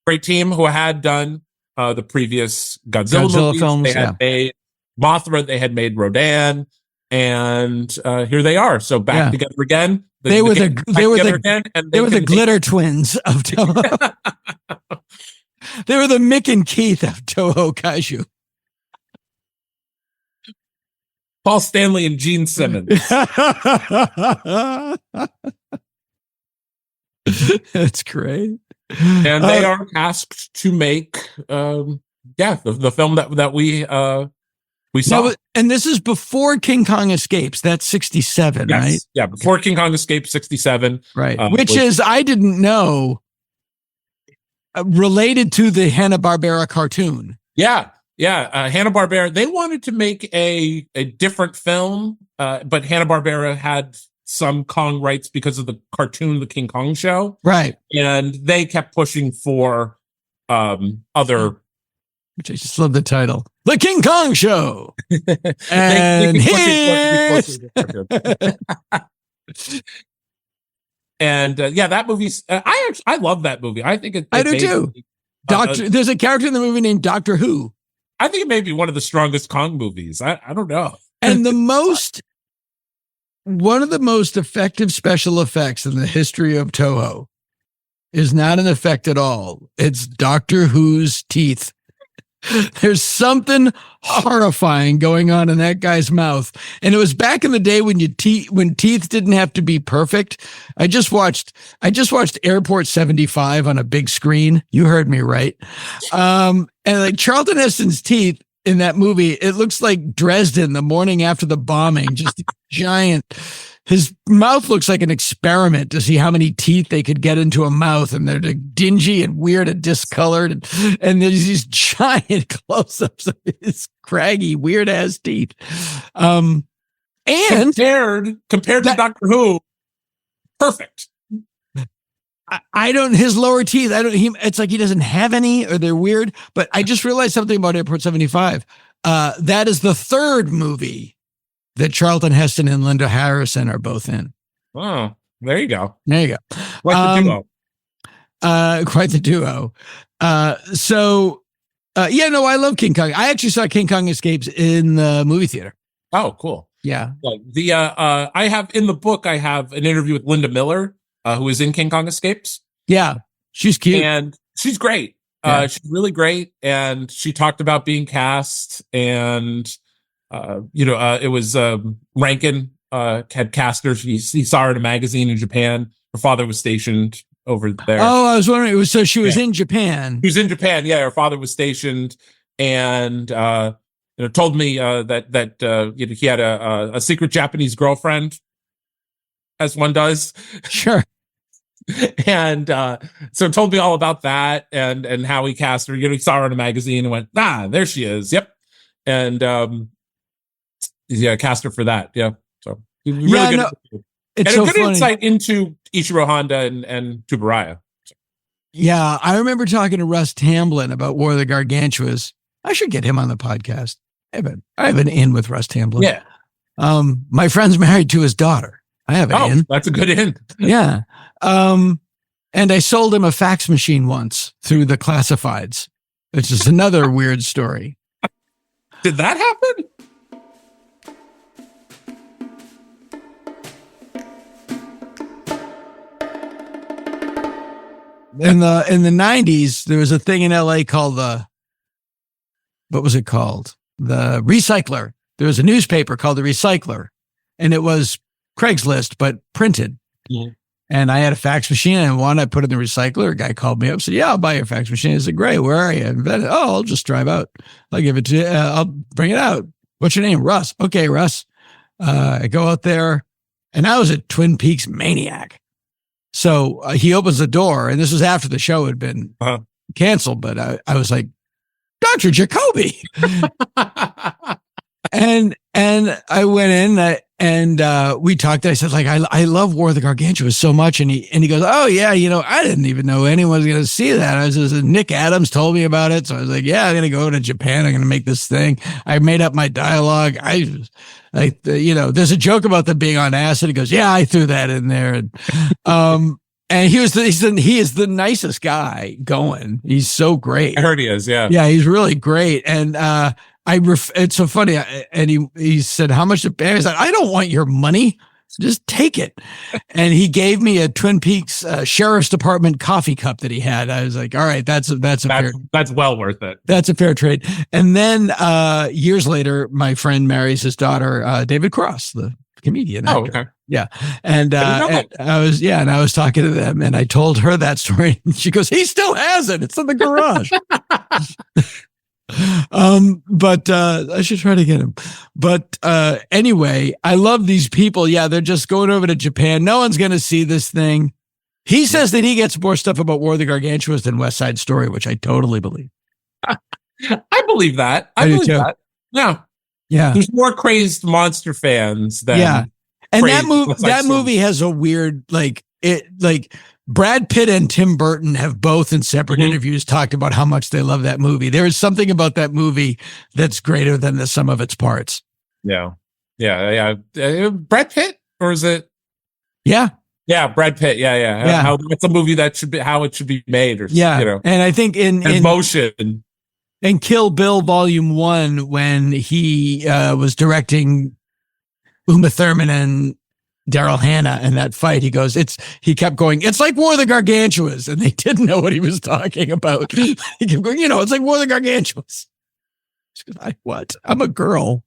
who had done the previous Godzilla movies. Films. They had made Mothra. They had made Rodan, and here they are. So back together again. They were the glitter twins of Toho. They were the Mick and Keith of Toho Kaiju. Paul Stanley and Gene Simmons. That's great. And they are asked to make, the film that we saw. Now, and this is before King Kong Escapes. That's 67, right? Yeah, before King Kong Escapes, 67. Right. Which is, I didn't know, related to the Hanna-Barbera cartoon. Yeah. Hanna-Barbera, they wanted to make a different film, but Hanna-Barbera had some Kong rights because of the cartoon, the King Kong show. Right. And they kept pushing for other... Which I just love the title. The King Kong Show! And And that movie's... I love that movie. I think I do too. There's a character in the movie named Doctor Who. I think it may be one of the strongest Kong movies. I don't know. And one of the most effective special effects in the history of Toho is not an effect at all. It's Doctor Who's teeth. There's something horrifying going on in that guy's mouth. And it was back in the day when teeth didn't have to be perfect. I just watched Airport 75 on a big screen. You heard me right. And like Charlton Heston's teeth in that movie. It looks like Dresden the morning after the bombing, just giant. His mouth looks like an experiment to see how many teeth they could get into a mouth. And they're like dingy and weird and discolored. And there's these giant close-ups of his craggy, weird ass teeth. And compared to Doctor Who, perfect. His lower teeth, it's like he doesn't have any or they're weird, but I just realized something about Airport 75. That is the third movie that Charlton Heston and Linda Harrison are both in. Oh, there you go. There you go. Quite the duo. Quite the duo. I love King Kong. I actually saw King Kong Escapes in the movie theater. Oh, cool. Yeah. I have in the book, I have an interview with Linda Miller, who is in King Kong Escapes. Yeah. She's cute. And she's great. Yeah. She's really great. And she talked about being cast and, it was Rankin had cast her. He saw her in a magazine in Japan. Her father was stationed over there. Oh, I was wondering. She was in Japan. She was in Japan. Yeah, her father was stationed, and told me that he had a secret Japanese girlfriend, as one does. Sure. And so told me all about that and how he cast her. He saw her in a magazine and went, there she is. Yep. And cast her for that. Yeah. So really good. It's and so a good funny. insight into Ichiro Honda and Tsuburaya. Yeah, I remember talking to Russ Tamblyn about War of the Gargantuas. I should get him on the podcast. I have an in with Russ Tamblyn. Yeah. My friend's married to his daughter. I have an in. That's a good in. Yeah. And I sold him a fax machine once through the classifieds, which is another weird story. Did that happen? In the 90s, there was a thing in LA called what was it called? The Recycler. There was a newspaper called The Recycler, and it was Craigslist, but printed. Yeah. And I had a fax machine and I put it in the recycler. A guy called me up, said, "Yeah, I'll buy your fax machine." I said, "Great. Where are you?" I'll just drive out. I'll give it to you. I'll bring it out. What's your name? Russ. Okay, Russ. I go out there, and I was a Twin Peaks maniac. So he opens the door, and this was after the show had been canceled, but I was like, "Dr. Jacoby." and I went in and we talked. I said, I love War of the Gargantuas so much. And he goes, "Oh yeah, I didn't even know anyone was going to see that. Nick Adams told me about it." So I was like, "Yeah, I'm going to go to Japan. I'm going to make this thing." I made up my dialogue. There's a joke about them being on acid. He goes, "Yeah, I threw that in there." And he is the nicest guy going. He's so great. I heard he is. Yeah. Yeah. He's really great. And, it's so funny. And he said, "How much to pay?" I said, "I don't want your money. Just take it." And he gave me a Twin Peaks Sheriff's Department coffee cup that he had. I was like, "All right, that's well worth it. That's a fair trade." And then years later, my friend marries his daughter, David Cross, the comedian. Oh, actor. okay. Yeah. And I was talking to them, and I told her that story. And she goes, "He still has it. It's in the garage." But I should try to get him. But anyway, I love these people. Yeah, they're just going over to Japan. No one's going to see this thing. He says that he gets more stuff about War of the Gargantuas than West Side Story, which I totally believe. I believe that. I believe that. Yeah. Yeah. There's more crazed monster fans than And that movie has a weird Brad Pitt and Tim Burton have both in separate interviews talked about how much they love that movie. There is something about that movie that's greater than the sum of its parts. Yeah. Yeah. Brad Pitt, or is it? Yeah. Yeah. Brad Pitt. Yeah. It's a movie that should be how it should be made, or And I think in motion and Kill Bill Volume 1, when he was directing Uma Thurman and Daryl Hannah in that fight, he kept going, "It's like War of the Gargantuas," and they didn't know what he was talking about. He kept going, "It's like War of the Gargantuas." What? I'm a girl.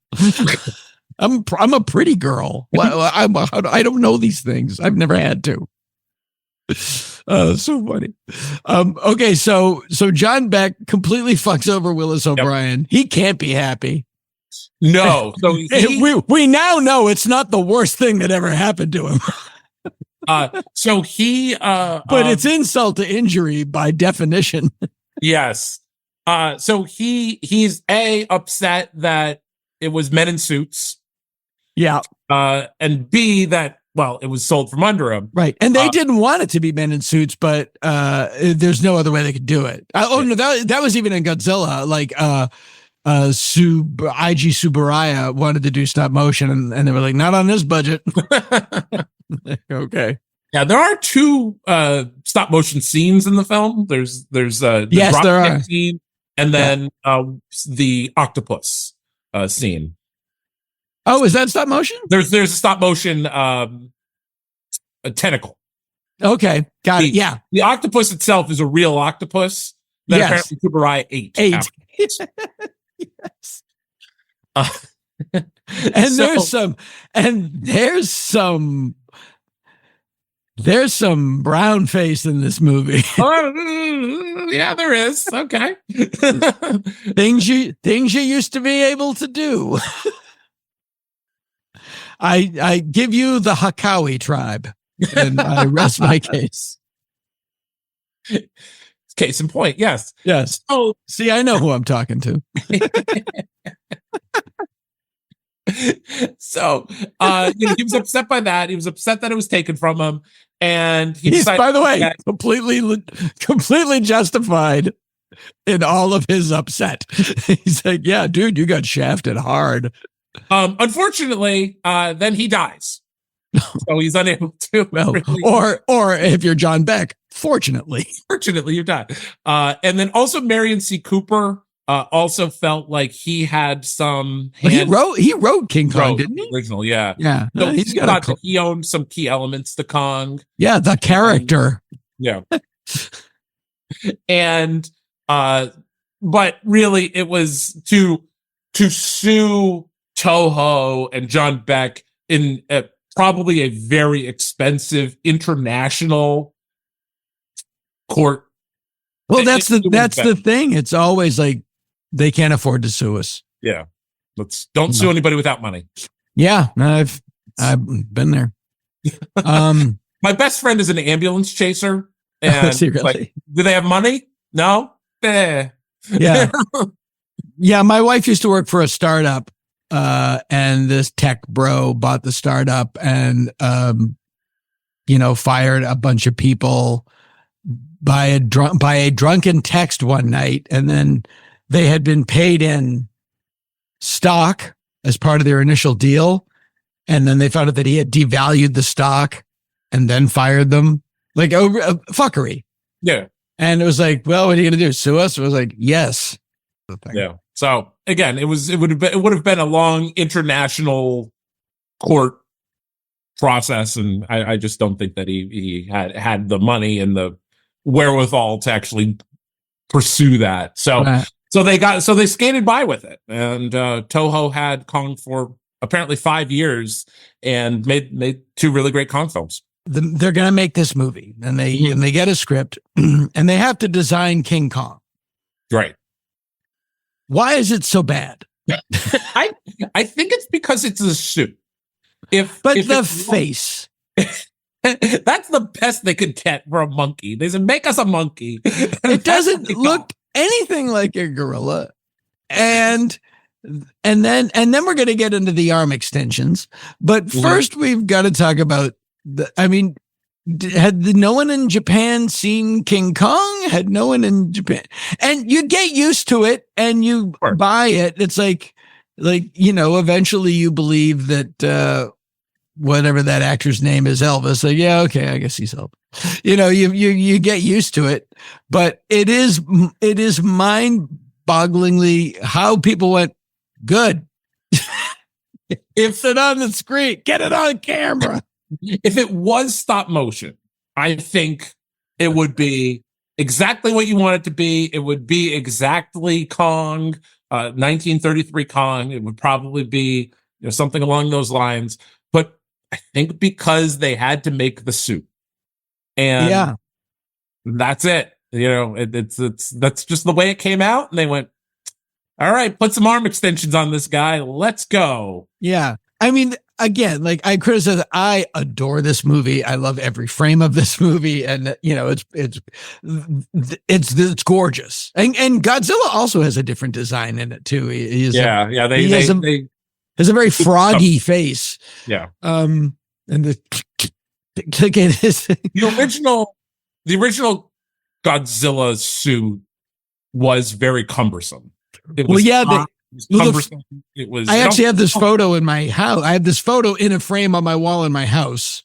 I'm a pretty girl. I don't know these things. I've never had to. So funny. Okay, so John Beck completely fucks over Willis O'Brien. He can't be happy. No. So we now know it's not the worst thing that ever happened to him. but it's insult to injury by definition. Yes. So he's upset that it was men in suits. Yeah. And B, that it was sold from under him. Right. And they didn't want it to be men in suits, but there's no other way they could do it. No, that was even in Godzilla. Like IG Subaraya wanted to do stop motion, and they were like, not on this budget. Okay. Yeah, there are two stop motion scenes in the film. There's the yes, there are scene, and then the octopus scene. Oh, is that stop motion? There's a stop motion a tentacle. Okay, got it. Yeah, the octopus itself is a real octopus that apparently Kubarai ate. Yes. There's some brown face in this movie. Yeah, there is. Okay. things you used to be able to do. I give you the Hakawi tribe, and I rest my case. Case in point, yes. Yes. Oh, see, I know who I'm talking to. So, he was upset by that. He was upset that it was taken from him, and he's, by the way, completely justified in all of his upset. He's like, "Yeah, dude, you got shafted hard." Unfortunately, then he dies, so he's unable to. Or if you're John Beck, fortunately you die. And then also Marion C. Cooper also felt like he had some. He wrote King Kong, didn't he? Original, yeah. No, so he's got that he owned some key elements to Kong. Yeah, the character. Yeah. And but really, it was to sue Toho and John Beck in probably a very expensive international court. Well, that's the thing. It's always like they can't afford to sue us. Yeah, don't sue anybody without money. Yeah, I've been there. My best friend is an ambulance chaser. And really? Do they have money? No. Yeah. Yeah. My wife used to work for a startup. And this tech bro bought the startup and, fired a bunch of people by a drunken text one night. And then they had been paid in stock as part of their initial deal. And then they found out that he had devalued the stock and then fired them, like fuckery. Yeah. And it was like, well, what are you going to do? Sue us? It was like, yes. Yeah. So again, it would have been a long international court process, and I just don't think that he had the money and the wherewithal to actually pursue that. So they skated by with it, and Toho had Kong for apparently 5 years and made two really great Kong films. They're going to make this movie, and they get a script, and they have to design King Kong. Right. Why is it so bad? I think it's because it's a suit. If the face. That's the best they could get for a monkey. They said, make us a monkey. It doesn't look anything like a gorilla. And then we're going to get into the arm extensions. But first we've got to talk about had no one in Japan seen King Kong? Had no one in Japan? And you get used to it and you buy it. It's like, eventually you believe that, whatever that actor's name is, Elvis. Like, yeah, okay, I guess he's Elvis. You get used to it, but it is mind-bogglingly how people went, good. If it on the screen, get it on camera. If it was stop motion, I think it would be exactly what you want it to be. It would be exactly Kong, 1933 Kong. It would probably be something along those lines. But I think because they had to make the suit, and That's it. That's just the way it came out. And they went, all right, put some arm extensions on this guy. Let's go. Yeah. I mean, again, like I criticize, I adore this movie. I love every frame of this movie. And it's gorgeous. And Godzilla also has a different design in it too. He has a very froggy face. Yeah. And the original Godzilla suit was very cumbersome. It was cumbersome. I actually have this photo in my house. I have this photo in a frame on my wall in my house.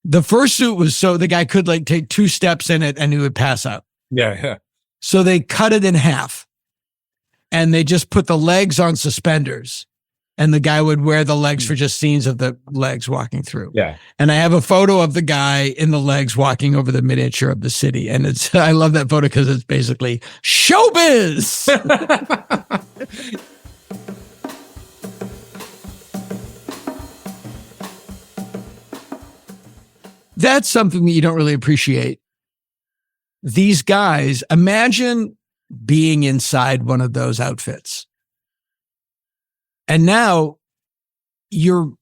The first suit was so the guy could like take 2 steps in it and he would pass out. Yeah. So they cut it in half and they just put the legs on suspenders. And the guy would wear the legs for just scenes of the legs walking through. Yeah. And I have a photo of the guy in the legs walking over the miniature of the city. And I love that photo because it's basically showbiz. That's something that you don't really appreciate. These guys, imagine being inside one of those outfits. And now you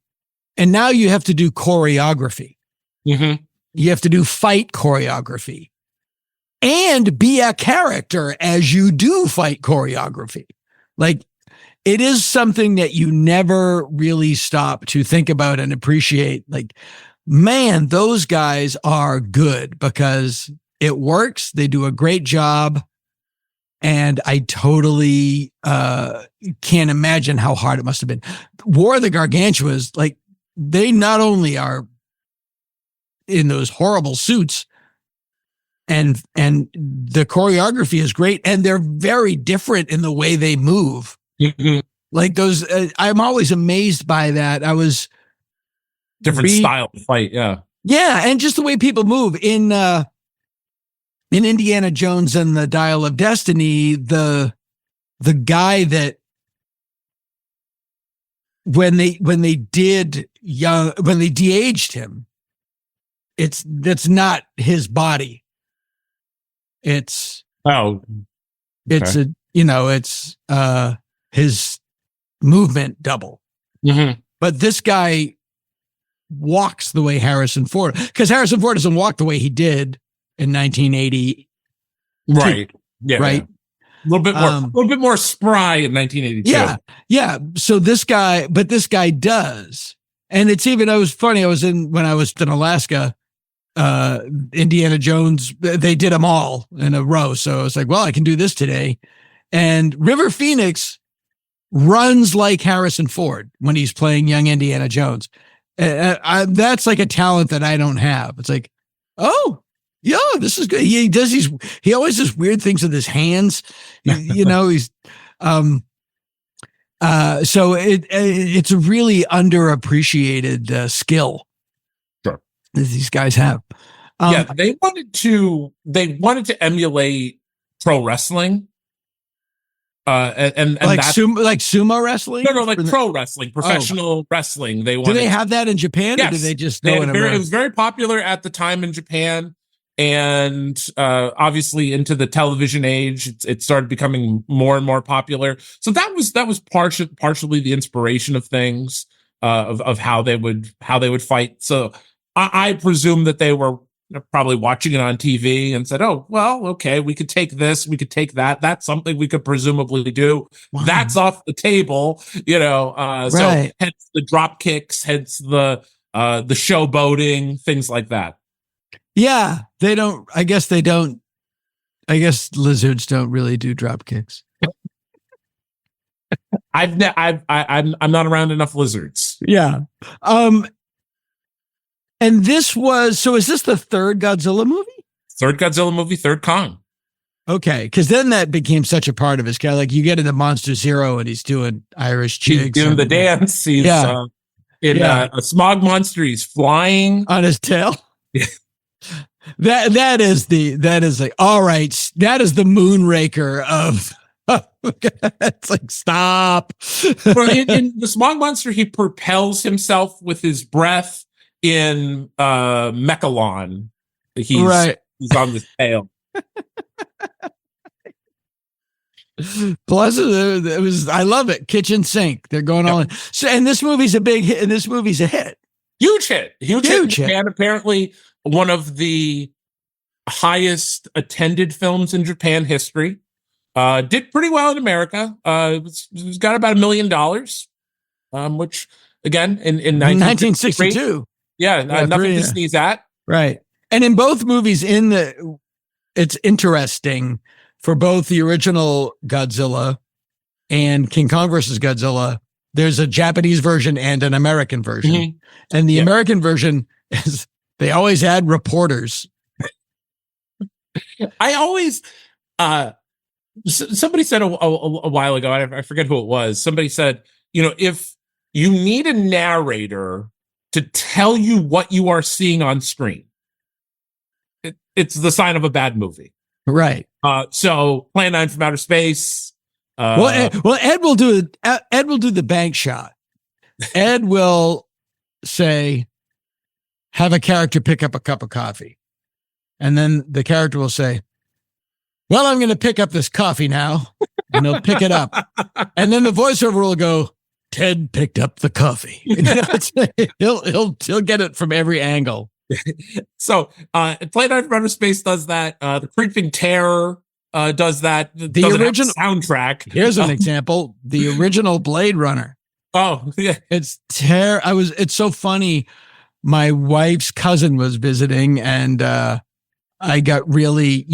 have to do choreography. Mm-hmm. You have to do fight choreography and be a character as you do fight choreography. Like it is something that you never really stop to think about and appreciate. Like, man, those guys are good because it works. They do a great job. And I totally can't imagine how hard it must have been. War of the Gargantuas, like they not only are in those horrible suits and the choreography is great and they're very different in the way they move. Mm-hmm. Like those, I'm always amazed by that. I was different style of fight. Yeah. Yeah. And just the way people move in Indiana Jones and the Dial of Destiny, the guy that when they de-aged him, that's not his body. It's his movement double. Mm-hmm. But this guy walks the way Harrison Ford, because Harrison Ford doesn't walk the way he did in 1980. Right. Yeah. Right. A little bit more spry in 1982. Yeah. Yeah. So this guy does. And it's even, it was funny. When I was in Alaska, Indiana Jones, they did them all in a row. So I was like, well, I can do this today. And River Phoenix runs like Harrison Ford when he's playing young Indiana Jones. That's like a talent that I don't have. It's like, oh, yeah, this is good. He always does weird things with his hands. He's, so it's a really underappreciated skill. Sure. That these guys have. They wanted to emulate pro wrestling. And like that's sumo wrestling? No, like pro wrestling, professional wrestling. Do they have that in Japan? Yes. Or do they just go in it was very popular at the time in Japan. And obviously into the television age, it started becoming more and more popular. So that was partially the inspiration of things, of how they would fight. So I presume that they were probably watching it on TV and said, oh, well, okay, we could take this, we could take that. That's something we could presumably do. Wow. That's off the table, right. So hence the drop kicks, hence the showboating, things like that. Yeah, I guess lizards don't really do drop kicks. I'm not around enough lizards. Yeah. And is this the third Godzilla movie? Third Godzilla movie, third Kong. Okay, because then that became such a part of his character. Like you get into Monster Zero and he's doing Irish jigs. He's doing the dance. He's a smog monster. He's flying on his tail. Yeah. That is like, all right, that is the Moonraker of it's like, stop. Well, in the smog monster, he propels himself with his breath. In Mechalon, he's He's on this tail. Plus, it was. I love it. Kitchen sink. They're going all in. So, and this movie's a big hit. And this movie's a hit. Huge hit. Huge hit. hit. And apparently one of the highest attended films in Japan history. Did pretty well in America. It's got about $1 million, which again in 1962. Yeah, nothing to sneeze at. Right. And in both movies, it's interesting for both the original Godzilla and King Kong versus Godzilla. There's a Japanese version and an American version. Mm-hmm. And the American version is they always add reporters. I always somebody said a while ago, I forget who it was. Somebody said, if you need a narrator to tell you what you are seeing on screen, it's the sign of a bad movie. Right. So Plan 9 from Outer Space. Ed will do the bank shot. Ed will say, have a character pick up a cup of coffee. And then the character will say, well, I'm going to pick up this coffee now. And he'll pick it up. And then the voiceover will go, Ted picked up the coffee. He'll get it from every angle. So Play Night from Outer Space does that. The Creeping Terror does that. The original soundtrack. Here's an example. The original Blade Runner. Oh, yeah. It's so funny. My wife's cousin was visiting and I got really,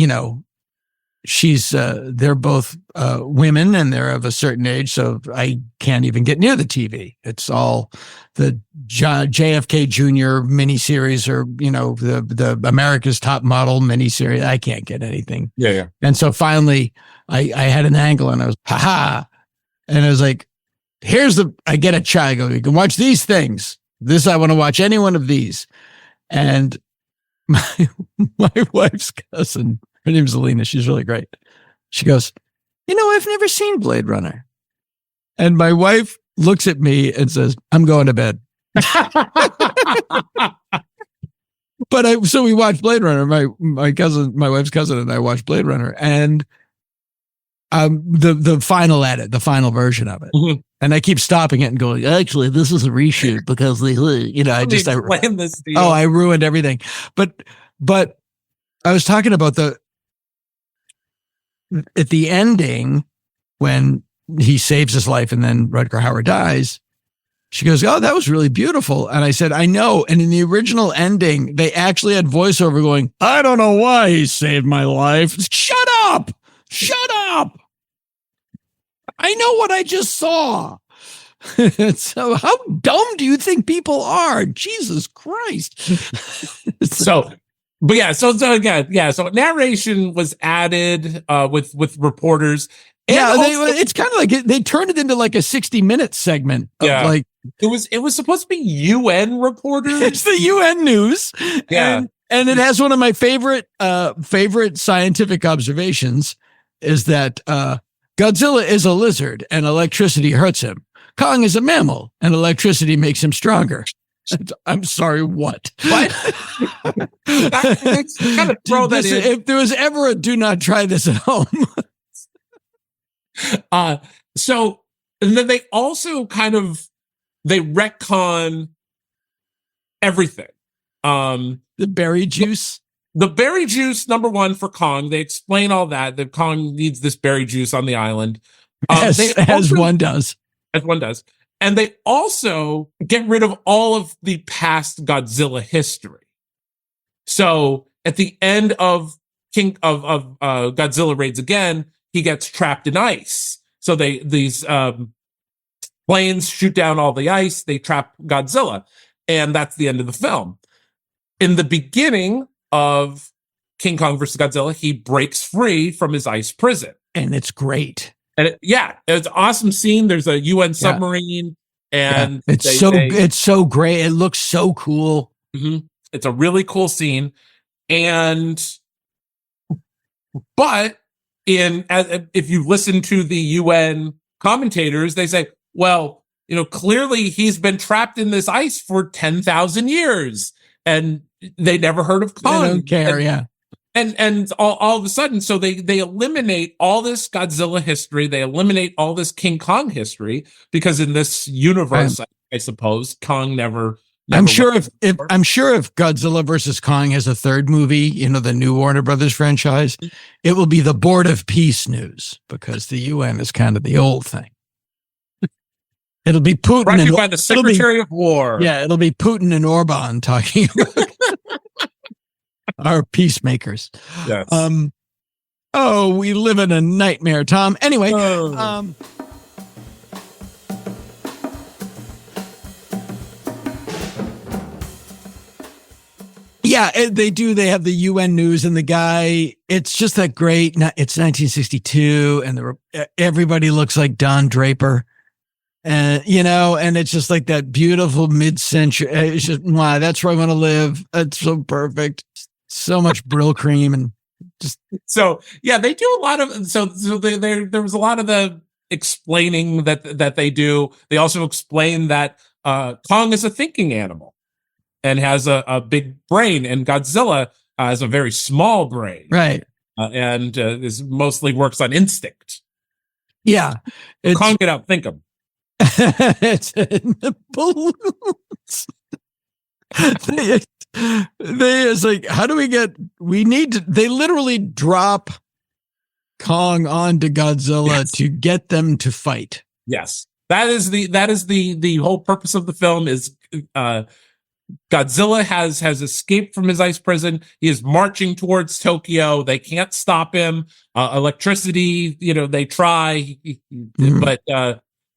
they're both women and they're of a certain age, so I can't even get near the TV. It's all the JFK Jr. miniseries or, the America's Top Model miniseries. I can't get anything. Yeah. And so finally I had an angle and I was, and I was like, I get a chai. I go, you can watch these things. I want to watch any one of these. And my wife's cousin, her name's Alina. She's really great. She goes, I've never seen Blade Runner. And my wife looks at me and says, I'm going to bed. So we watched Blade Runner. My wife's cousin and I watched Blade Runner and the final edit, the final version of it. Mm-hmm. And I keep stopping it and going, actually, this is a reshoot because I ruined everything. But I was talking about at the ending when he saves his life and then Rutger Hauer dies. She goes, oh, that was really beautiful. And I said, I know. And in the original ending, they actually had voiceover going, I don't know why he saved my life. Shut up. I know what I just saw. So how dumb do you think people are? Jesus Christ. So narration was added with reporters. It's kind of like they turned it into like a 60-minute segment. It was supposed to be UN reporters. It's the UN news. Yeah. And it has one of my favorite scientific observations is that Godzilla is a lizard and electricity hurts him. Kong is a mammal and electricity makes him stronger. I'm sorry, what? What? Kind of throw that in. If there was ever a do not try this at home. So, and then they also they retcon everything. The berry juice. The berry juice, number one, for Kong. They explain all that Kong needs this berry juice on the island. As one does. And they also get rid of all of the past Godzilla history. So at the end of Godzilla Raids Again, he gets trapped in ice. So these planes shoot down all the ice. They trap Godzilla. And that's the end of the film. In the beginning of King Kong versus Godzilla, he breaks free from his ice prison. And it's great. And it's an awesome scene. There's a UN submarine, and it's so great. It looks so cool. Mm-hmm. It's a really cool scene. But if you listen to the UN commentators, they say, well, clearly he's been trapped in this ice for 10,000 years, and they never heard of Kong. They don't care. and all of a sudden, so they eliminate all this Godzilla history, they eliminate all this King Kong history, because in this universe, I suppose Kong never I'm sure if Godzilla versus Kong has a third movie, the new Warner Brothers franchise, it will be the Board of Peace news, because the UN is kind of the old thing. It'll be Putin brought to you by the Secretary of War. Yeah, it'll be Putin and Orban talking about our peacemakers. Yes. We live in a nightmare, Tom. Anyway, yeah, they do. They have the UN news, and the guy, it's just that great. It's 1962, and everybody looks like Don Draper. And, and it's just like that beautiful mid-century. It's just, wow, that's where I want to live. It's so perfect. So much Brill cream and just. So, yeah, they do a lot of, there was a lot of the explaining that they do. They also explain that Kong is a thinking animal and has a big brain, and Godzilla has a very small brain. Right. And is mostly works on instinct. Yeah. Kong can outthink him. It's in the balloons. It's like, how do they literally drop Kong onto Godzilla to get them to fight. Yes. That is the whole purpose of the film is, Godzilla has escaped from his ice prison. He is marching towards Tokyo. They can't stop him. Electricity, they try, but,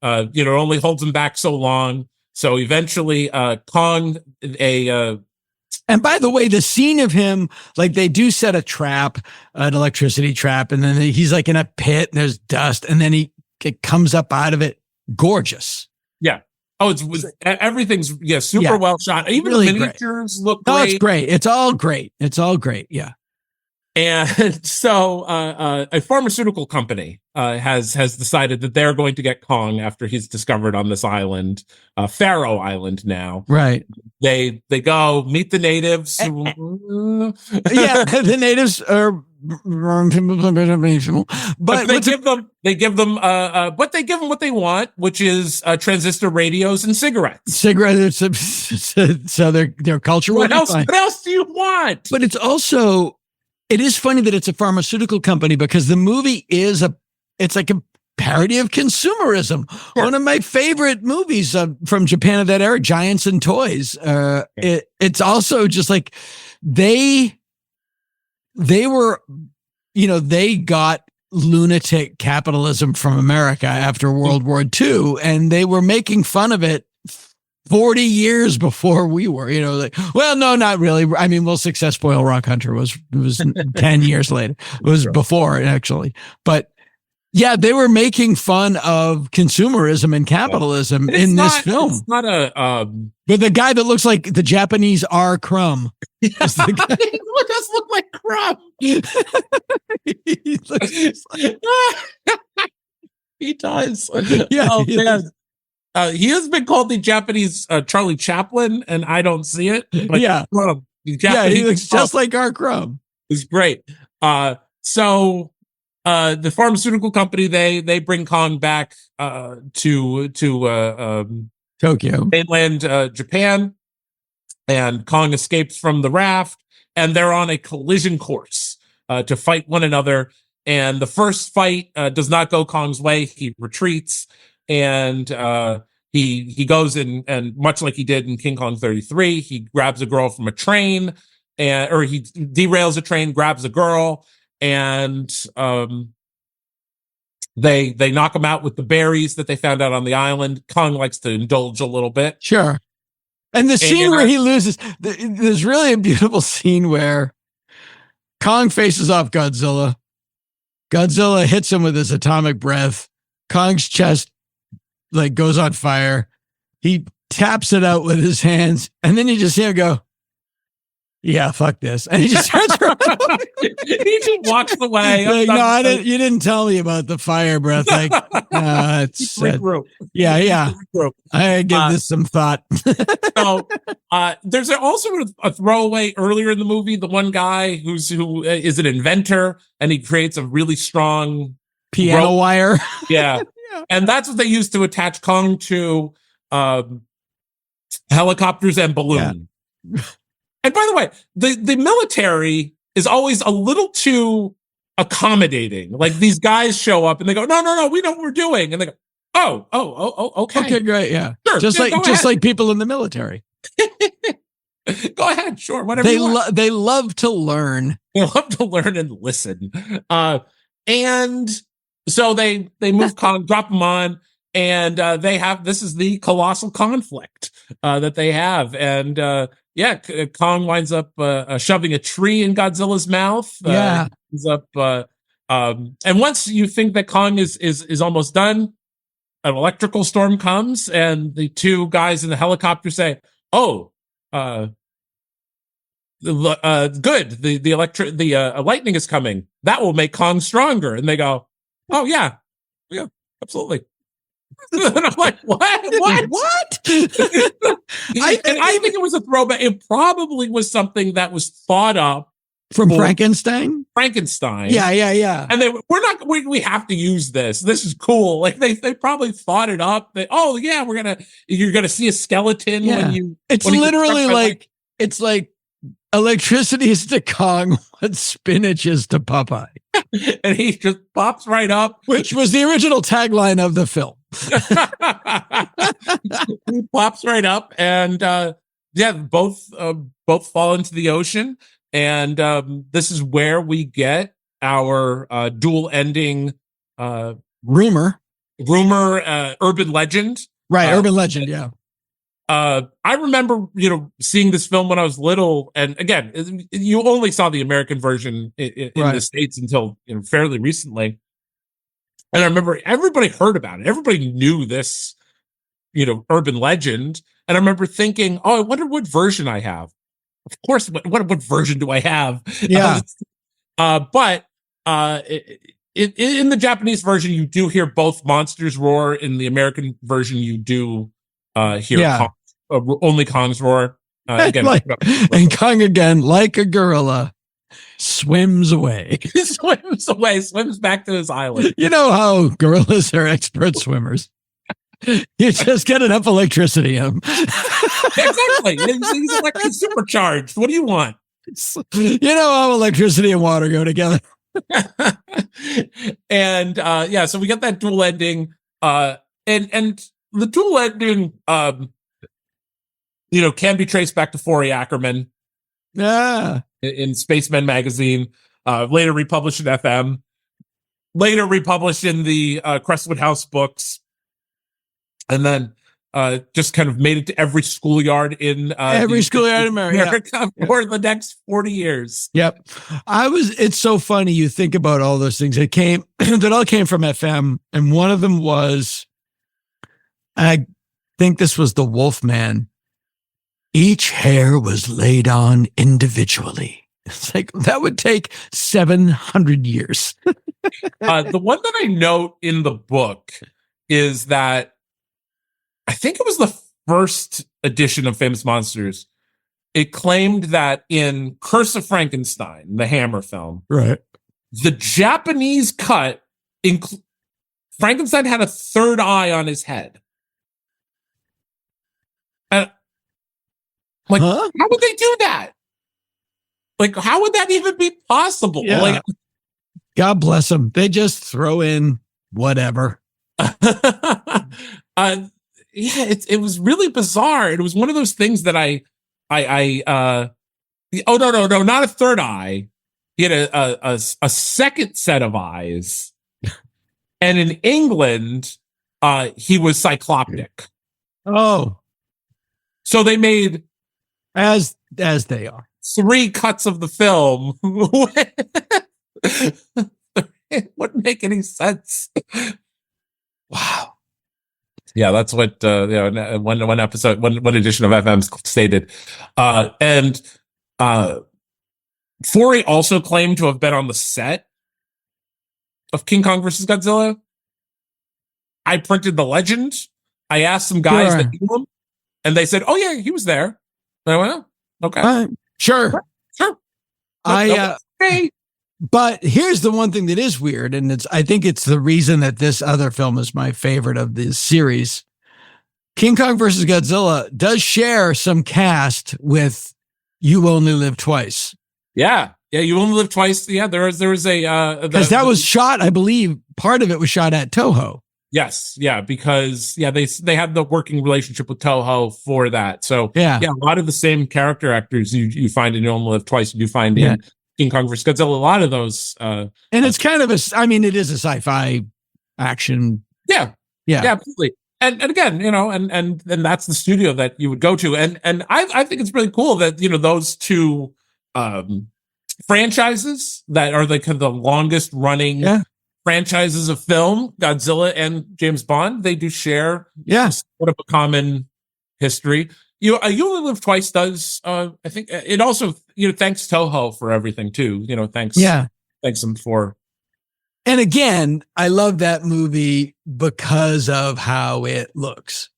only holds him back so long. So eventually, Kong, and by the way, the scene of him, like they do set a trap, an electricity trap, and then he's like in a pit and there's dust, and then it comes up out of it. Gorgeous. Yeah. Oh, everything's super well shot. Even really the miniatures look great. Oh, it's great. It's all great. It's all great. Yeah. And so a pharmaceutical company has decided that they're going to get Kong after he's discovered on this island, Faroe Island now. Right. They go meet the natives. Yeah, the natives are but they give them what they want, which is transistor radios and cigarettes. So their culture. What else do you want? But it is funny that it's a pharmaceutical company, because the movie it's like a parody of consumerism. Sure. One of my favorite movies from Japan of that era, Giants and Toys. It's also just like they were, they got lunatic capitalism from America after World War II, and they were making fun of it 40 years before we were, well, no, not really. I mean, Success Spoil Rock Hunter was 10 years later. It was before, actually. But yeah, they were making fun of consumerism and capitalism in this film. It's not but the guy that looks like the Japanese R. Crumb. It does look like Crumb. He does. Yeah. Oh, man. He has been called the Japanese Charlie Chaplin, and I don't see it. But yeah. He looks just like our Crumb. It's great. So the pharmaceutical company, they bring Kong back to Tokyo, mainland Japan, and Kong escapes from the raft, and they're on a collision course to fight one another. And the first fight does not go Kong's way. He retreats, and he goes in, and much like he did in King Kong 33, he grabs a girl from a train, or he derails a train, grabs a girl, and they knock him out with the berries that they found out on the island. Kong likes to indulge a little bit. Sure. And the scene where he loses, there's really a beautiful scene where Kong faces off Godzilla. Godzilla hits him with his atomic breath. Kong's chest goes on fire. He taps it out with his hands, and then you just hear him go, yeah, fuck this. And he just turns around. He just walks away. Like, no, I didn't. You didn't tell me about the fire breath. Like, it's yeah. I give this some thought. So, there's also a throwaway earlier in the movie. The one guy who is an inventor, and he creates a really strong piano wire. Yeah. And that's what they use to attach Kong to helicopters and balloons. Yeah. And by the way, the military is always a little too accommodating. Like, these guys show up and they go, no, we know what we're doing. And they go, okay. Okay, great, yeah. Sure, just like people in the military. Go ahead, sure, whatever you want. They love to learn. They love to learn and listen. And so they move Kong, drop him on, and this is the colossal conflict that they have. And Kong winds up shoving a tree in Godzilla's mouth. Ends up, and once you think that Kong is almost done, an electrical storm comes, and the two guys in the helicopter say, good. The lightning is coming. That will make Kong stronger. And they go, oh yeah, absolutely. And I'm like, what? I think it was a throwback. It probably was something that was thought up from Frankenstein. Yeah. And we have to use this. This is cool. Like, they probably thought it up. You're gonna see a skeleton when you. It's literally like it's like electricity is to Kong what spinach is to Popeye. And he just pops right up, which was the original tagline of the film. He pops right up, and both fall into the ocean, and this is where we get our dual ending rumor, urban legend, right? Urban legend, yeah. I remember, seeing this film when I was little, and again, you only saw the American version in the States until fairly recently. And I remember everybody heard about it. Everybody knew this, urban legend. And I remember thinking, I wonder what version I have. Of course, what version do I have? Yeah. But in the Japanese version, you do hear both monsters roar. In the American version, you do hear only Kong's roar. Again, and Kong again, like a gorilla, swims away. Swims back to his island. You know how gorillas are expert swimmers. You just get enough electricity in him. Exactly. He's supercharged. What do you want? You know how electricity and water go together. And so we get that dual ending. And the dual ending can be traced back to Forey Ackerman. Yeah. In Spaceman magazine, later republished in FM, later republished in the Crestwood House books, and then just kind of made it to every schoolyard in schoolyard in America for the next 40 years. Yep. It's so funny. You think about all those things that all came from FM. And one of them was, I think this was the Wolfman. Each hair was laid on individually. It's like, that would take 700 years. The one that I note in the book is that I think it was the first edition of Famous Monsters. It claimed that in Curse of Frankenstein, the Hammer film, right, the Japanese cut, Frankenstein had a third eye on his head. How would they do that? Like, how would that even be possible? Yeah. Like, God bless them. They just throw in whatever. It was really bizarre. It was one of those things that no, not a third eye. He had a second set of eyes. And in England, he was cycloptic. Oh. So they made, as they are, 3 cuts of the film. It wouldn't make any sense. Wow. Yeah, that's what one episode, one edition of FM stated. And Forey also claimed to have been on the set of King Kong versus Godzilla. I printed the legend. I asked some guys that knew him, and they said, "Oh yeah, he was there." And I went, "Oh, okay, sure." Hey. But here's the one thing that is weird, and I think it's the reason that this other film is my favorite of this series. King Kong versus Godzilla does share some cast with You Only Live Twice. Yeah, You Only Live Twice. Yeah, there was a because that was shot, I believe, part of it was shot at Toho. Yes, yeah, because they had the working relationship with Toho for that. So a lot of the same character actors you find in You Only Live Twice, you find in King Kong vs. Godzilla. A lot of those, and it's kind of it is a sci-fi action. Yeah, absolutely. And again, and that's the studio that you would go to, and I think it's really cool that those two franchises that are the longest running franchises of film, Godzilla and James Bond, they do share sort of a common history. You Only Live Twice does. I think it also thanks Toho for everything too. Thanks them for. And again, I love that movie because of how it looks.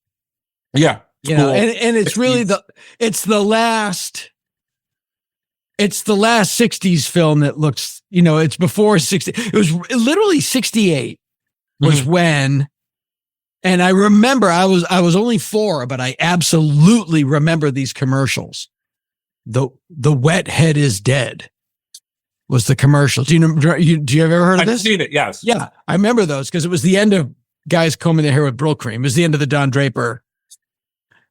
Yeah, cool. And it's really the last 60s film that looks, it's before 60. It was literally 68 was when, and I remember I was only 4, but I absolutely remember these commercials. The wet head is dead was the commercial. Do you have ever heard of this? I've seen it. Yes. Yeah. I remember those because it was the end of guys combing their hair with Brill Cream. It was the end of the Don Draper.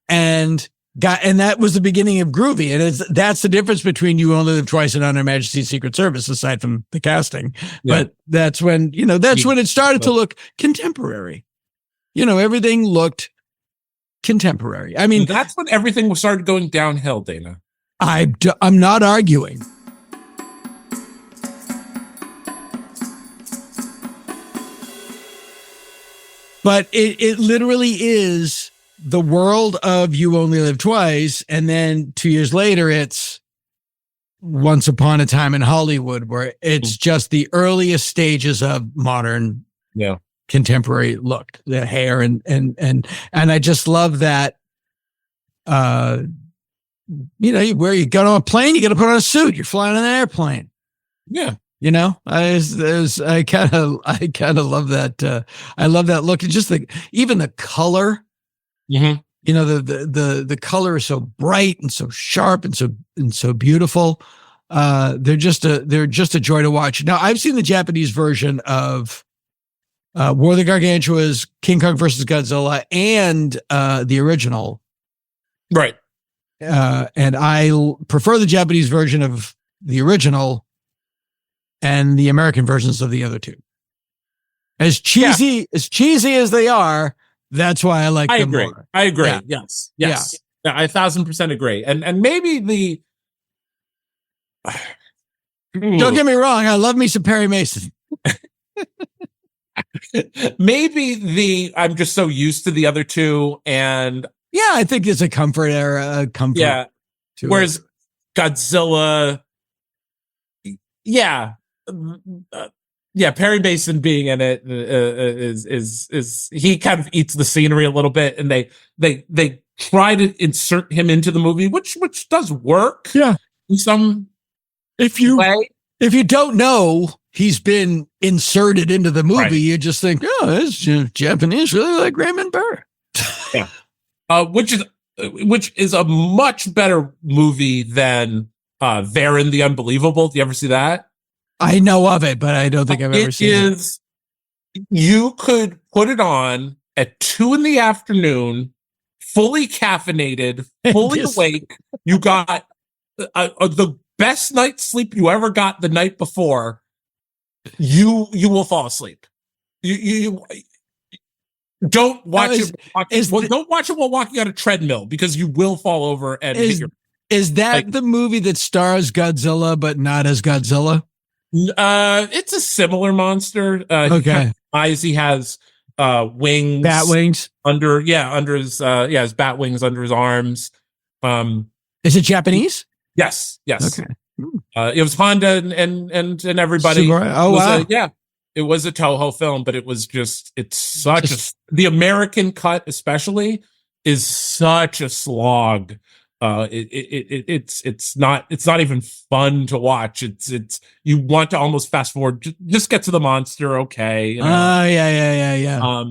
And that was the beginning of Groovy. And that's the difference between You Only Live Twice and On Her Majesty's Secret Service, aside from the casting. Yeah. But that's when, when it started to look contemporary. Everything looked contemporary. I mean, that's when everything started going downhill, Dana. I'm not arguing. But it literally is the world of You Only Live Twice. And then 2 years later, it's Once Upon a Time in Hollywood, where it's just the earliest stages of modern contemporary look, the hair. And I just love that, where you go on a plane, you got to put on a suit. You're flying on an airplane. Yeah. I kind of love that. I love that look. It's just even the color, the color is so bright and so sharp and so beautiful. They're just a joy to watch. Now I've seen the Japanese version of War of the Gargantuas, King Kong versus Godzilla, and the original. Right. And I prefer the Japanese version of the original and the American versions of the other two. As cheesy as they are, that's why I like them more. I agree. Yeah. Yes. Yeah, I 1,000% agree. And maybe don't get me wrong, I love me some Perry Mason. Maybe I'm just so used to the other two, and I think it's a comfort era. Yeah. Whereas Godzilla, Perry Mason being in it is he kind of eats the scenery a little bit, and they try to insert him into the movie, which does work. Yeah. In some if you don't know he's been inserted into the movie, you just think, it's Japanese, really like Raymond Burr. Yeah. Which is a much better movie than Therein the Unbelievable. Do you ever see that? I know of it, but I don't think I've ever seen it. You could put it on at 2 PM, fully caffeinated, fully awake. You got the best night's sleep you ever got the night before. You will fall asleep. You don't watch it. Don't watch it while walking on a treadmill, because you will fall over and hit your. Is that the movie that stars Godzilla but not as Godzilla? It's a similar monster. Okay. He has wings, bat wings under his his bat wings under his arms. Is it Japanese? Yes. Okay. It was Honda and everybody. Oh, wow. It was a Toho film, but it was the American cut especially is such a slog. It's not even fun to watch. It's you want to almost fast forward, just get to the monster. Okay. Yeah.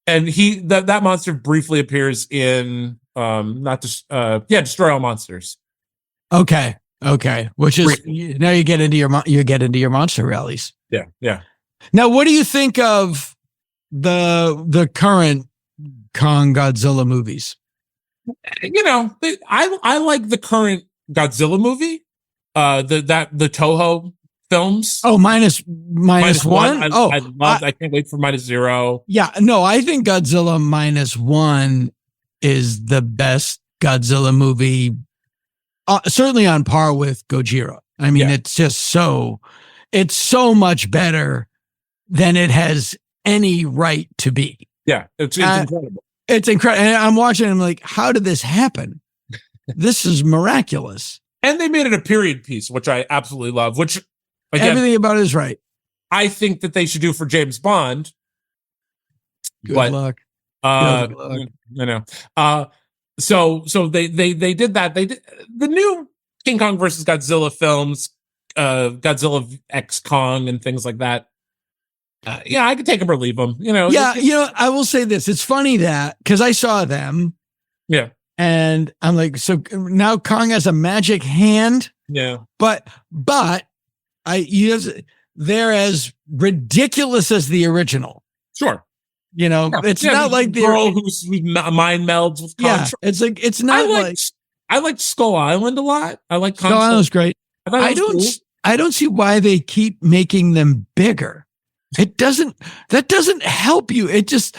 And that monster briefly appears in Destroy All Monsters. Okay. Which is now you get into your monster rallies. Yeah. Now, what do you think of the current Kong Godzilla movies? I like the current Godzilla movie. The Toho films. Oh, minus one. I can't wait for -0. Yeah, no, I think Godzilla -1 is the best Godzilla movie. Certainly on par with Gojira. I mean, it's so much better than it has any right to be. Yeah, it's incredible. It's incredible. And I'm watching and I'm like, how did this happen? This is miraculous. And they made it a period piece, which I absolutely love, which again, everything about it is right. I think that they should do for James Bond. Good luck. So they did that. They did the new King Kong versus Godzilla films, Godzilla X Kong and things like that. I could take them or leave them. I will say this. It's funny that because I saw them. Yeah. And I'm like, so now Kong has a magic hand. Yeah. But they're as ridiculous as the original. Sure. It's not like the girl who's mind melds with Kong. Yeah. It's like, it's not I like Skull Island a lot. I like Skull Island's great. I don't see why they keep making them bigger. That doesn't help you. It just,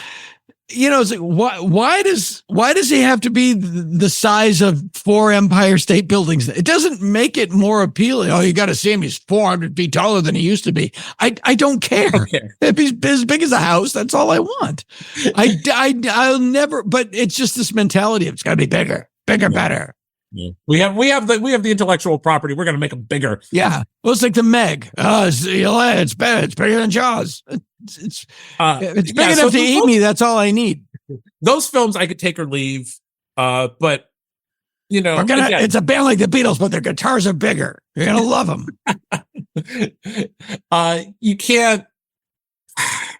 it's like, why does he have to be the size of 4 Empire State Buildings? It doesn't make it more appealing. Oh, you got to see him. He's 400 feet taller than he used to be. I don't care. Okay. If he's as big as a house, that's all I want. I'll never, but it's just this mentality of it's got to be bigger, better. Yeah. We have the intellectual property. We're going to make them bigger. Yeah. Well, it's like the Meg. It's better. It's bigger than Jaws. It's big enough to eat me. That's all I need. Those films I could take or leave. But it's a band like the Beatles, but their guitars are bigger. You're going to love them. You can't.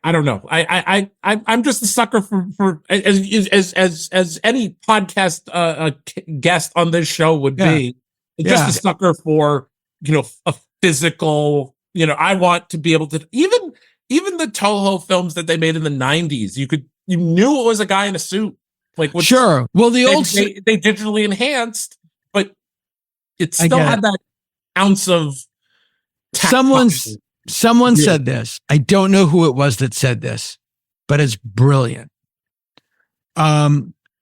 I don't know. I'm just a sucker for as any podcast guest on this show would be. Just a sucker for a physical. I want to be able to even the Toho films that they made in the 90s. You knew it was a guy in a suit. Sure. Well, the old they digitally enhanced, but it still had that ounce of Someone said this. I don't know who it was that said this, but it's brilliant.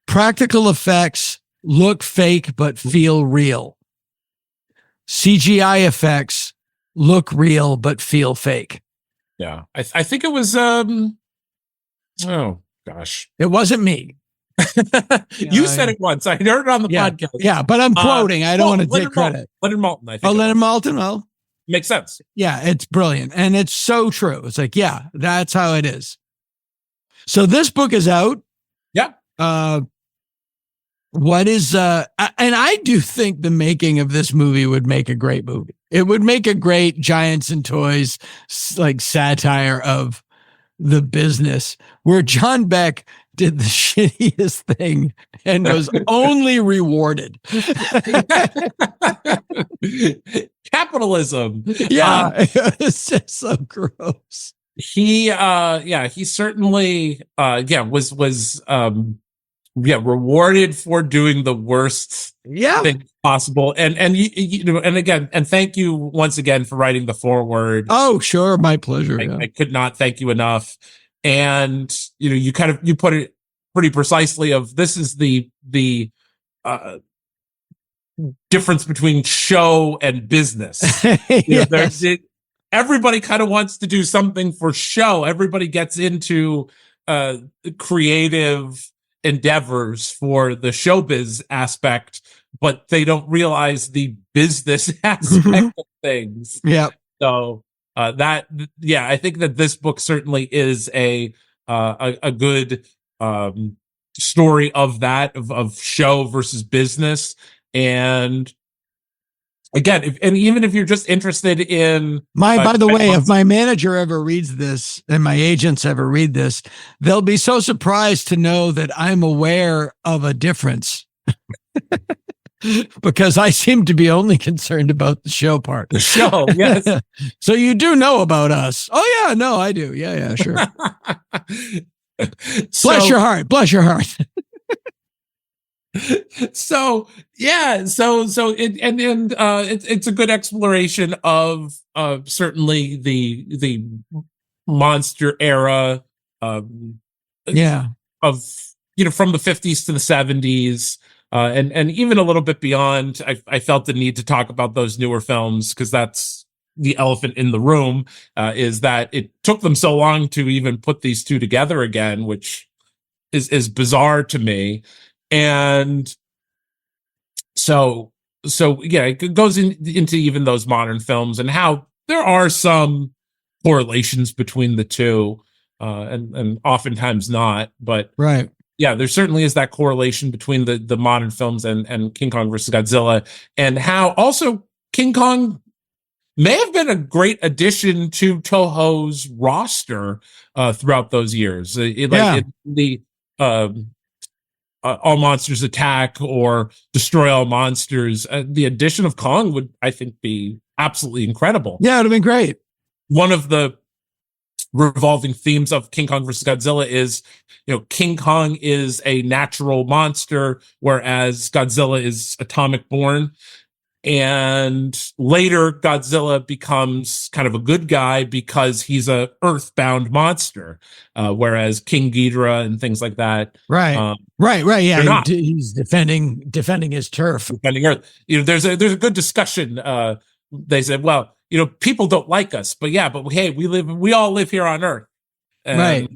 Practical effects look fake but feel real. CGI effects look real but feel fake. Yeah. I think it was oh gosh. It wasn't me. You said it once. I heard it on the podcast. Yeah, but I'm quoting. I don't want to take credit. Leonard Maltin, I think. Oh, Leonard Maltin. Well, makes sense. Yeah, it's brilliant. And it's so true. It's like, that's how it is. So this book is out. Yeah. What is, and I do think the making of this movie would make a great movie. It would make a great Giants and Toys, like satire of the business where John Beck did the shittiest thing and was only rewarded. Capitalism. Yeah. It's just so gross. He certainly was rewarded for doing the worst thing possible. And again, thank you once again for writing the foreword. Oh, sure. My pleasure. I could not thank you enough. And you put it pretty precisely of this is the difference between show and business. Yes. Everybody kind of wants to do something for show. Everybody gets into creative endeavors for the showbiz aspect but they don't realize the business aspect of things. Yeah. So I think that this book certainly is a good story of that, of show versus business. And again, even if you're just interested in by the way, if my manager ever reads this and my agents ever read this, they'll be so surprised to know that I'm aware of a difference. Because I seem to be only concerned about the show part. The show, yes. So you do know about us. Oh yeah, no, I do. Yeah, sure. Bless your heart. Bless your heart. So it's a good exploration of certainly the monster era of from the 50s to the 70s, and even a little bit beyond. I felt the need to talk about those newer films because that's the elephant in the room, is that it took them so long to even put these two together again, which is bizarre to me. And so it goes into even those modern films and how there are some correlations between the two, and oftentimes not, but right. Yeah, there certainly is that correlation between the modern films and King Kong versus Godzilla, and how also King Kong may have been a great addition to Toho's roster throughout those years. All Monsters Attack or Destroy All Monsters, the addition of Kong would, I think, be absolutely incredible. Yeah, it would have been great. One of the revolving themes of King Kong versus Godzilla is, King Kong is a natural monster, whereas Godzilla is atomic born. And later Godzilla becomes kind of a good guy because he's a earthbound monster, whereas King Ghidorah and things like that. Right. Right. Yeah. He's defending his turf. Defending Earth. There's a good discussion. They said, well, people don't like us, but hey, we all live here on Earth. Right.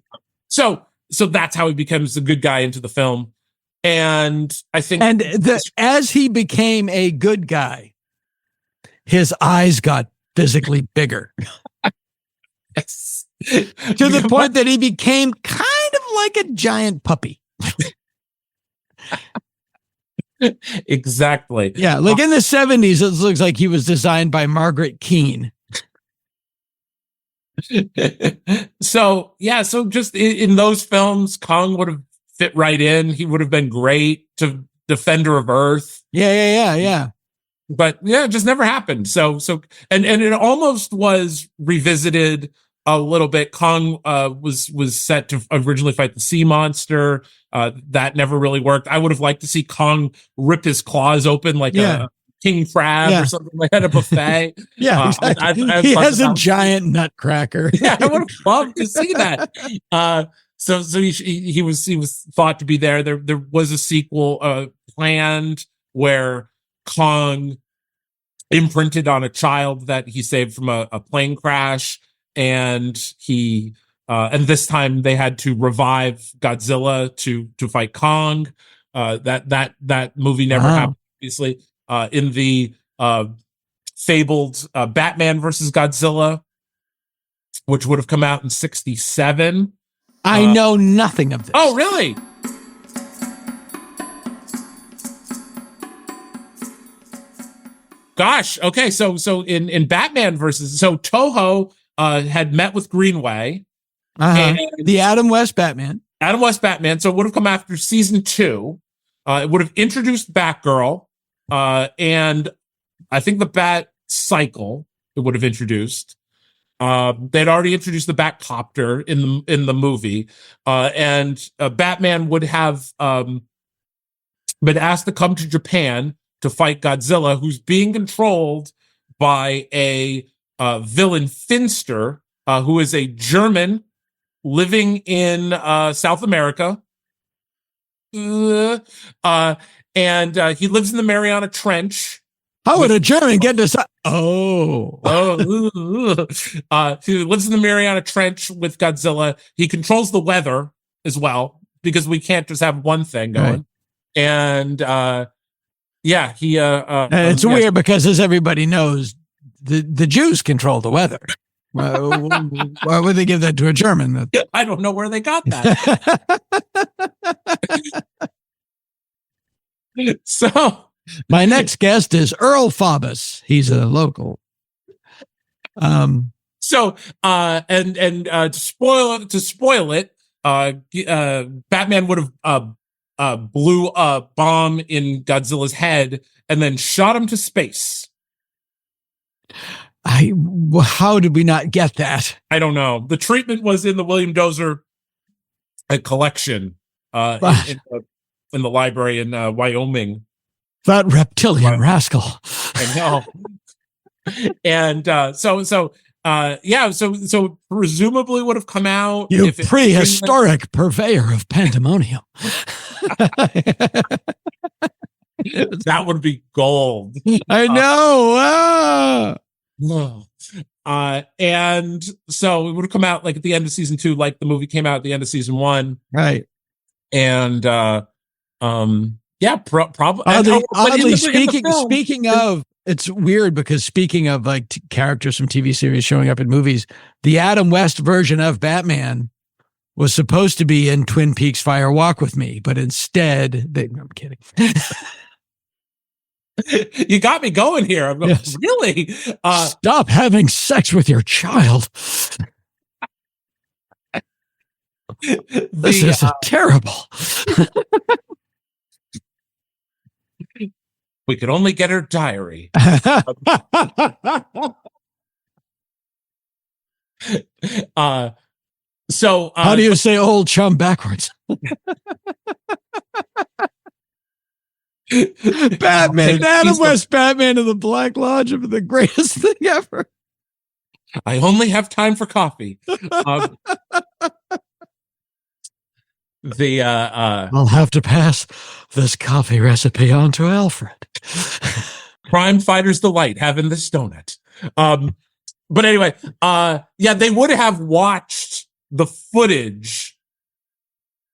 So that's how he becomes the good guy into the film. And I think, as he became a good guy, his eyes got physically bigger. Yes. To the point that he became kind of like a giant puppy. Exactly. Yeah, like in the 70s, it looks like he was designed by Margaret Keane. So just in those films, Kong would have fit right in. He would have been great to Defender of Earth. Yeah. But it just never happened. So and it almost was revisited a little bit. Kong was set to originally fight the sea monster. That never really worked. I would have liked to see Kong rip his claws open like a king crab or something like that, a buffet. Exactly. He has a giant nutcracker. Yeah, I would have loved to see that. So he was thought to be there. There was a sequel planned where Kong imprinted on a child that he saved from a plane crash, and and this time they had to revive Godzilla to fight Kong. That movie never happened, obviously. In the fabled Batman versus Godzilla, which would have come out in 1967. I know nothing of this. Oh, really? Gosh. Okay. So in Batman versus, Toho had met with Greenway. And the Adam West Batman. So it would have come after season 2. It would have introduced Batgirl, and I think the Bat Cycle it would have introduced. They'd already introduced the Batcopter in the movie, and Batman would have been asked to come to Japan to fight Godzilla, who's being controlled by a villain Finster, who is a German living in South America. And he lives in the Mariana Trench. How would a German get this? He lives in the Mariana Trench with Godzilla. He controls the weather as well, because we can't just have one thing going. Right. And Yeah, he. It's weird because, as everybody knows, the Jews control the weather. Why would they give that to a German? I don't know where they got that. So, my next guest is Earl Faubus. He's a local. So, to spoil it, Batman would have blew a bomb in Godzilla's head and then shot him to space. How did we not get that? I don't know. The treatment was in the William Dozer collection in the library in Wyoming. That reptilian rascal. I know. And so presumably would have come out. You prehistoric purveyor of pandemonium. That would be gold. I know. And so it would have come out like at the end of season 2, like the movie came out at the end of season 1. Right. And probably. Oddly, speaking of, it's weird because speaking of like characters from TV series showing up in movies, the Adam West version of Batman was supposed to be in Twin Peaks Fire Walk with Me, but instead, I'm kidding. You got me going here. I'm going, yes. Really? Stop having sex with your child. This is terrible. We could only get her diary. So how do you say old chum backwards? Batman, Adam West Batman of the Black Lodge of the greatest thing ever. I only have time for coffee. I'll have to pass this coffee recipe on to Alfred. Crime fighter's delight having this donut. But anyway, they would have watched the footage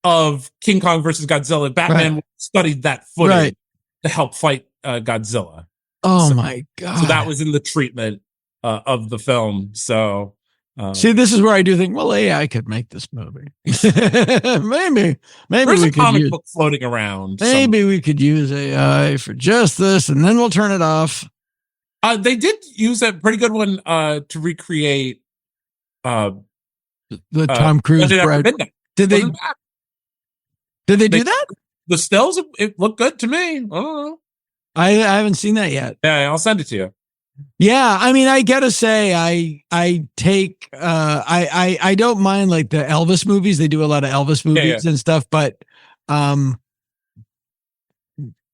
of King Kong versus Godzilla. Batman studied that footage to help fight Godzilla. Oh my God. So that was in the treatment of the film. So see, this is where I do think, well, AI could make this movie. maybe there's we a comic could book floating around. Maybe we could use AI for just this, and then we'll turn it off. They did use a pretty good one to recreate the Tom Cruise bride. Did they do that? The stills, it looked good to me. I don't know. I haven't seen that yet. Yeah, I'll send it to you. Yeah, I mean, I gotta say, I don't mind like the Elvis movies. They do a lot of Elvis movies and stuff, but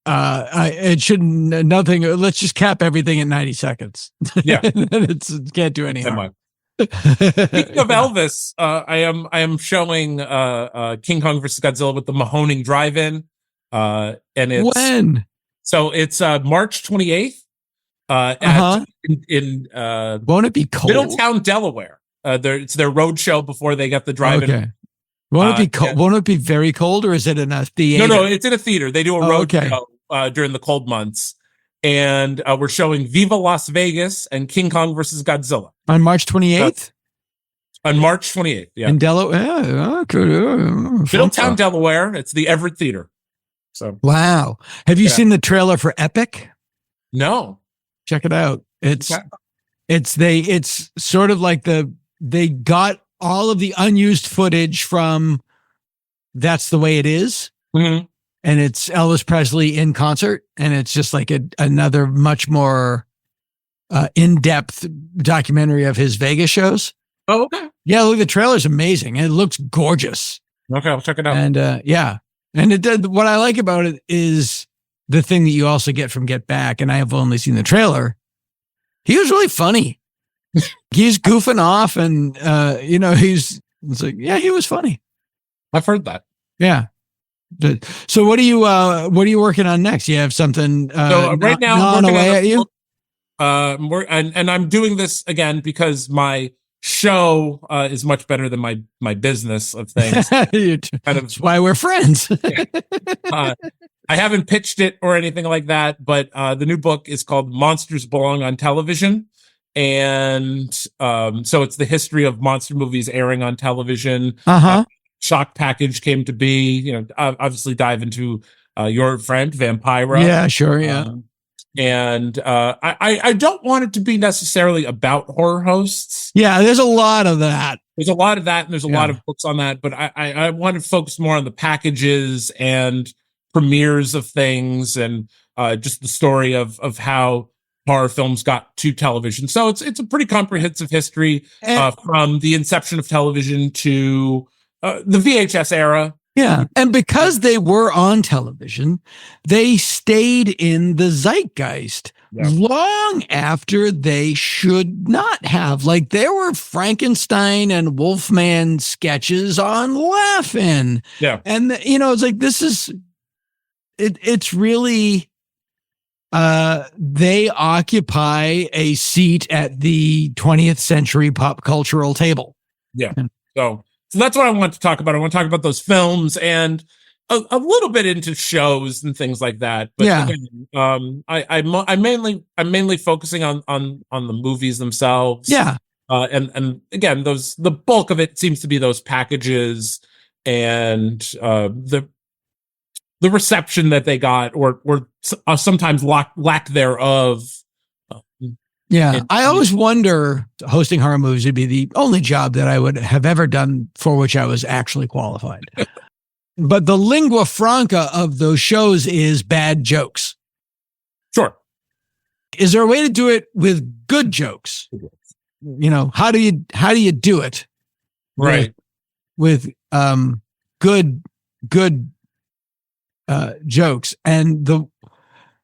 it shouldn't nothing. Let's just cap everything at 90 seconds. Yeah, it can't do any harm. Speaking of Elvis, I am showing King Kong versus Godzilla with the Mahoning Drive-In, and it's when? So it's March 28th. In won't it be cold? Middletown, Delaware. It's their road show before they get the drive-in. Okay. Won't it be cold? Won't it be very cold, or is it in a theater? No, it's in a theater. They do a road show during the cold months, and we're showing Viva Las Vegas and King Kong versus Godzilla on March 28th. On March 28th, yeah, in Delaware, Middletown, Delaware. It's the Everett Theater. So wow, have you seen the trailer for Epic? No. Check it out. It's sort of like they got all of the unused footage from That's the Way It Is. Mm-hmm. And it's Elvis Presley in concert. And it's just like another much more in-depth documentary of his Vegas shows. Oh, okay. Yeah, look, the trailer's amazing. It looks gorgeous. Okay, I'll check it out. And And what I like about it is the thing that you also get from Get Back, and I have only seen the trailer. He was really funny. He's goofing off, and it's like, yeah, he was funny. I've heard that. Yeah. So what are you working on next? You have something right now I'm away at you? And I'm doing this again because my show is much better than my business of things. That's why we're friends. I haven't pitched it or anything like that, but the new book is called Monsters Belong on Television. And so it's the history of monster movies airing on television. Shock package came to be, obviously dive into your friend, Vampira. Yeah, sure, yeah. And I don't want it to be necessarily about horror hosts. Yeah, there's a lot of that. There's a lot of that, and there's a lot of books on that. But I want to focus more on the packages and premieres of things, and just the story of how horror films got to television. So it's a pretty comprehensive history from the inception of television to the VHS era. Yeah. And because they were on television, they stayed in the zeitgeist long after they should not have. Like, there were Frankenstein and Wolfman sketches on Laugh-In. Yeah. And, it's like, this is, it's really, they occupy a seat at the 20th century pop cultural table. Yeah. So that's what I want to talk about. I want to talk about those films and a little bit into shows and things like that. But again, I'm mainly focusing on the movies themselves. Yeah. And again, the bulk of it seems to be those packages and the reception that they got or sometimes lack thereof. Yeah, I always wonder, hosting horror movies would be the only job that I would have ever done for which I was actually qualified. But the lingua franca of those shows is bad jokes. Sure. Is there a way to do it with good jokes? How do you do it? Right. With good jokes. And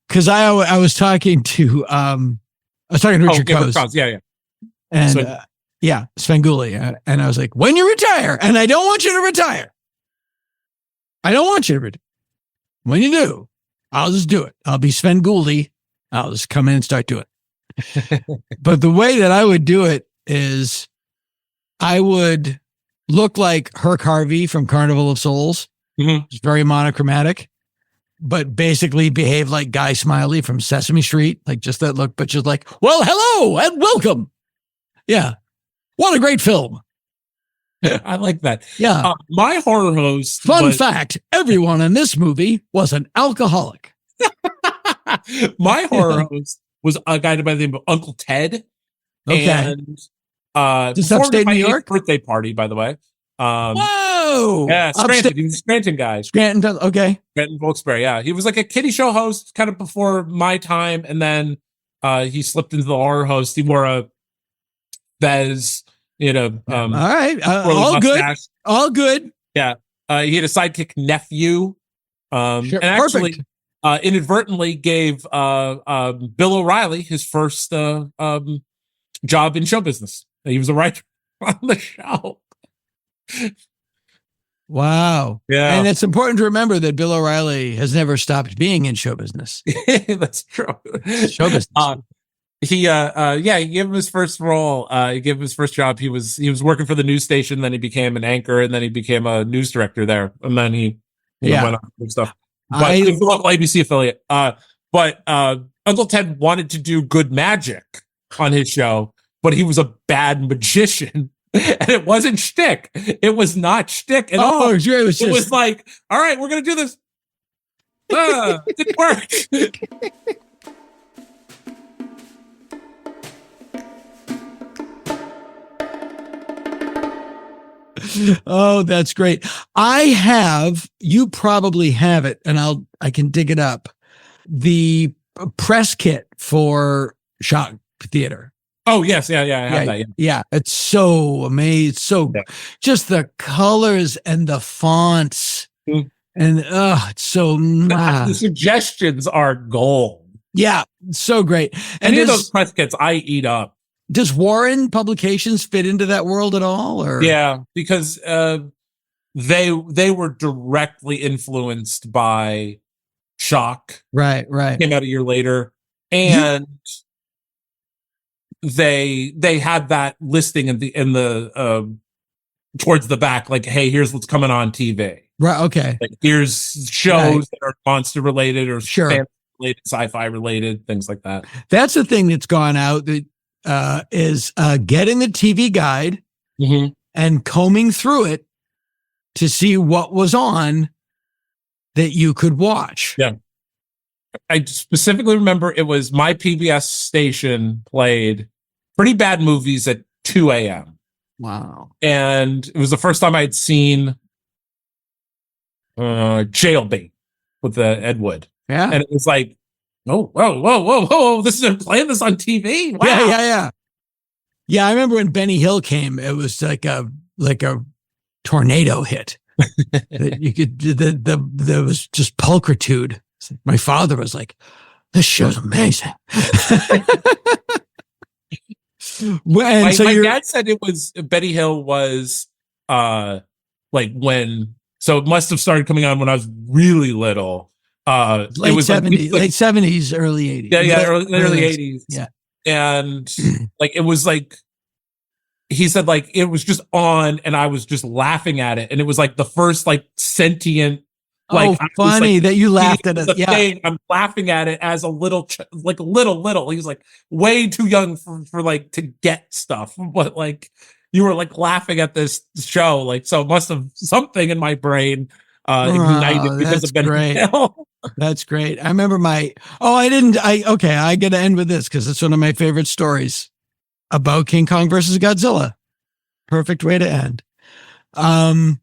because I was talking to Richard Coase. Yeah. And Svengoolie. And I was like, when you retire, and I don't want you to retire. When you do, I'll just do it. I'll be Svengoolie. I'll just come in and start doing it. But the way that I would do it is I would look like Herc Harvey from Carnival of Souls. Mm-hmm. It's very monochromatic, but basically behave like Guy Smiley from Sesame Street. Like just that look, but just like, well, hello and welcome. Yeah. What a great film. I like that. Yeah. My horror host. Fun fact, everyone in this movie was an alcoholic. My horror host was a guy by the name of Uncle Ted. Okay. And just upstate New York? Birthday party, by the way. Whoa! Yeah, Scranton. He was a Scranton guy. Scranton, okay. Scranton Wilkes-Barre, yeah. He was like a kiddie show host kind of before my time, and then he slipped into the horror host. He wore a Fez, all right. All mustache. Good. All good. Yeah. He had a sidekick nephew. Sure, and actually inadvertently gave Bill O'Reilly his first job in show business. He was a writer on the show. Wow. Yeah. And it's important to remember that Bill O'Reilly has never stopped being in show business. That's true. Show business. He gave him his first role. He gave him his first job. He was working for the news station, then he became an anchor, and then he became a news director there. And then he went on and stuff. But he was a local ABC affiliate. But Uncle Ted wanted to do good magic on his show, but he was a bad magician. And it wasn't shtick. It was not shtick at all. It was like, all right, we're going to do this. It didn't work. Oh, that's great. You probably have it, and I can dig it up. The press kit for Shock Theater. Oh, yes. Yeah. I have that. Yeah. It's so amazing. So just the colors and the fonts and it's so the suggestions are gold. Yeah. So great. Any of those press kits I eat up. Does Warren Publications fit into that world at all? Or yeah, because they were directly influenced by Shock. Right. Came out a year later. And they had that listing in the towards the back, like, hey, here's what's coming on TV. Right. Okay. Like here's shows that are monster related or Sure. fantasy related, sci-fi related, things like that. That's the thing that's gone out that is getting the TV guide and combing through it to see what was on that you could watch. Yeah. I specifically remember it was my PBS station played pretty bad movies at 2 a.m. Wow. And it was the first time I'd seen Jailbait with Ed Wood. Yeah. And it was like, oh, whoa. This is playing this on TV. Wow. Yeah. Yeah, I remember when Benny Hill came, it was like a tornado hit. That you could there was just pulchritude. My father was like, "This show's amazing." My dad said it was Benny Hill was like when, so it must have started coming on when I was really little. Late 70s, early 80s. Yeah, early 80s. Yeah. And like it was like he said like it was just on and I was just laughing at it. And it was like the first like sentient like funny that you laughed at it. Yeah. I'm laughing at it as a little little. He was like way too young for like to get stuff. But like you were like laughing at this show. Like so it must have something in my brain ignited because of Benny Hill. That's great. I remember I got to end with this because it's one of my favorite stories about King Kong versus Godzilla. Perfect way to end.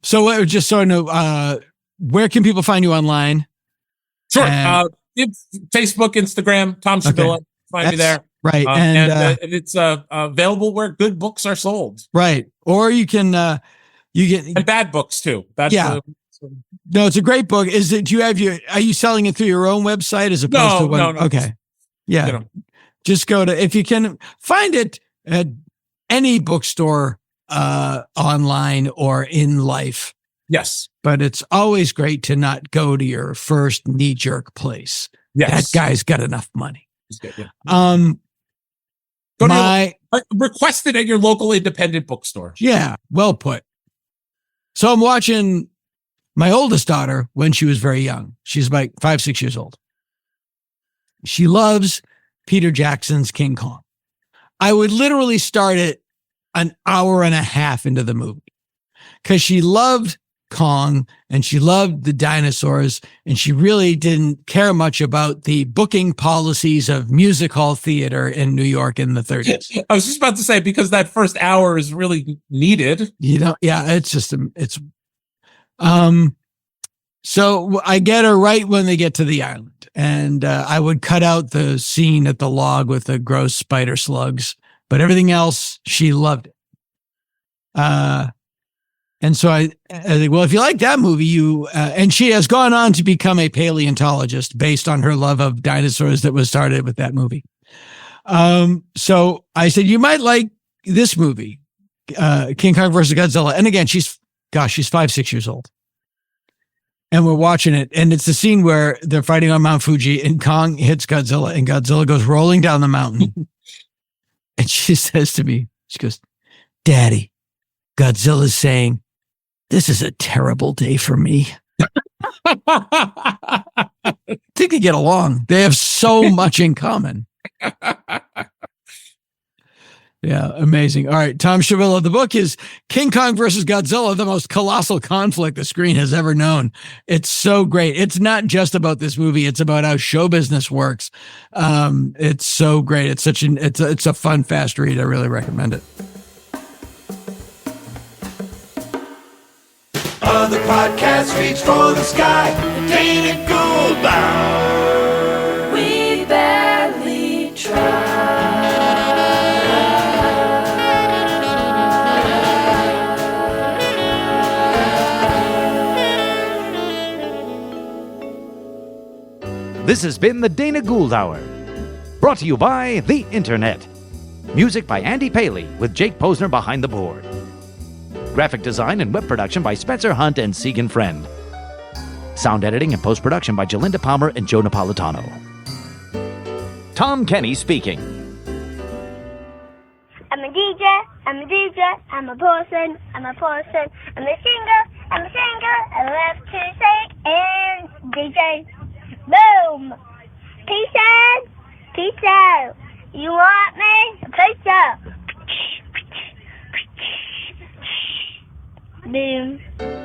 So just so I know, where can people find you online? Sure. Facebook, Instagram, Tom Shabilla. Find me there. Right. And it's available where good books are sold. Right. Or you can, and bad books too. No, it's a great book. Are you selling it through your own website as opposed to one? No. Okay. Yeah. Just go to, if you can find it at any bookstore, online or in life. Yes. But it's always great to not go to your first knee jerk place. Yes. That guy's got enough money. He's good, yeah. Request it at your local independent bookstore. Yeah. Well put. So I'm watching my oldest daughter when she was very young. She's about 5-6 years old. She loves Peter Jackson's King Kong. I would literally start it an hour and a half into the movie because she loved Kong and she loved the dinosaurs and she really didn't care much about the booking policies of music hall theater in New York in the 30s. I was just about to say, because that first hour is really needed. So I get her right when they get to the island and I would cut out the scene at the log with the gross spider slugs, but everything else, she loved it. And so I think, well, if you like that movie, and she has gone on to become a paleontologist based on her love of dinosaurs that was started with that movie. So I said, you might like this movie, King Kong versus Godzilla. And again, she's 5-6 years old. And we're watching it. And it's the scene where they're fighting on Mount Fuji and Kong hits Godzilla and Godzilla goes rolling down the mountain. And she says to me, she goes, "Daddy, Godzilla's saying, this is a terrible day for me." I think they get along. They have so much in common. Yeah, amazing. All right, Tom Shabilla. The book is King Kong versus Godzilla, the most colossal conflict the screen has ever known. It's so great. It's not just about this movie. It's about how show business works. It's so great. It's a fun, fast read. I really recommend it. Other podcasts reach for the sky. Dana Gould bound. We barely try. This has been the Dana Gould Hour, brought to you by the Internet. Music by Andy Paley with Jake Posner behind the board. Graphic design and web production by Spencer Hunt and Segan Friend. Sound editing and post-production by Jalinda Palmer and Joe Napolitano. Tom Kenny speaking. I'm a DJ, I'm a person, I'm a singer, I'm a singer. I love to sing and DJ. Boom. Peace out. Peace out. You want me? Peace out. Boom.